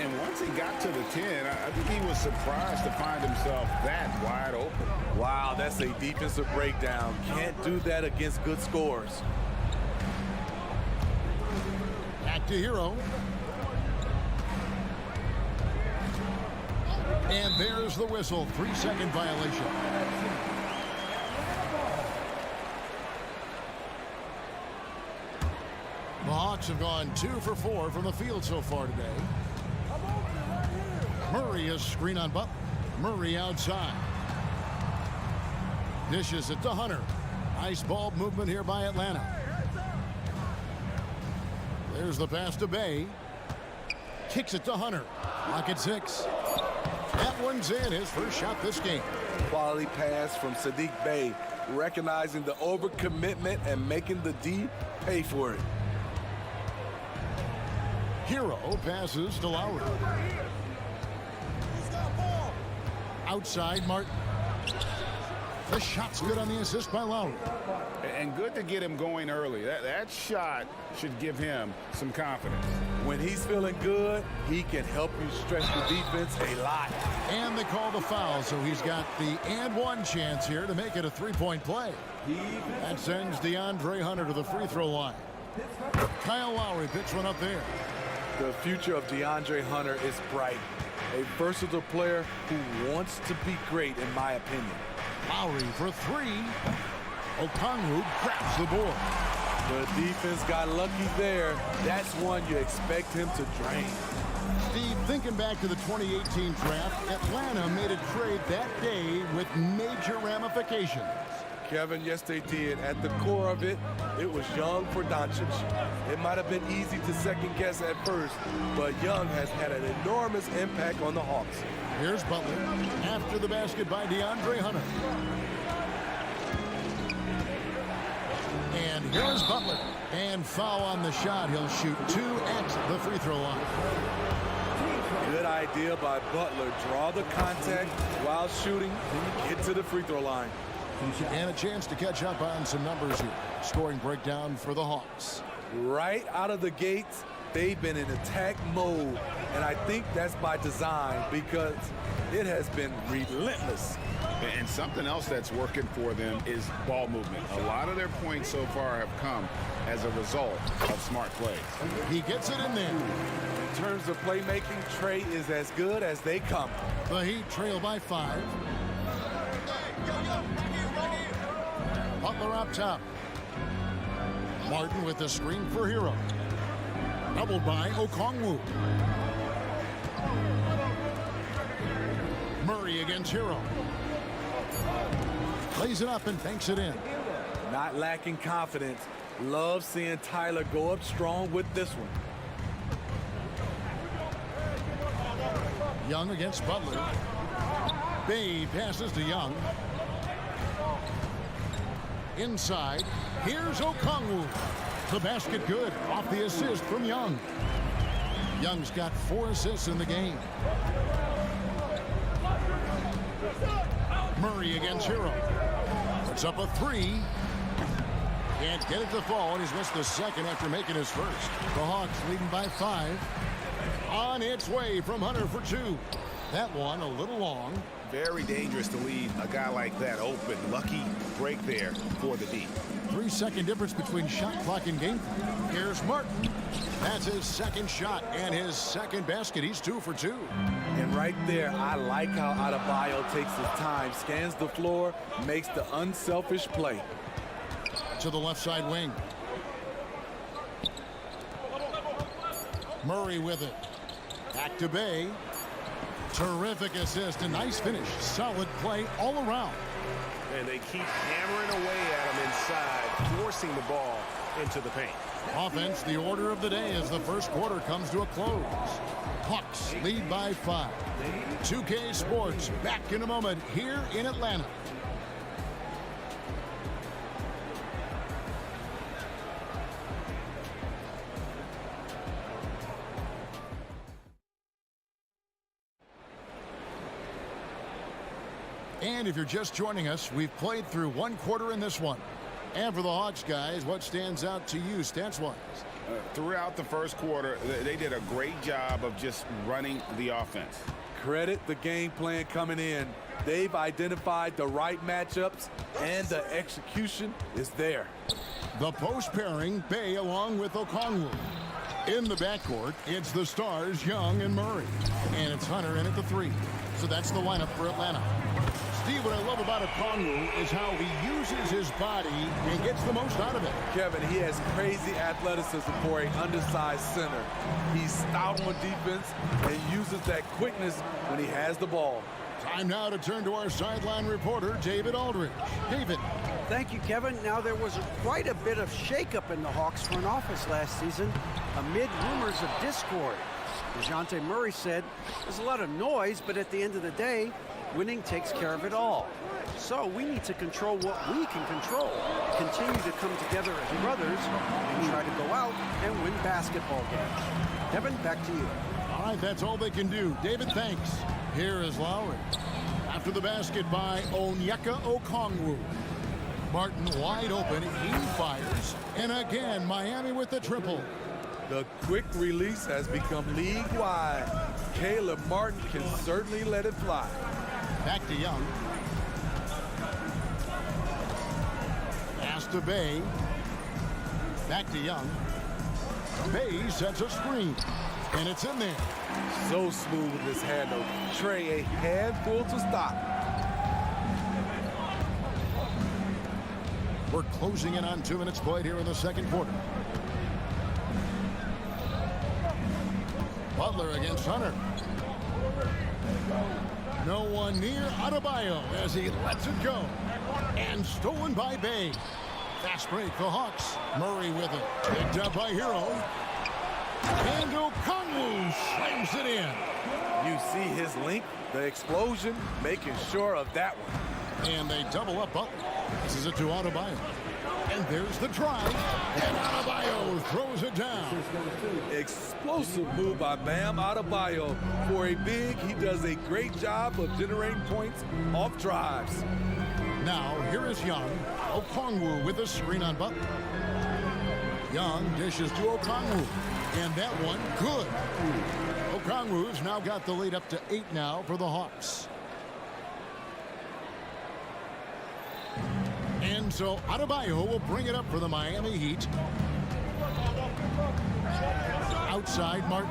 And once he got to the 10, I think he was surprised to find himself that wide open. Wow, that's a defensive breakdown. Can't do that against good scores. Back to Hero. And there's the whistle. 3-second violation. The Hawks have gone 2 for 4 from the field so far today. Murray is screen on Butler. Murray outside. Dishes it to Hunter. Nice ball movement here by Atlanta. There's the pass to Bay. Kicks it to Hunter. Lock at 6. That one's in. His first shot this game. Quality pass from Sadiq Bey, recognizing the overcommitment and making the D pay for it. Hero passes to Lowry. Outside Martin. The shot's good on the assist by Lowry. And good to get him going early. That shot should give him some confidence. When he's feeling good, he can help you stretch the defense a lot. And they call the foul, so he's got the and one chance here to make it a three-point play. That sends DeAndre Hunter to the free throw line. Kyle Lowry picks one up there. The future of DeAndre Hunter is bright. A versatile player who wants to be great, in my opinion. Lowry for 3. Okongwu grabs the board. The defense got lucky there. That's one you expect him to drain. Steve, thinking back to the 2018 draft, Atlanta made a trade that day with major ramifications. Kevin, yes, they did. At the core of it, it was Young for Doncic. It might have been easy to second guess at first, but Young has had an enormous impact on the Hawks. Here's Butler after the basket by DeAndre Hunter. And here's Butler. And foul on the shot. He'll shoot 2 at the free throw line. Good idea by Butler. Draw the contact while shooting. Get to the free throw line. And a chance to catch up on some numbers here. Scoring breakdown for the Hawks. Right out of the gates, they've been in attack mode. And I think that's by design because it has been relentless. And something else that's working for them is ball movement. A lot of their points so far have come as a result of smart plays. He gets it in there. In terms of playmaking, Trey is as good as they come. The Heat trail by 5. Butler up top. Martin with the screen for Hero. Doubled by Okongwu. Murray against Hero. Lays it up and banks it in. Not lacking confidence. Love seeing Tyler go up strong with this one. Young against Butler. Bay passes to Young. Inside. Here's Okongwu. The basket good. Off the assist from Young. Young's got 4 assists in the game. Murray against Hero. Puts up a 3. Can't get it to fall, and he's missed the second after making his first. The Hawks leading by 5. On its way from Hunter for 2. That one a little long. Very dangerous to leave a guy like that open. Lucky break there for the D. 3-second difference between shot clock and game. Here's Martin. That's his second shot and his second basket. He's 2 for 2. And right there, I like how Adebayo takes his time, scans the floor, makes the unselfish play. To the left side wing. Murray with it. Back to Bay. Terrific assist, a nice finish. Solid play all around. And they keep hammering away at him inside, forcing the ball into the paint. Offense, the order of the day as the first quarter comes to a close. Hawks lead by 5. 2K Sports back in a moment here in Atlanta. And if you're just joining us, we've played through 1 quarter in this one. And for the Hawks guys, what stands out to you stats-wise? Throughout the first quarter, they did a great job of just running the offense. Credit the game plan coming in. They've identified the right matchups, and the execution is there. The post pairing, Bay along with Okongwu. In the backcourt, it's the stars, Young and Murray. And it's Hunter in at the 3. So that's the lineup for Atlanta. Steve, what I love about Okongwu is how he uses his body and gets the most out of it. Kevin, he has crazy athleticism for an undersized center. He's stout on defense and uses that quickness when he has the ball. Time now to turn to our sideline reporter, David Aldridge. David. Thank you, Kevin. Now, there was quite a bit of shakeup in the Hawks front office last season amid rumors of discord. DeJounte Murray said, there's a lot of noise, but at the end of the day, winning takes care of it all. So we need to control what we can control. Continue to come together as brothers and try to go out and win basketball games. Kevin, back to you. All right, that's all they can do. David, thanks. Here is Lowry. After the basket by Onyeka Okongwu. Martin wide open. He fires. And again, Miami with the triple. The quick release has become league-wide. Caleb Martin can certainly let it fly. Back to Young. Pass to Bay. Back to Young. Bay sets a screen. And it's in there. So smooth with his handle. Trey, a handful to stop. We're closing in on 2 minutes played here in the second quarter. Butler against Hunter. No one near Adebayo as he lets it go. And stolen by Bay. Fast break, the Hawks. Murray with it. Picked up by Hero. And Okongwu slams it in. You see his length, the explosion, making sure of that one. And they double up Butler. This is it to Adebayo. And there's the drive. And Adebayo throws it down. Explosive move by Bam Adebayo. For a big, he does a great job of generating points off drives. Now, here is Young. Okongwu with a screen on Butler. Young dishes to Okongwu. And that one, good. Okongwu's now got the lead up to 8 now for the Hawks. And so Adebayo will bring it up for the Miami Heat. Outside Martin.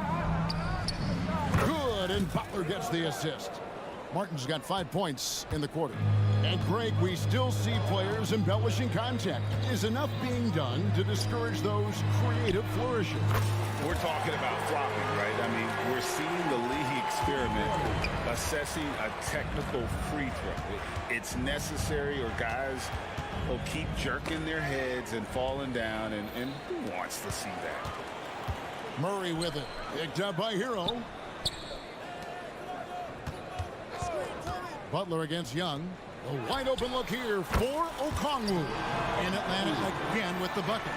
Good, and Butler gets the assist. Martin's got 5 points in the quarter. And Greg, we still see players embellishing contact. Is enough being done to discourage those creative flourishes? We're talking about flopping, right? I mean, we're seeing the league experiment assessing a technical free throw. It's necessary, or guys will keep jerking their heads and falling down, and who wants to see that? Murray with it. Picked up by Hero. Butler against Young. A wide open look here for Okongwu. And Atlanta again with the bucket.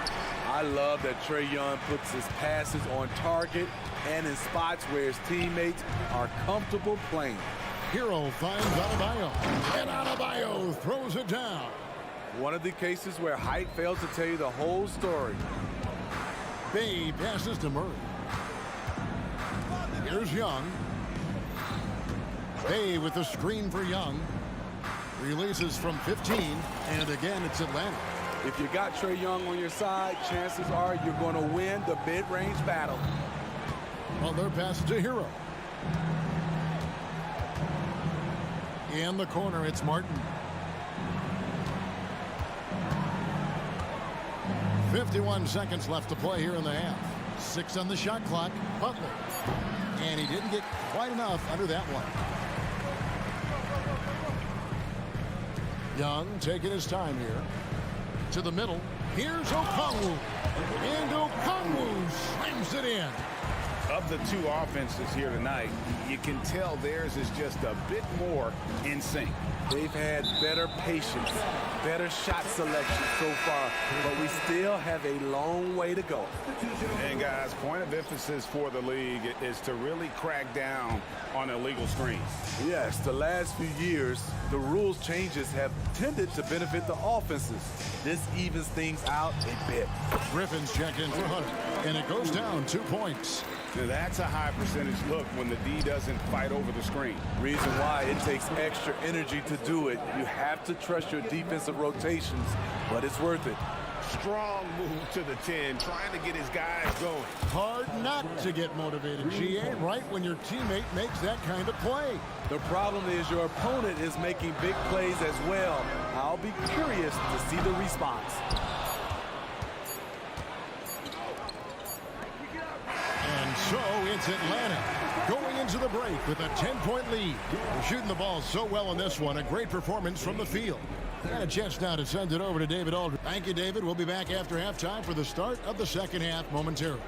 I love that Trae Young puts his passes on target and in spots where his teammates are comfortable playing. Hero finds Adebayo. And Adebayo throws it down. One of the cases where height fails to tell you the whole story. Bay passes to Murray. Here's Young. Bay with the screen for Young. Releases from 15, and again it's Atlanta. If you got Trae Young on your side, chances are you're going to win the mid-range battle. Butler passes to Hero. In the corner, it's Martin. 51 seconds left to play here in the half. 6 on the shot clock. Butler. And he didn't get quite enough under that one. Young taking his time here. To the middle. Here's Okongwu. And Okongwu slams it in. Of the two offenses here tonight, you can tell theirs is just a bit more in sync. They've had better patience, better shot selection so far, but we still have a long way to go. And guys, point of emphasis for the league is to really crack down on illegal screens. Yes, the last few years, the rules changes have tended to benefit the offenses. This evens things out a bit. Griffin's checked in for Hunter, and it goes down 2 points. Now that's a high percentage look when the D doesn't fight over the screen. Reason why it takes extra energy to do it. You have to trust your defensive rotations, but it's worth it. Strong move to the 10, trying to get his guys going. Hard not to get motivated, GA, right when your teammate makes that kind of play. The problem is your opponent is making big plays as well. I'll be curious to see the response. And so it's Atlanta going into the break with a 10-point lead. They're shooting the ball so well in this one. A great performance from the field. Got a chance now to send it over to David Aldridge. Thank you, David. We'll be back after halftime for the start of the second half momentarily.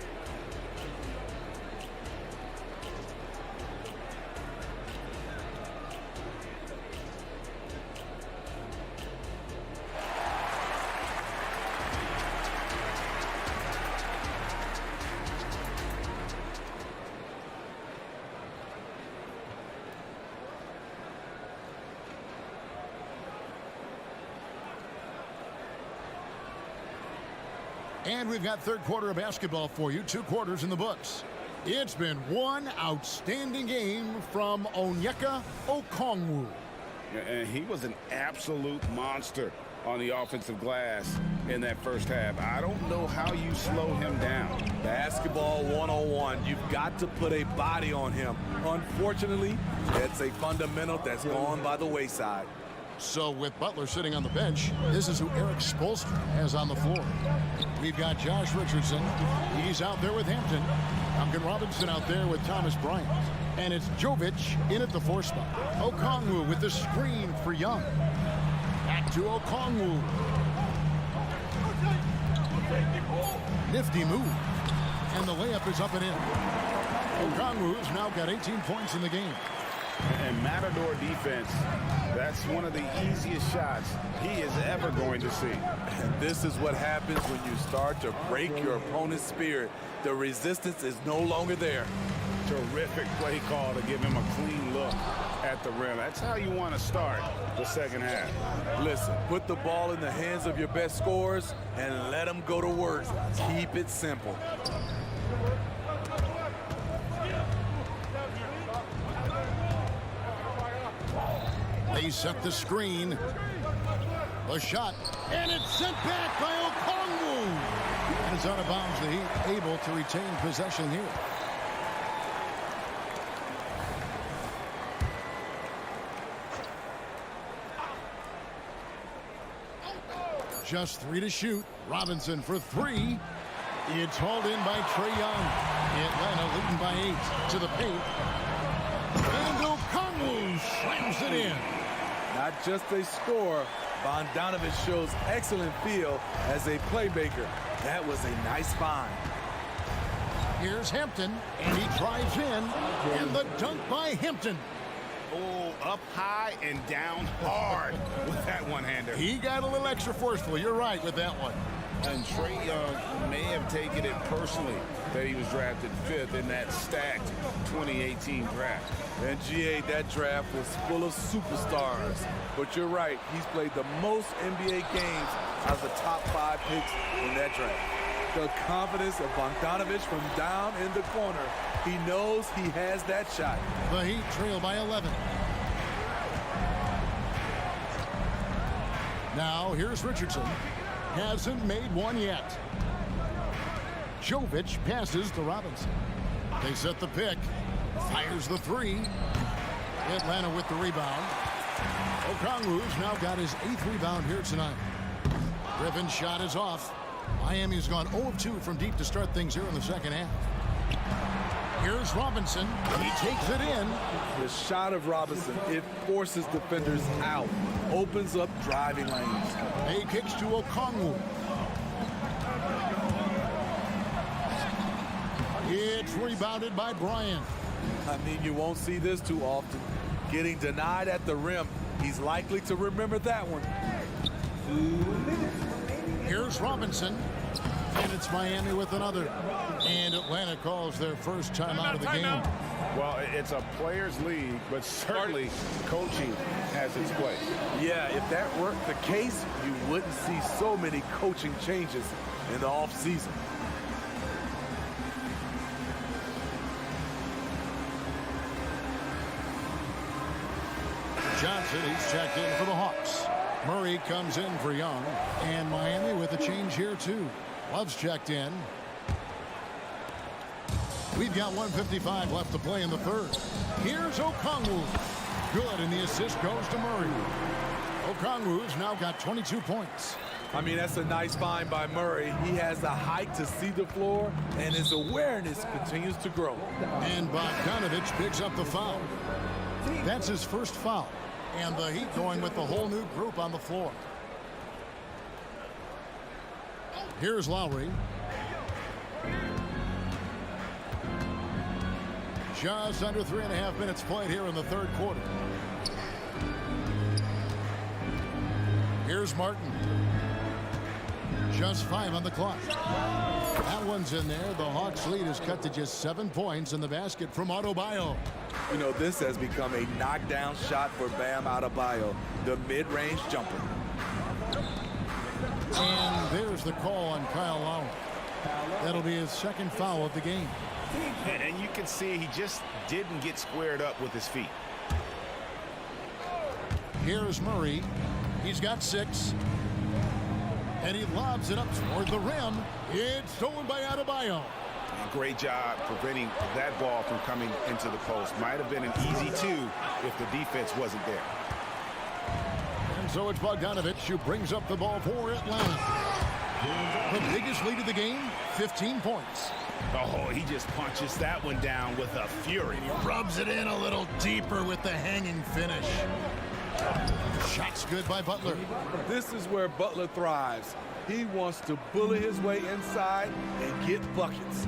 And we've got third quarter of basketball for you. 2 quarters in the books. It's been one outstanding game from Onyeka Okongwu. And he was an absolute monster on the offensive glass in that first half. I don't know how you slow him down. Basketball 101. You've got to put a body on him. Unfortunately, that's a fundamental that's gone by the wayside. So with Butler sitting on the bench, this is who Eric Spoelstra has on the floor. We've got Josh Richardson. He's out there with Hampton. Duncan Robinson out there with Thomas Bryant. And it's Jovic in at the 4 spot. Okongwu with the screen for Young. Back to Okongwu. Nifty move. And the layup is up and in. Okongwu's now got 18 points in the game. And Matador defense, that's one of the easiest shots he is ever going to see. And this is what happens when you start to break your opponent's spirit. The resistance is no longer there. Terrific play call to give him a clean look at the rim. That's how you want to start the second half. Listen, put the ball in the hands of your best scorers and let them go to work. Keep it simple. They set the screen. The shot, and it's sent back by Okongwu. And it's out of bounds. The Heat able to retain possession here. Just 3 to shoot. Robinson for 3. It's hauled in by Trae Young. Atlanta leading by 8 to the paint. And Okongwu slams it in. Not just a scorer, Bogdanović shows excellent feel as a playmaker. That was a nice find. Here's Hampton, and he drives in, and the dunk by Hampton. Oh, up high and down hard with that one-hander. He got a little extra forceful. You're right with that one. And Trae Young may have taken it personally that he was drafted 5th in that stacked 2018 draft. And GA, that draft was full of superstars. But you're right, he's played the most NBA games out of the top 5 picks in that draft. The confidence of Bogdanović from down in the corner. He knows he has that shot. The Heat trail by 11. Now here's Richardson. Hasn't made one yet. Jovic passes to Robinson. They set the pick. Fires the 3. Atlanta with the rebound. Okongwu's now got his 8th rebound here tonight. Griffin's shot is off. Miami's gone 0 of 2 from deep to start things here in the second half. Here's Robinson. He takes it in. The shot of Robinson, it forces defenders out. Opens up driving lanes. A kicks to Okongwu. It's rebounded by Bryant. I mean, you won't see this too often. Getting denied at the rim. He's likely to remember that one. Here's Robinson. And it's Miami with another. And Atlanta calls their first time out of the game. Well, it's a players' league, but certainly coaching has its place. Yeah, if that weren't the case, you wouldn't see so many coaching changes in the offseason. Johnson, he's checked in for the Hawks. Murray comes in for Young. And Miami with a change here, too. Love's checked in. We've got 1:55 left to play in the third. Here's Okongwu. Good, and the assist goes to Murray. Okongwu's now got 22 points. I mean, that's a nice find by Murray. He has the height to see the floor, and his awareness continues to grow. And Bogdanović picks up the foul. That's his first foul. And the Heat going with the whole new group on the floor. Here's Lowry. Just under 3.5 minutes played here in the third quarter. Here's Martin. Just 5 on the clock. That one's in there. The Hawks lead is cut to just 7 points in the basket from Adebayo. You know, this has become a knockdown shot for Bam Adebayo, the mid-range jumper. And there's the call on Kyle Lowry. That'll be his second foul of the game. And you can see he just didn't get squared up with his feet. Here's Murray. He's got 6. And he lobs it up toward the rim. It's stolen by Adebayo. Great job preventing that ball from coming into the post. Might have been an easy 2 if the defense wasn't there. And so it's Bogdanović who brings up the ball for Atlanta. The biggest lead of the game, 15 points. Oh, he just punches that one down with a fury. He rubs it in a little deeper with the hanging finish. Shot's good by Butler. This is where Butler thrives. He wants to bully his way inside and get buckets.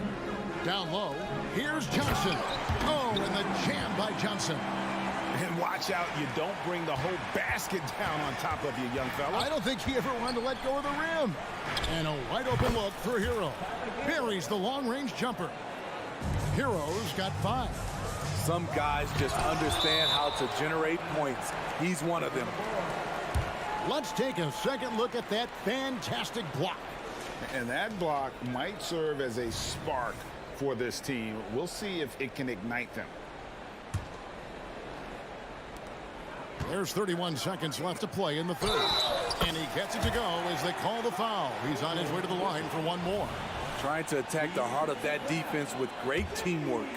Down low, here's Johnson. Oh, and the jam by Johnson. And watch out, you don't bring the whole basket down on top of you, young fella. I don't think he ever wanted to let go of the rim. And a wide open look for Hero. Buries the long-range jumper. Hero's got 5. Some guys just understand how to generate points. He's one of them. Let's take a second look at that fantastic block. And that block might serve as a spark for this team. We'll see if it can ignite them. There's 31 seconds left to play in the third. And he gets it to go as they call the foul. He's on his way to the line for one more. Trying to attack the heart of that defense with great teamwork.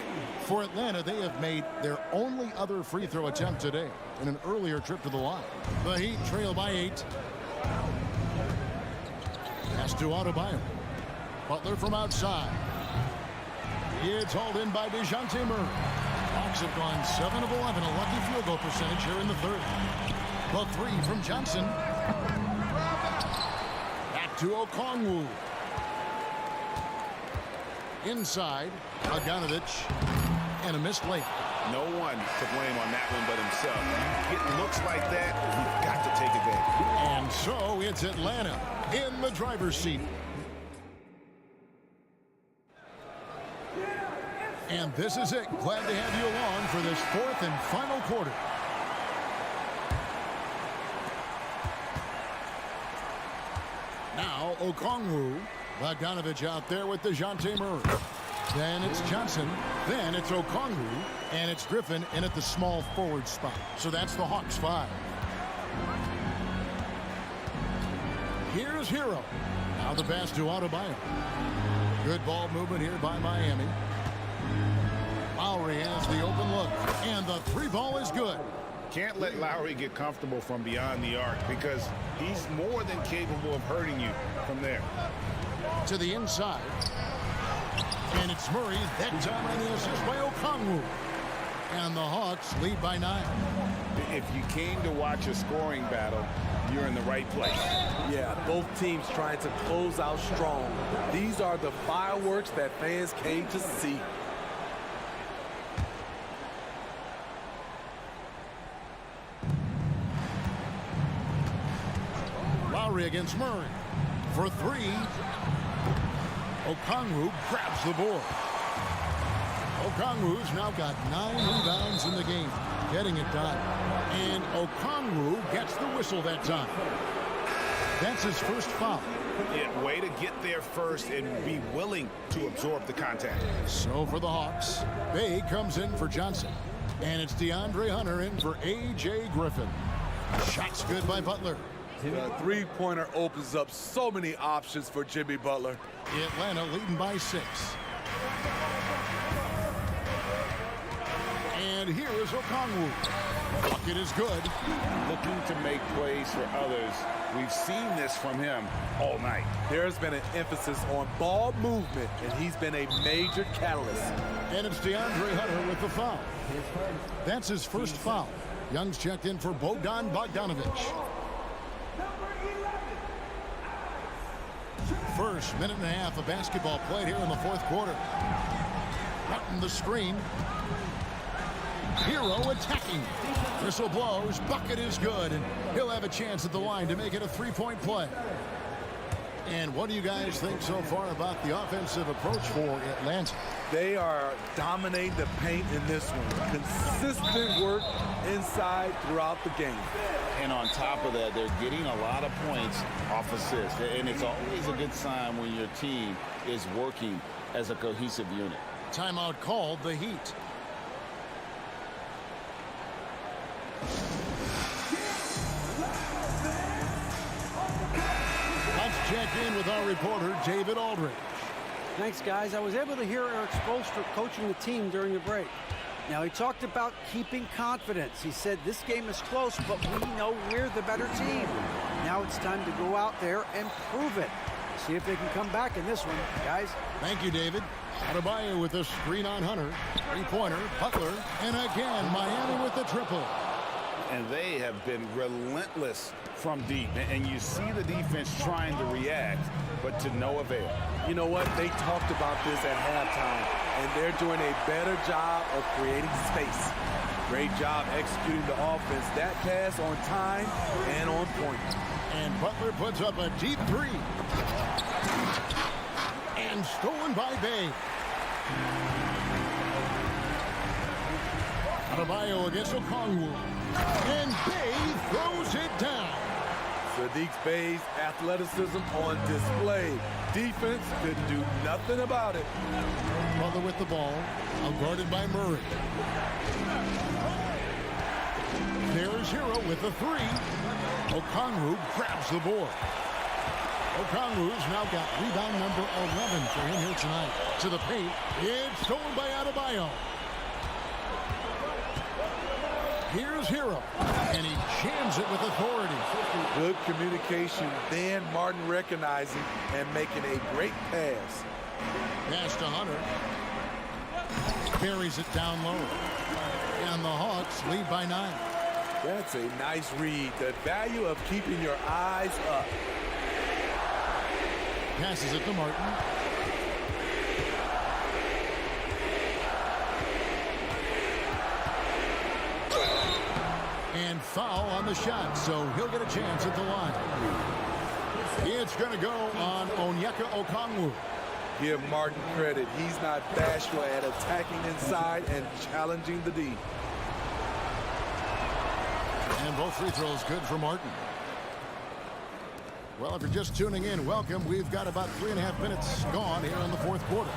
For Atlanta, they have made their only other free throw attempt today in an earlier trip to the line. The Heat trail by 8. Pass to Adebayo. Butler from outside. It's hauled in by DeJounte Murray. Hawks have gone 7 of 11, a lucky field goal percentage here in the third. The 3 from Johnson. Back to Okongwu. Inside, Bogdanovich, and a missed late. No one to blame on that one but himself. You get looks like that, you've got to take advantage. And so it's Atlanta in the driver's seat. And this is it. Glad to have you along for this 4th and final quarter. Now Okongwu. Bogdanovich out there with DeJounte Murray. Then it's Johnson. Then it's Okongwu. And it's Griffin in at the small forward spot. So that's the Hawks 5. Here's Hero. Now the pass to Adebayo. Good ball movement here by Miami. Lowry has the open look. And the 3 ball is good. Can't let Lowry get comfortable from beyond the arc because he's more than capable of hurting you from there. To the inside. And it's Murray. That time on the assist by Okongwu. And the Hawks lead by 9. If you came to watch a scoring battle, you're in the right place. Yeah, both teams trying to close out strong. These are the fireworks that fans came to see. Lowry against Murray. For 3. Okongwu grabs the board. Okongwu's now got 9 rebounds in the game, getting it done. And Okongwu gets the whistle that time. That's his first foul. Yeah, way to get there first and be willing to absorb the contact. So for the Hawks, Bay comes in for Johnson. And it's DeAndre Hunter in for A.J. Griffin. Shots good by Butler. The three-pointer opens up so many options for Jimmy Butler. Atlanta leading by 6. And here is Okongwu. Bucket is good. Looking to make plays for others. We've seen this from him all night. There's been an emphasis on ball movement, and he's been a major catalyst. And it's DeAndre Hunter with the foul. That's his first foul. Young's checked in for Bogdanovich. First minute and a half of basketball played here in the 4th quarter. Cutting the screen. Hero attacking. Whistle blows. Bucket is good. And he'll have a chance at the line to make it a 3-point play. And what do you guys think so far about the offensive approach for Atlanta? They are dominating the paint in this one. Consistent work inside throughout the game. And on top of that, they're getting a lot of points off assists. And it's always a good sign when your team is working as a cohesive unit. Timeout called, the Heat. Let's check in with our reporter, David Aldridge. Thanks, guys. I was able to hear Eric Spoelstra coaching the team during the break. Now, he talked about keeping confidence. He said this game is close, but we know we're the better team. Now it's time to go out there and prove it. See if they can come back in this one, guys. Thank you, David. Adebayo with a screen on Hunter. 3-pointer, Butler, and again, Miami with the triple. And they have been relentless from deep. And you see the defense trying to react, but to no avail. You know what? They talked about this at halftime, and they're doing a better job of creating space. Great job executing the offense. That pass on time and on point. And Butler puts up a deep 3. And stolen by Bay. Adebayo against Okongwu. And Bay throws it down. Sadiq Bey's athleticism on display. Defense couldn't do nothing about it. Butler with the ball, guarded by Murray. There's Hero with the three. Okongwu grabs the board. Okongwu's now got rebound number 11 for him here tonight. To the paint, it's stolen by Adebayo. Here's Hero, and he jams it with authority. Good communication, then Martin recognizing and making a great pass. Pass to Hunter. Carries it down low. And the Hawks lead by 9. That's a nice read. The value of keeping your eyes up. Passes it to Martin. And foul on the shot, so he'll get a chance at the line. It's going to go on Onyeka Okongwu. Give Martin credit. He's not bashful at attacking inside and challenging the D. And both free throws good for Martin. Well, if you're just tuning in, welcome. We've got about 3.5 minutes gone here in the fourth quarter.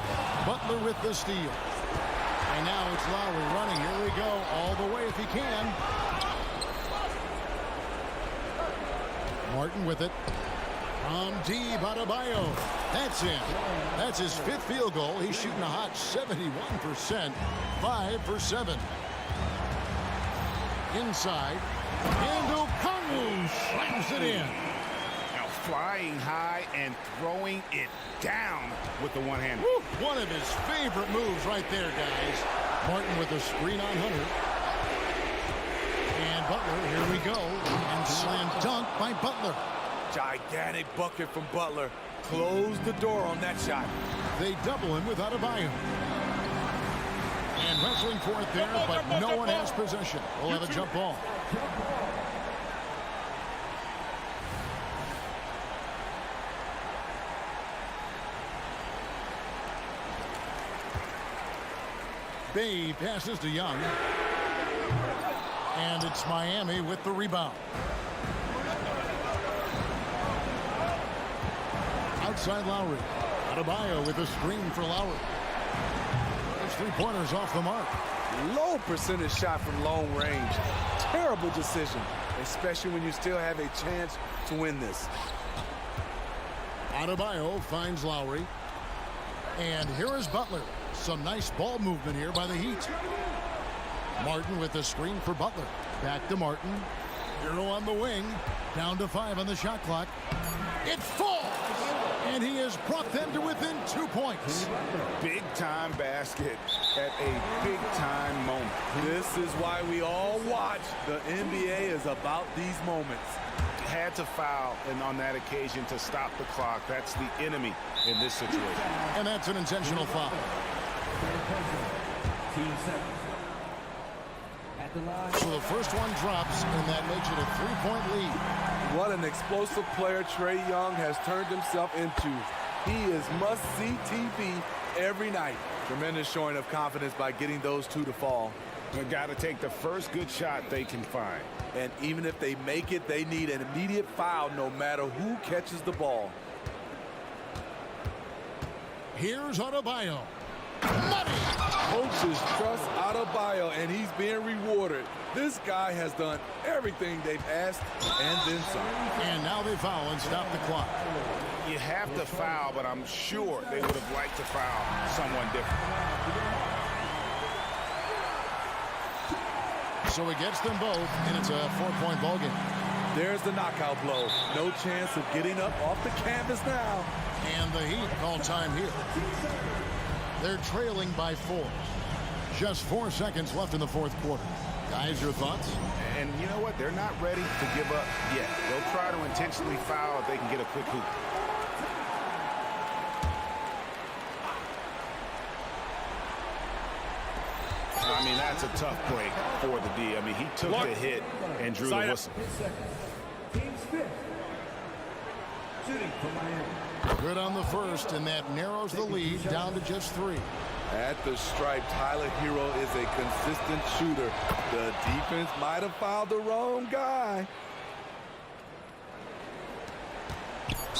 Butler with the steal. And now it's Lowry running. Here we go. All the way if he can. Martin with it. From deep, Adebayo. That's in. That's his 5th field goal. He's shooting a hot 71%. 5 for 7. Inside. And Okongwu slams it in. Now flying high and throwing it down with the one-hand. One of his favorite moves right there, guys. Martin with a screen on Hunter. And Butler, here we go. And slam dunk by Butler. Gigantic bucket from Butler. Close the door on that shot. They double him with Adebayo. And wrestling for it there, but no one has possession. We'll have a jump ball. Bay passes to Young. And it's Miami with the rebound. Outside Lowry. Adebayo with a screen for Lowry. There's 3-pointers off the mark. Low percentage shot from long range. Terrible decision, especially when you still have a chance to win this. Adebayo finds Lowry. And here is Butler. Some nice ball movement here by the Heat. Martin with the screen for Butler. Back to Martin. Hero on the wing. Down to 5 on the shot clock. It falls! And he has brought them to within 2 points. Big-time basket at a big-time moment. This is why we all watch. The NBA is about these moments. Had to foul, and on that occasion to stop the clock. That's the enemy in this situation. And that's an intentional foul. So the first one drops, and that makes it a 3-point lead. What an explosive player Trae Young has turned himself into. He is must-see TV every night. Tremendous showing of confidence by getting those two to fall. They've got to take the first good shot they can find. And even if they make it, they need an immediate foul no matter who catches the ball. Here's Adebayo. Money! Coaches trust Adebayo, and he's being rewarded. This guy has done everything they've asked and then some. And now they foul and stop the clock. You have to foul, but I'm sure they would have liked to foul someone different. So he gets them both, and it's a 4-point ball game. There's the knockout blow. No chance of getting up off the canvas now. And the Heat call time here. They're trailing by 4. Just 4 seconds left in the fourth quarter. Guys, your thoughts? And you know what? They're not ready to give up yet. They'll try to intentionally foul if they can get a quick hoop. I mean, that's a tough break for the D. I mean, he took the hit and drew the whistle. Good on the first, and that narrows the lead down to just 3. At the stripe, Tyler Hero is a consistent shooter. The defense might have fouled the wrong guy.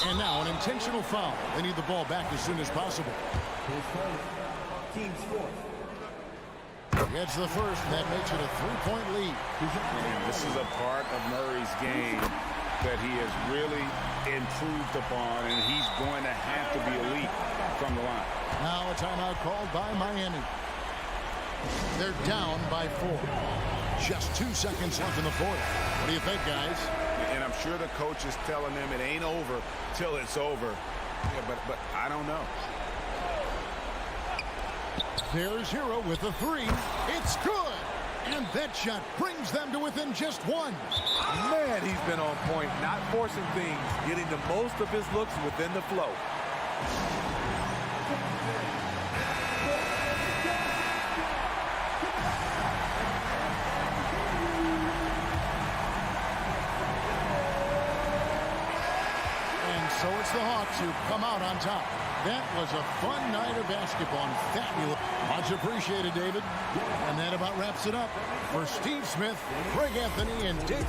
And now an intentional foul. They need the ball back as soon as possible. Team's fourth. Gets the first, and that makes it a 3-point lead. And this is a part of Murray's game that he has really improved upon, and he's going to have to be elite from the line. Now a timeout called by Miami. They're down by 4. Just 2 seconds left in the fourth. What do you think, guys? And I'm sure the coach is telling them it ain't over till it's over. Yeah, but I don't know. There's Hero with the 3. It's good. And that shot brings them to within just 1. Man, he's been on point, not forcing things, getting the most of his looks within the flow. And so it's the Hawks who come out on top. That was a fun night of basketball. Fabulous. Much appreciated, David. And that about wraps it up. For Steve Smith, Greg Anthony, and Dave.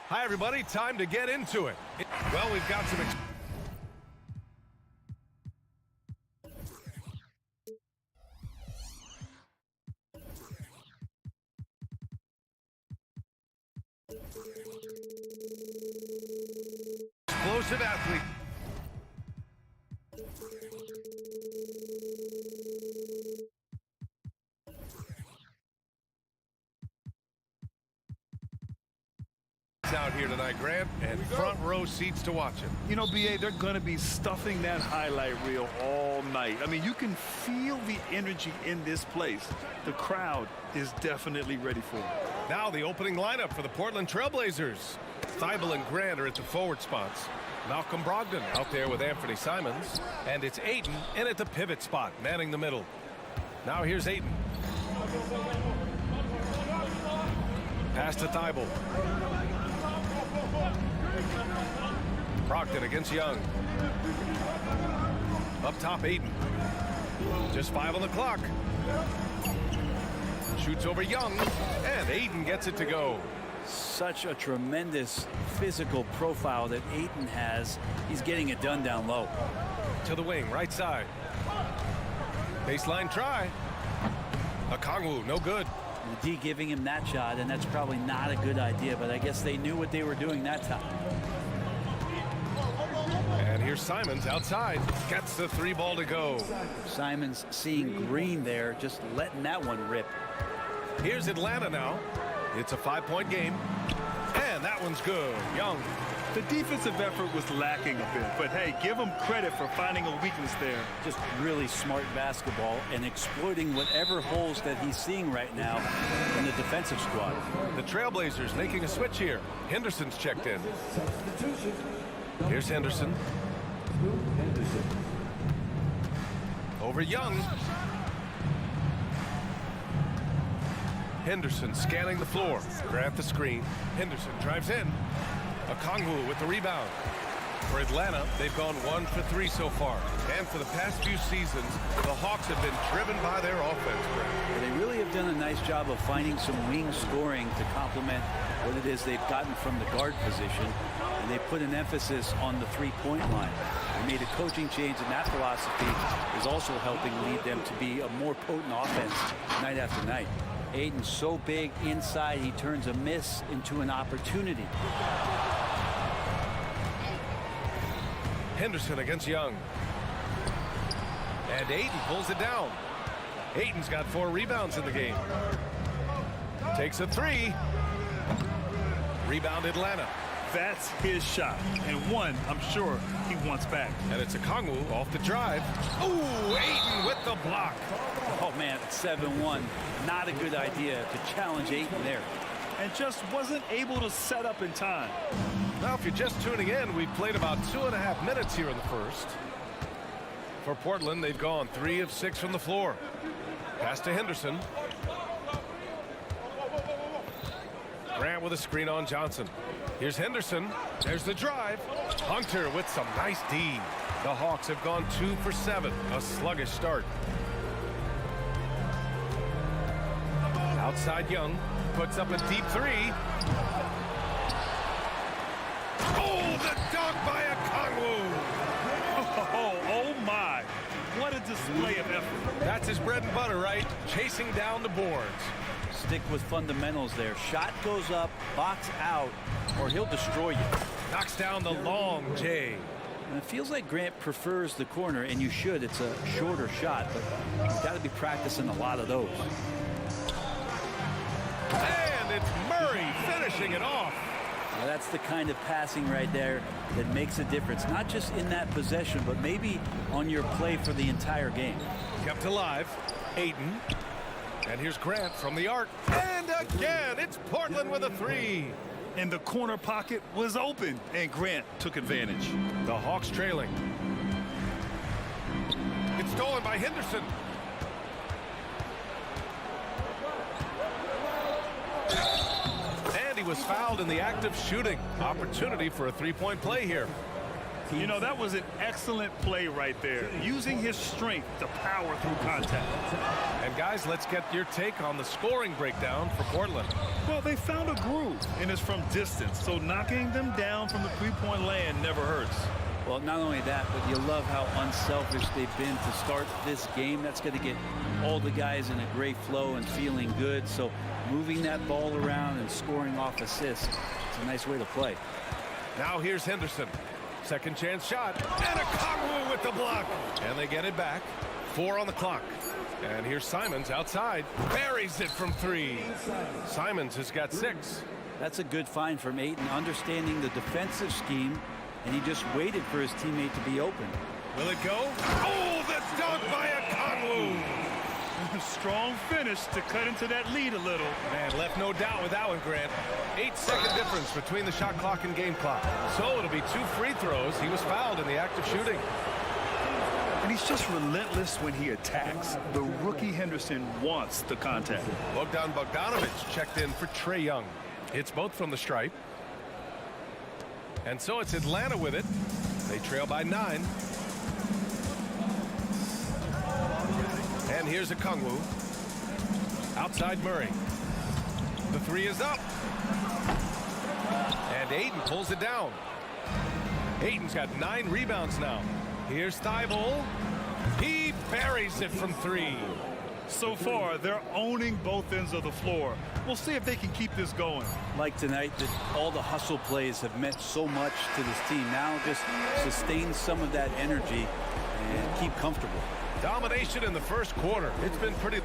Hi, everybody. Time to get into it. Well, we've got some... explosive athlete. Out here tonight, Grant, and front row seats to watch it. You know, BA, they're going to be stuffing that highlight reel all night. I mean, you can feel the energy in this place. The crowd is definitely ready for it. Now the opening lineup for the Portland Trailblazers. Thybulle and Grant are at the forward spots. Malcolm Brogdon out there with Anthony Simons. And it's Ayton in at the pivot spot, manning the middle. Now here's Ayton. Pass to Thybulle. Brogdon against Young. Up top, Ayton. Just 5 on the clock. Shoots over Young, and Ayton gets it to go. Such a tremendous physical profile that Ayton has. He's getting it done down low. To the wing, right side. Baseline try. Okongwu, no good. The D giving him that shot, and that's probably not a good idea, but I guess they knew what they were doing that time. And here's Simons outside. Gets the 3 ball to go. Simons seeing green there, just letting that one rip. Here's Atlanta now. It's a 5-point game. And that one's good. Young. The defensive effort was lacking a bit, but hey, give him credit for finding a weakness there. Just really smart basketball and exploiting whatever holes that he's seeing right now in the defensive squad. The Trailblazers making a switch here. Henderson's checked in. Here's Henderson. Over Young. Henderson scanning the floor. Grant the screen. Henderson drives in. Okongwu with the rebound. For Atlanta, they've gone 1 for 3 so far. And for the past few seasons, the Hawks have been driven by their offense, Grant. They really have done a nice job of finding some wing scoring to complement what it is they've gotten from the guard position. And they put an emphasis on the three-point line. They made a coaching change, and that philosophy is also helping lead them to be a more potent offense night after night. Ayton's so big inside, he turns a miss into an opportunity. Henderson against Young. And Ayton pulls it down. Ayton's got 4 rebounds in the game. Takes a 3. Rebound Atlanta. That's his shot, and one I'm sure he wants back. And it's Okongwu off the drive. Ooh, Ayton with the block. Oh man, 7-1. Not a good idea to challenge Ayton there. And just wasn't able to set up in time. Now, if you're just tuning in, we've played about 2.5 minutes here in the first. For Portland, they've gone 3 of 6 from the floor. Pass to Henderson. Grant with a screen on Johnson. Here's Henderson. There's the drive. Hunter with some nice D. The Hawks have gone 2 for 7. A sluggish start. Outside Young. Puts up a deep 3. Oh, the dunk by Okongwu. Oh my. What a display of effort. That's his bread and butter, right? Chasing down the boards. Stick with fundamentals there. Shot goes up, box out, or he'll destroy you. Knocks down the long J. And it feels like Grant prefers the corner, and you should. It's a shorter shot, but you've got to be practicing a lot of those. And it's Murray finishing it off. Now that's the kind of passing right there that makes a difference, not just in that possession, but maybe on your play for the entire game. Kept alive. Ayton. And here's Grant from the arc. And again, it's Portland with a 3. And the corner pocket was open, and Grant took advantage. The Hawks trailing. It's stolen by Henderson. And he was fouled in the act of shooting. Opportunity for a 3-point play here. You know, that was an excellent play right there, using his strength to power through contact. And guys, let's get your take on the scoring breakdown for Portland. Well, they found a groove, and it's from distance, so knocking them down from the three-point land never hurts. Well, not only that, but you love how unselfish they've been to start this game. That's going to get all the guys in a great flow and feeling good. So moving that ball around and scoring off assists, it's a nice way to play. Now here's Henderson. Second chance shot. And a Kongwu with the block. And they get it back. 4 on the clock. And here's Simons outside. Buries it from 3. Simons has got 6. That's a good find from Ayton, understanding the defensive scheme. And he just waited for his teammate to be open. Will it go? Oh, the dunk by a Kongwu. Strong finish to cut into that lead a little. Man, left no doubt with that one, Grant. 8-second difference between the shot clock and game clock. So it'll be 2 free throws. He was fouled in the act of shooting. And he's just relentless when he attacks. The rookie Henderson wants the contact. Bogdanovic checked in for Trae Young. Hits both from the stripe. And so it's Atlanta with it. They trail by 9. And here's a Kongwu. Outside Murray. The 3 is up. And Ayton pulls it down. Ayton's got 9 rebounds now. Here's Thibault. He buries it from 3. So far, they're owning both ends of the floor. We'll see if they can keep this going. Like tonight, that all the hustle plays have meant so much to this team. Now just sustain some of that energy and keep comfortable. Domination in the first quarter. It's been pretty...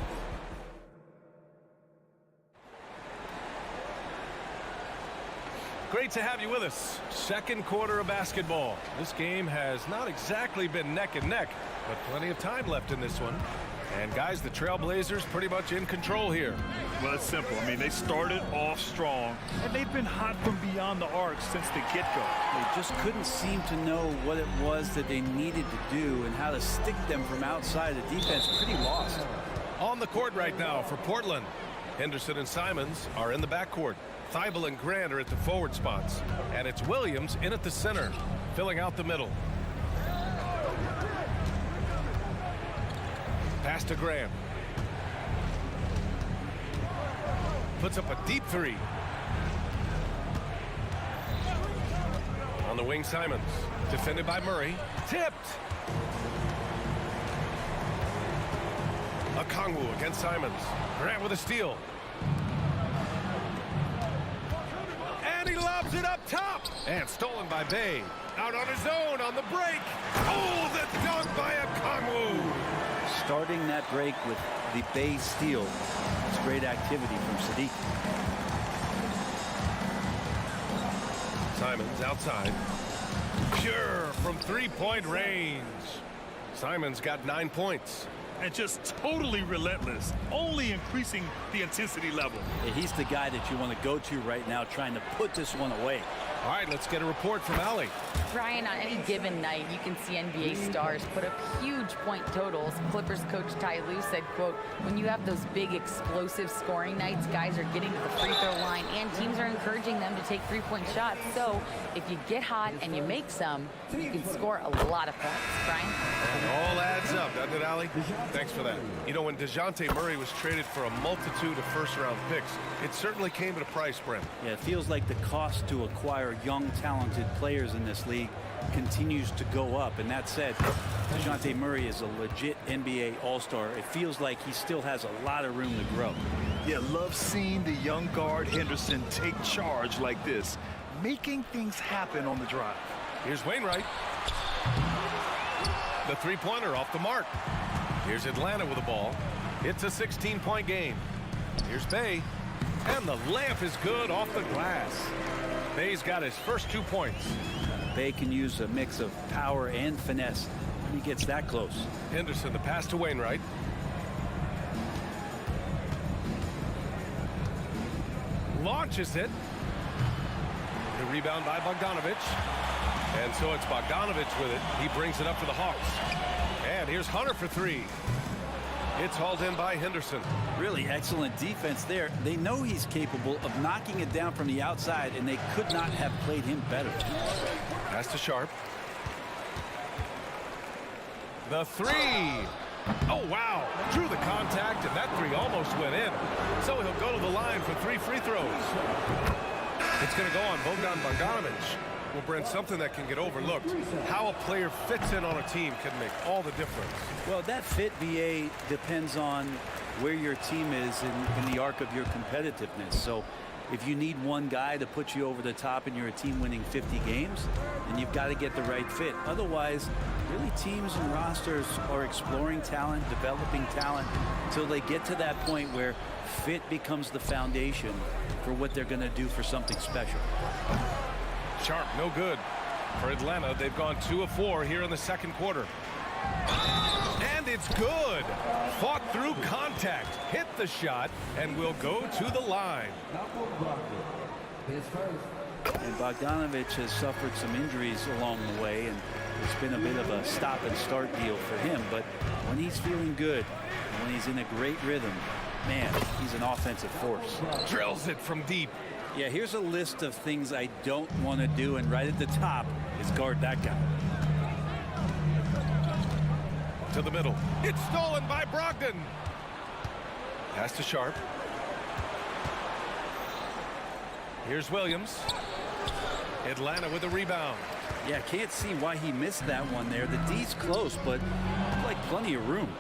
Great to have you with us. Second quarter of basketball. This game has not exactly been neck and neck, but plenty of time left in this one. And guys, the Trailblazers pretty much in control here. Well, it's simple. I mean, they started off strong, and they've been hot from beyond the arc since the get-go. They just couldn't seem to know what it was that they needed to do and how to stick them from outside. The defense pretty lost. On the court right now for Portland. Henderson and Simons are in the backcourt. Thibault and Grant are at the forward spots. And it's Williams in at the center, filling out the middle. Pass to Graham. Puts up a deep 3. On the wing, Simons. Defended by Murray. Tipped. A Kongwu against Simons. Grant with a steal. And he lobs it up top. And stolen by Bay. Out on his own on the break. Oh, the dunk by a Kongwu. Starting that break with the Bay steal. It's great activity from Sadiq. Simons outside. Pure from three-point range. Simons got 9 points. And just totally relentless, only increasing the intensity level. Yeah, he's the guy that you want to go to right now, trying to put this one away. All right, let's get a report from Allie. Brian, on any given night, you can see NBA stars put up huge point totals. Clippers coach Ty Lue said, quote, when you have those big explosive scoring nights, guys are getting to the free throw line and teams are encouraging them to take three-point shots. So if you get hot and you make some, you can score a lot of points. Brian? It all adds up, doesn't it, Allie? Thanks for that. You know, when DeJounte Murray was traded for a multitude of first-round picks, it certainly came at a price, Brent. Yeah, it feels like the cost to acquire young, talented players in this league continues to go up. And that said, DeJounte Murray is a legit NBA All-Star. It feels like he still has a lot of room to grow. Yeah, love seeing the young guard Henderson take charge like this, making things happen on the drive. Here's Wainwright. The three-pointer off the mark. Here's Atlanta with the ball. It's a 16-point game. Here's Bay. And the layup is good off the glass. Bay's got his first 2 points. Bay can use a mix of power and finesse when he gets that close. Henderson, the pass to Wainwright. Launches it. The rebound by Bogdanovic. And so it's Bogdanovic with it. He brings it up for the Hawks. And here's Hunter for 3. It's hauled in by Henderson. Really excellent defense there. They know he's capable of knocking it down from the outside, and they could not have played him better. Pass to Sharp. The three. Oh, wow. Drew the contact, and that three almost went in. So he'll go to the line for 3 free throws. It's going to go on Bogdanovich. Well, Brent, something that can get overlooked. How a player fits in on a team can make all the difference. Well, that fit, BA, depends on where your team is in the arc of your competitiveness. So if you need one guy to put you over the top and you're a team winning 50 games, then you've got to get the right fit. Otherwise, really teams and rosters are exploring talent, developing talent, until they get to that point where fit becomes the foundation for what they're going to do for something special. Sharp, no good. For Atlanta, they've gone 2 of 4 here in the second quarter. And it's good. Fought through contact, hit the shot, and will go to the line. And Bogdanovich has suffered some injuries along the way, and it's been a bit of a stop-and-start deal for him. But when he's feeling good, and when he's in a great rhythm, man, he's an offensive force. Drills it from deep. Yeah, here's a list of things I don't want to do, and right at the top is guard that guy. To the middle. It's stolen by Brogdon. Pass to Sharp. Here's Williams. Atlanta with a rebound. Yeah, can't see why he missed that one there. The D's close, but like plenty of room.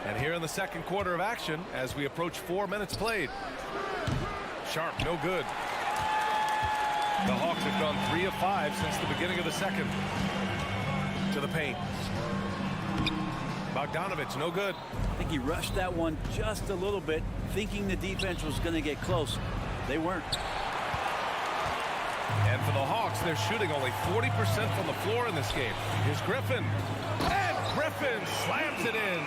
And here in the second quarter of action, as we approach 4 minutes played. Sharp, no good. The Hawks have gone 3 of 5 since the beginning of the second. To the paint. Bogdanovich, no good. I think he rushed that one just a little bit, thinking the defense was going to get close. They weren't. And for the Hawks, they're shooting only 40% from the floor in this game. Here's Griffin. And Griffin slams it in.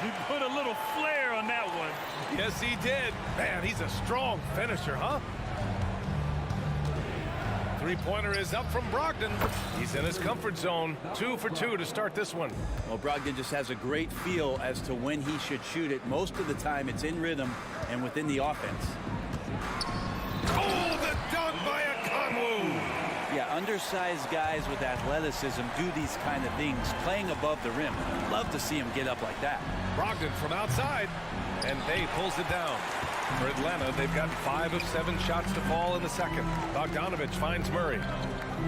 He put a little flair on that one. Yes, he did. Man, he's a strong finisher, huh? Three-pointer is up from Brogdon. He's in his comfort zone. 2 for 2 to start this one. Well, Brogdon just has a great feel as to when he should shoot it. Most of the time, it's in rhythm and within the offense. Oh, the dunk by Okongwu. Yeah, undersized guys with athleticism do these kind of things, playing above the rim. Love to see him get up like that. Brogdon from outside, and Bay pulls it down. For Atlanta, they've got 5 of 7 shots to fall in the second. Bogdanovich finds Murray.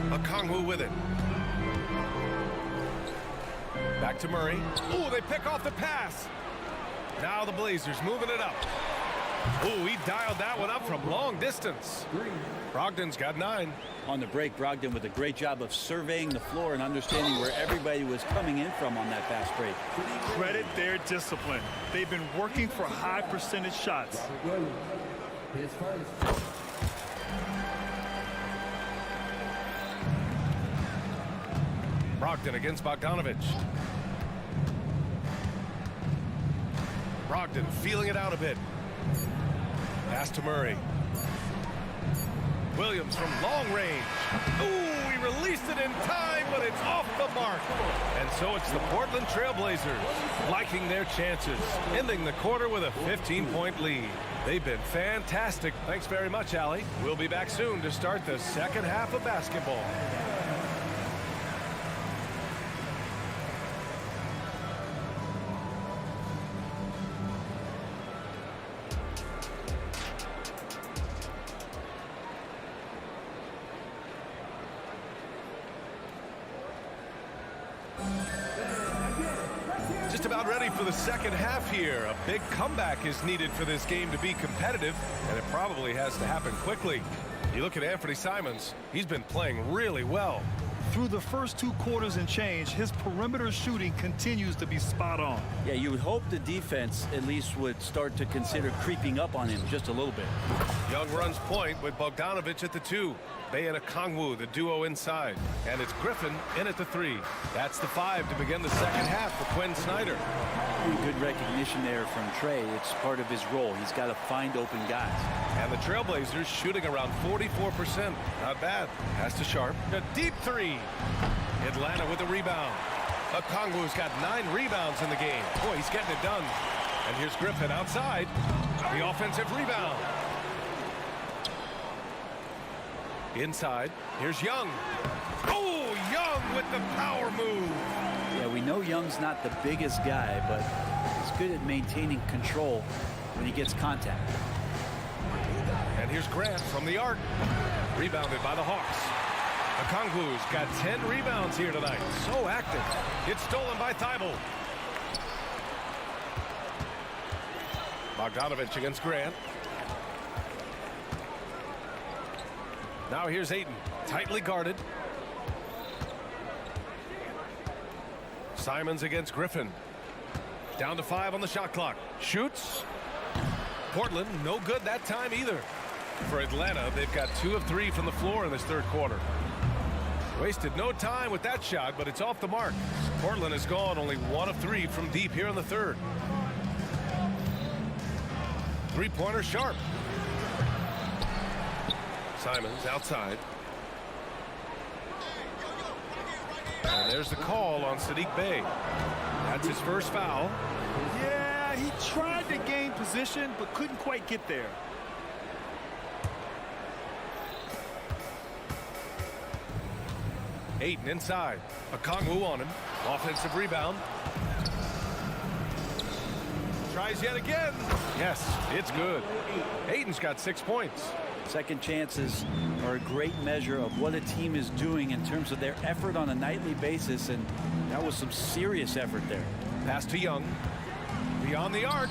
Okongwu with it. Back to Murray. Ooh, they pick off the pass. Now the Blazers moving it up. Ooh, he dialed that one up from long distance. Brogdon's got 9. On the break, Brogdon with a great job of surveying the floor and understanding where everybody was coming in from on that fast break. Credit their discipline. They've been working for high percentage shots. Brogdon against Bogdanovich. Brogdon feeling it out a bit. Pass to Murray. Williams from long range. Ooh, he released it in time, but it's off the mark. And so it's the Portland Trailblazers liking their chances, ending the quarter with a 15-point lead. They've been fantastic. Thanks very much, Allie. We'll be back soon to start the second half of basketball. Just about ready for the second half here. A big comeback is needed for this game to be competitive, and it probably has to happen quickly. You look at Anthony Simons, he's been playing really well. Through the first 2 quarters and change, his perimeter shooting continues to be spot on. Yeah, you would hope the defense at least would start to consider creeping up on him just a little bit. Young runs point with Bogdanovich at the 2. Bay and Okongwu, the duo inside. And it's Griffin in at the 3. That's the 5 to begin the second half for Quinn Snyder. Good recognition there from Trey. It's part of his role. He's got to find open guys. And the Trailblazers shooting around 44%. Not bad. Pass to Sharp. A deep 3. Atlanta with a rebound. Okongwu's got 9 rebounds in the game. Boy, he's getting it done. And here's Griffin outside. The offensive rebound. Inside, here's Young. Oh, with the power move. Yeah, we know Young's not the biggest guy, but he's good at maintaining control when he gets contact. And here's Grant from the arc. Rebounded by the Hawks. Okongwu's got 10 rebounds here tonight. So active. It's stolen by Thibault. Bogdanovich against Grant. Now here's Ayton. Tightly guarded. Simons against Griffin. Down to 5 on the shot clock. Shoots. Portland, no good that time either. For Atlanta, they've got 2 of 3 from the floor in this third quarter. Wasted no time with that shot, but it's off the mark. Portland has gone only 1 of 3 from deep here in the third. Three-pointer Sharp. Simons outside. And there's the call on Sadiq Bey. That's his first foul. Yeah, he tried to gain position, but couldn't quite get there. Ayton inside. Okongwu on him. Offensive rebound. Tries yet again. Yes, it's good. Ayton's got 6 points. Second chances are a great measure of what a team is doing in terms of their effort on a nightly basis, and that was some serious effort there. Pass to Young. Beyond the arc.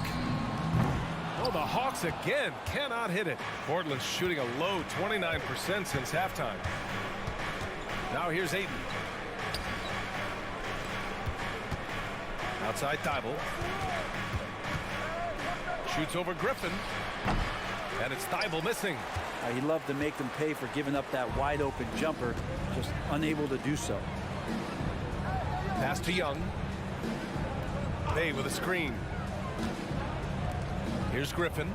Oh, the Hawks again cannot hit it. Portland's shooting a low 29% since halftime. Now here's Ayton. Outside Thibault. Shoots over Griffin. And it's Thibault missing. He loved to make them pay for giving up that wide open jumper, just unable to do so. Pass to Young. Bey with a screen. Here's Griffin.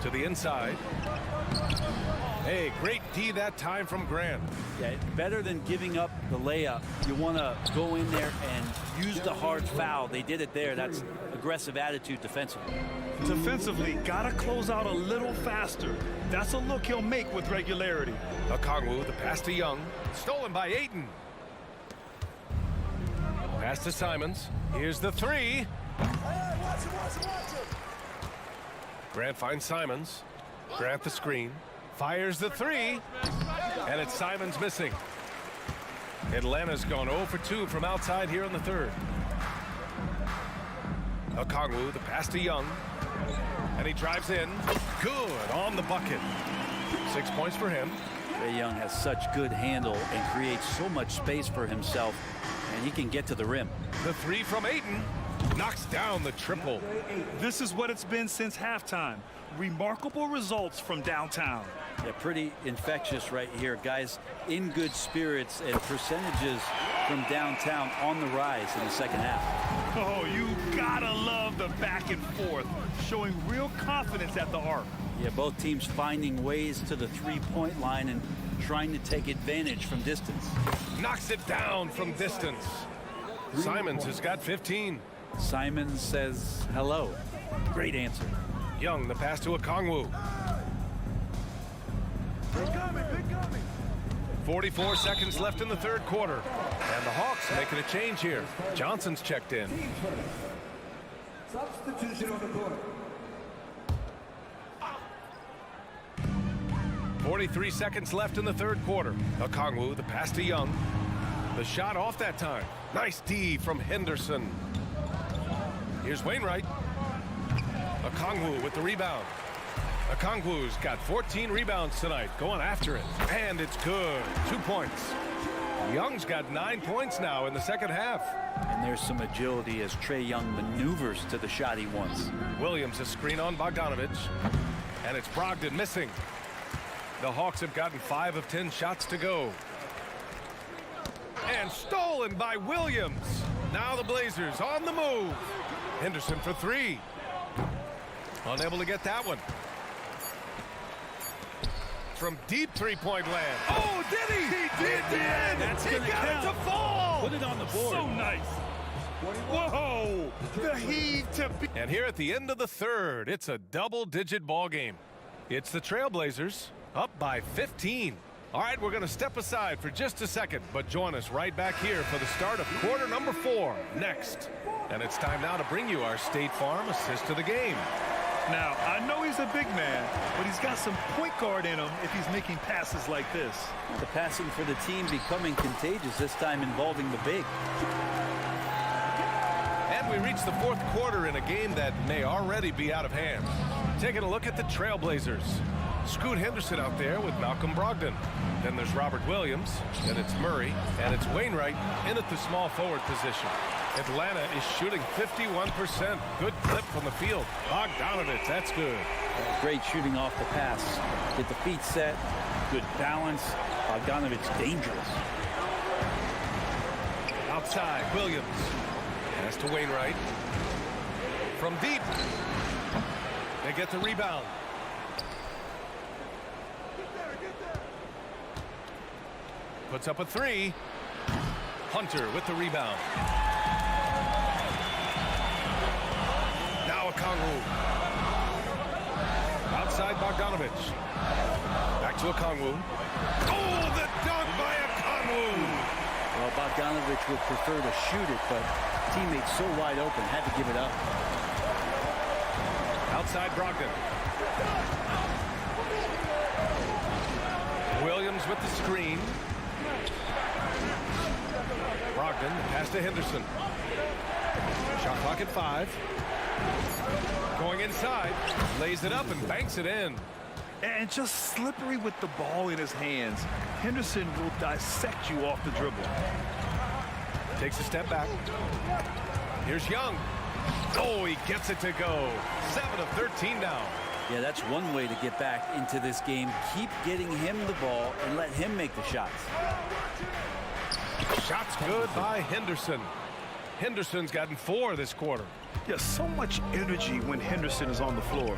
To the inside. Hey, great D that time from Grant. Yeah, better than giving up the layup. You want to go in there and use the hard foul. They did it there. That's aggressive attitude defensively. Defensively, got to close out a little faster. That's a look he'll make with regularity. Okongwu, the pass to Young. Stolen by Ayton. Pass to Simons. Here's the three. Grant finds Simons. Grant the screen. Fires the three. And it's Simons missing. Atlanta's gone 0 for 2 from outside here in the third. Okongwu, the pass to Young. And he drives in. Good on the bucket. 6 points for him. Trae Young has such good handle and creates so much space for himself, and he can get to the rim. The three from Ayton knocks down the triple. This is what it's been since halftime. Remarkable results from downtown. Yeah, pretty infectious right here. Guys in good spirits, and percentages from downtown on the rise in the second half. Oh, you gotta love the back and forth, showing real confidence at the arc. Yeah, both teams finding ways to the three-point line and trying to take advantage from distance. Knocks it down from distance. Simons has got 15. Simons says hello. Great answer. Young, the pass to Okongwu. 44 seconds left in the third quarter. And the Hawks making a change here. Johnson's checked in. Substitution on the court. 43 seconds left in the third quarter. Okongwu, the pass to Young. The shot off that time. Nice D from Henderson. Here's Wainwright. Okongwu with the rebound. Okongwu's got 14 rebounds tonight, going after it. And it's good. 2 points. Young's got 9 points now in the second half. And there's some agility as Trae Young maneuvers to the shot he wants. Williams a screen on Bogdanovich. And it's Brogdon missing. The Hawks have gotten 5 of 10 shots to go. And stolen by Williams. Now the Blazers on the move. Henderson for three. Unable to get that one. From deep three-point land. Oh, did he? He did. That's he gonna got count. it to fall. Put it on the board. So nice. Whoa, the heave to be. And here at the end of the third, it's a double-digit ball game. It's the Trailblazers up by 15. All right, we're going to step aside for just a second, but join us right back here for the start of quarter number 4 next. And it's time now to bring you our State Farm assist of the game. Now, I know he's a big man, but he's got some point guard in him if he's making passes like this. The passing for the team becoming contagious, this time involving the big. And we reach the 4th quarter in a game that may already be out of hand. Taking a look at the Trailblazers. Scoot Henderson out there with Malcolm Brogdon. Then there's Robert Williams, and it's Murray, and it's Wainwright in at the small forward position. Atlanta is shooting 51%. Good clip from the field. Bogdanovich, that's good. Great shooting off the pass. Get the feet set. Good balance. Bogdanovich dangerous. Outside, Williams. Pass to Wainwright. From deep. They get the rebound. Puts up a 3. Hunter with the rebound. Now Okongwu. Outside Bogdanovich. Back to Okongwu. Oh, the dunk by Okongwu. Well, Bogdanovich would prefer to shoot it, but teammates so wide open, had to give it up. Outside Brogdon. Williams with the screen. Brogdon, pass to Henderson. Shot clock at 5. Going inside, lays it up and banks it in. And just slippery with the ball in his hands. Henderson will dissect you off the dribble. Takes a step back. Here's Young. Oh, he gets it to go. 7 of 13 down. Yeah, that's one way to get back into this game. Keep getting him the ball and let him make the shots. Shots good by Henderson. Henderson's gotten 4 this quarter. Yeah, so much energy when Henderson is on the floor.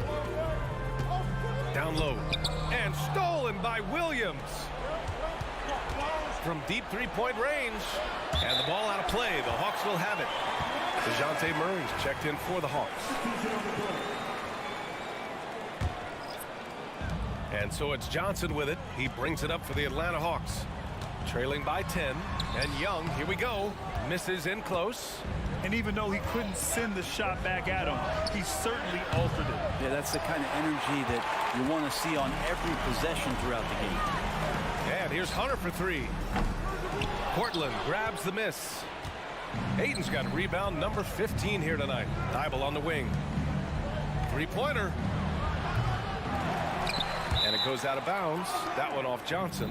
Down low. And stolen by Williams. From deep three-point range. And the ball out of play. The Hawks will have it. DeJounte Murray's checked in for the Hawks. And so it's Johnson with it. He brings it up for the Atlanta Hawks. Trailing by 10. And Young, here we go. Misses in close. And even though he couldn't send the shot back at him, he certainly altered it. Yeah, that's the kind of energy that you want to see on every possession throughout the game. And here's Hunter for 3. Portland grabs the miss. Ayton's got rebound number 15 here tonight. Thibault on the wing. 3-pointer. And it goes out of bounds. That one off Johnson.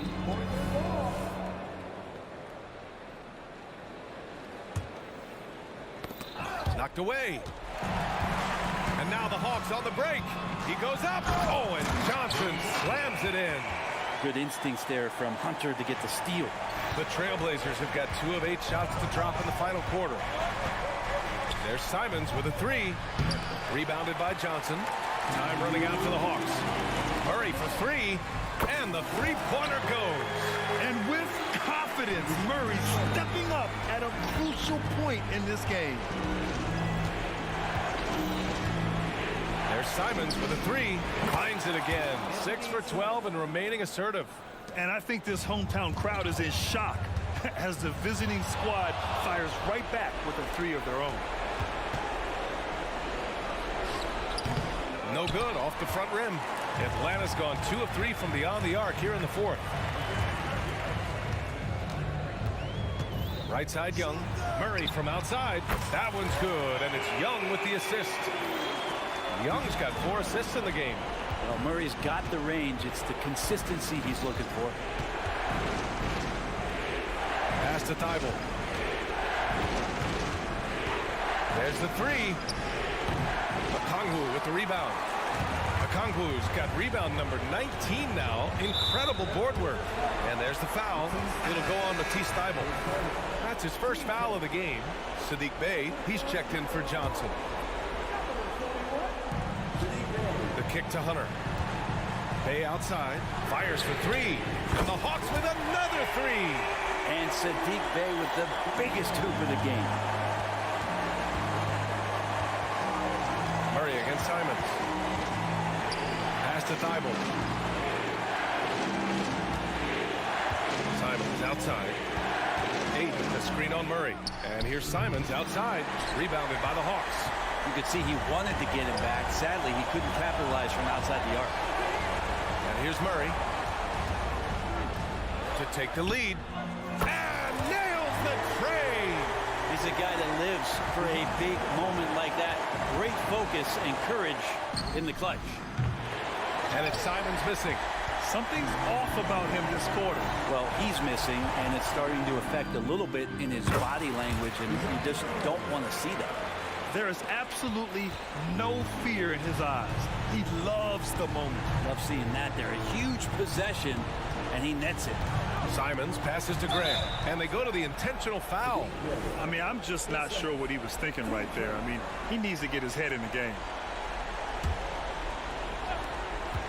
Knocked away. And now the Hawks on the break. He goes up. Oh, and Johnson slams it in. Good instincts there from Hunter to get the steal. The Trailblazers have got 2 of 8 shots to drop in the final quarter. There's Simons with a 3. Rebounded by Johnson. Time running out for the Hawks. Murray for 3. And the 3-pointer goes. And with confidence, Murray stepping up at a crucial point in this game. There's Simons with a 3. Finds it again. 6 for 12 and remaining assertive. And I think this hometown crowd is in shock as the visiting squad fires right back with a 3 of their own. No good off the front rim. Atlanta's gone 2 of 3 from beyond the arc here in the 4th. Right side Young. Murray from outside. That one's good, and it's Young with the assist. Young's got 4 assists in the game. Well, Murray's got the range. It's the consistency he's looking for. Pass to Thibault. There's the 3. Okongwu with the rebound. Okongwu's got rebound number 19 now. Incredible board work. And there's the foul. It'll go on Matisse Thibault. That's his first foul of the game. Sadiq Bey, he's checked in for Johnson. The kick to Hunter. Bey outside. Fires for 3. And the Hawks with another 3. And Sadiq Bey with the biggest hoop of the game. Murray against Simons. Pass to Thibault. outside. Aiden, the screen on Murray. And here's Simons outside, rebounded by the Hawks. You could see he wanted to get him back. Sadly, he couldn't capitalize from outside the arc. And here's Murray to take the lead. And nails the tray. He's a guy that lives for a big moment like that. Great focus and courage in the clutch. And it's Simons missing. Something's off about him this quarter. Well, he's missing, and it's starting to affect a little bit in his body language, and you just don't want to see that. There is absolutely no fear in his eyes. He loves the moment. Love seeing that there. A huge possession, and he nets it. Simons passes to Graham, and they go to the intentional foul. I mean, I'm just not sure what he was thinking right there. I mean, he needs to get his head in the game.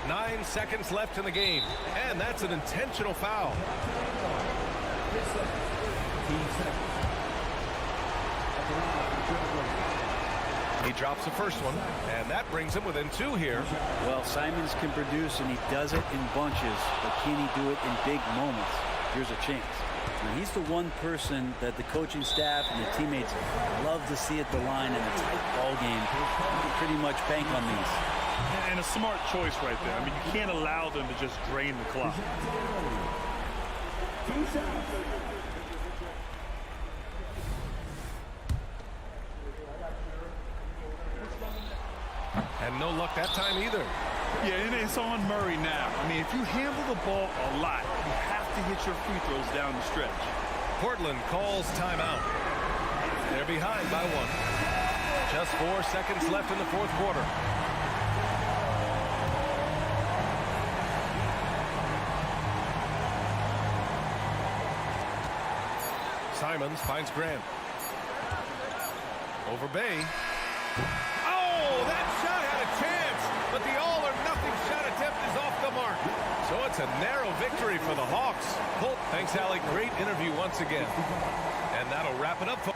9 seconds left in the game, and that's an intentional foul. He drops the first one, and that brings him within 2 here. Well, Simons can produce, and he does it in bunches, but can he do it in big moments? Here's a chance. Now, he's the one person that the coaching staff and the teammates love to see at the line in a tight ball game. You can pretty much bank on these. And a smart choice right there. I mean, you can't allow them to just drain the clock. And no luck that time either. Yeah, and it's on Murray now. I mean, if you handle the ball a lot, you have to hit your free throws down the stretch. Portland calls timeout. They're behind by 1. Just 4 seconds left in the fourth quarter. Simons finds Grant. Over Bay. Oh, that shot had a chance, but the all-or-nothing shot attempt is off the mark. So it's a narrow victory for the Hawks. Colt, thanks, Alec. Great interview once again. And that'll wrap it up.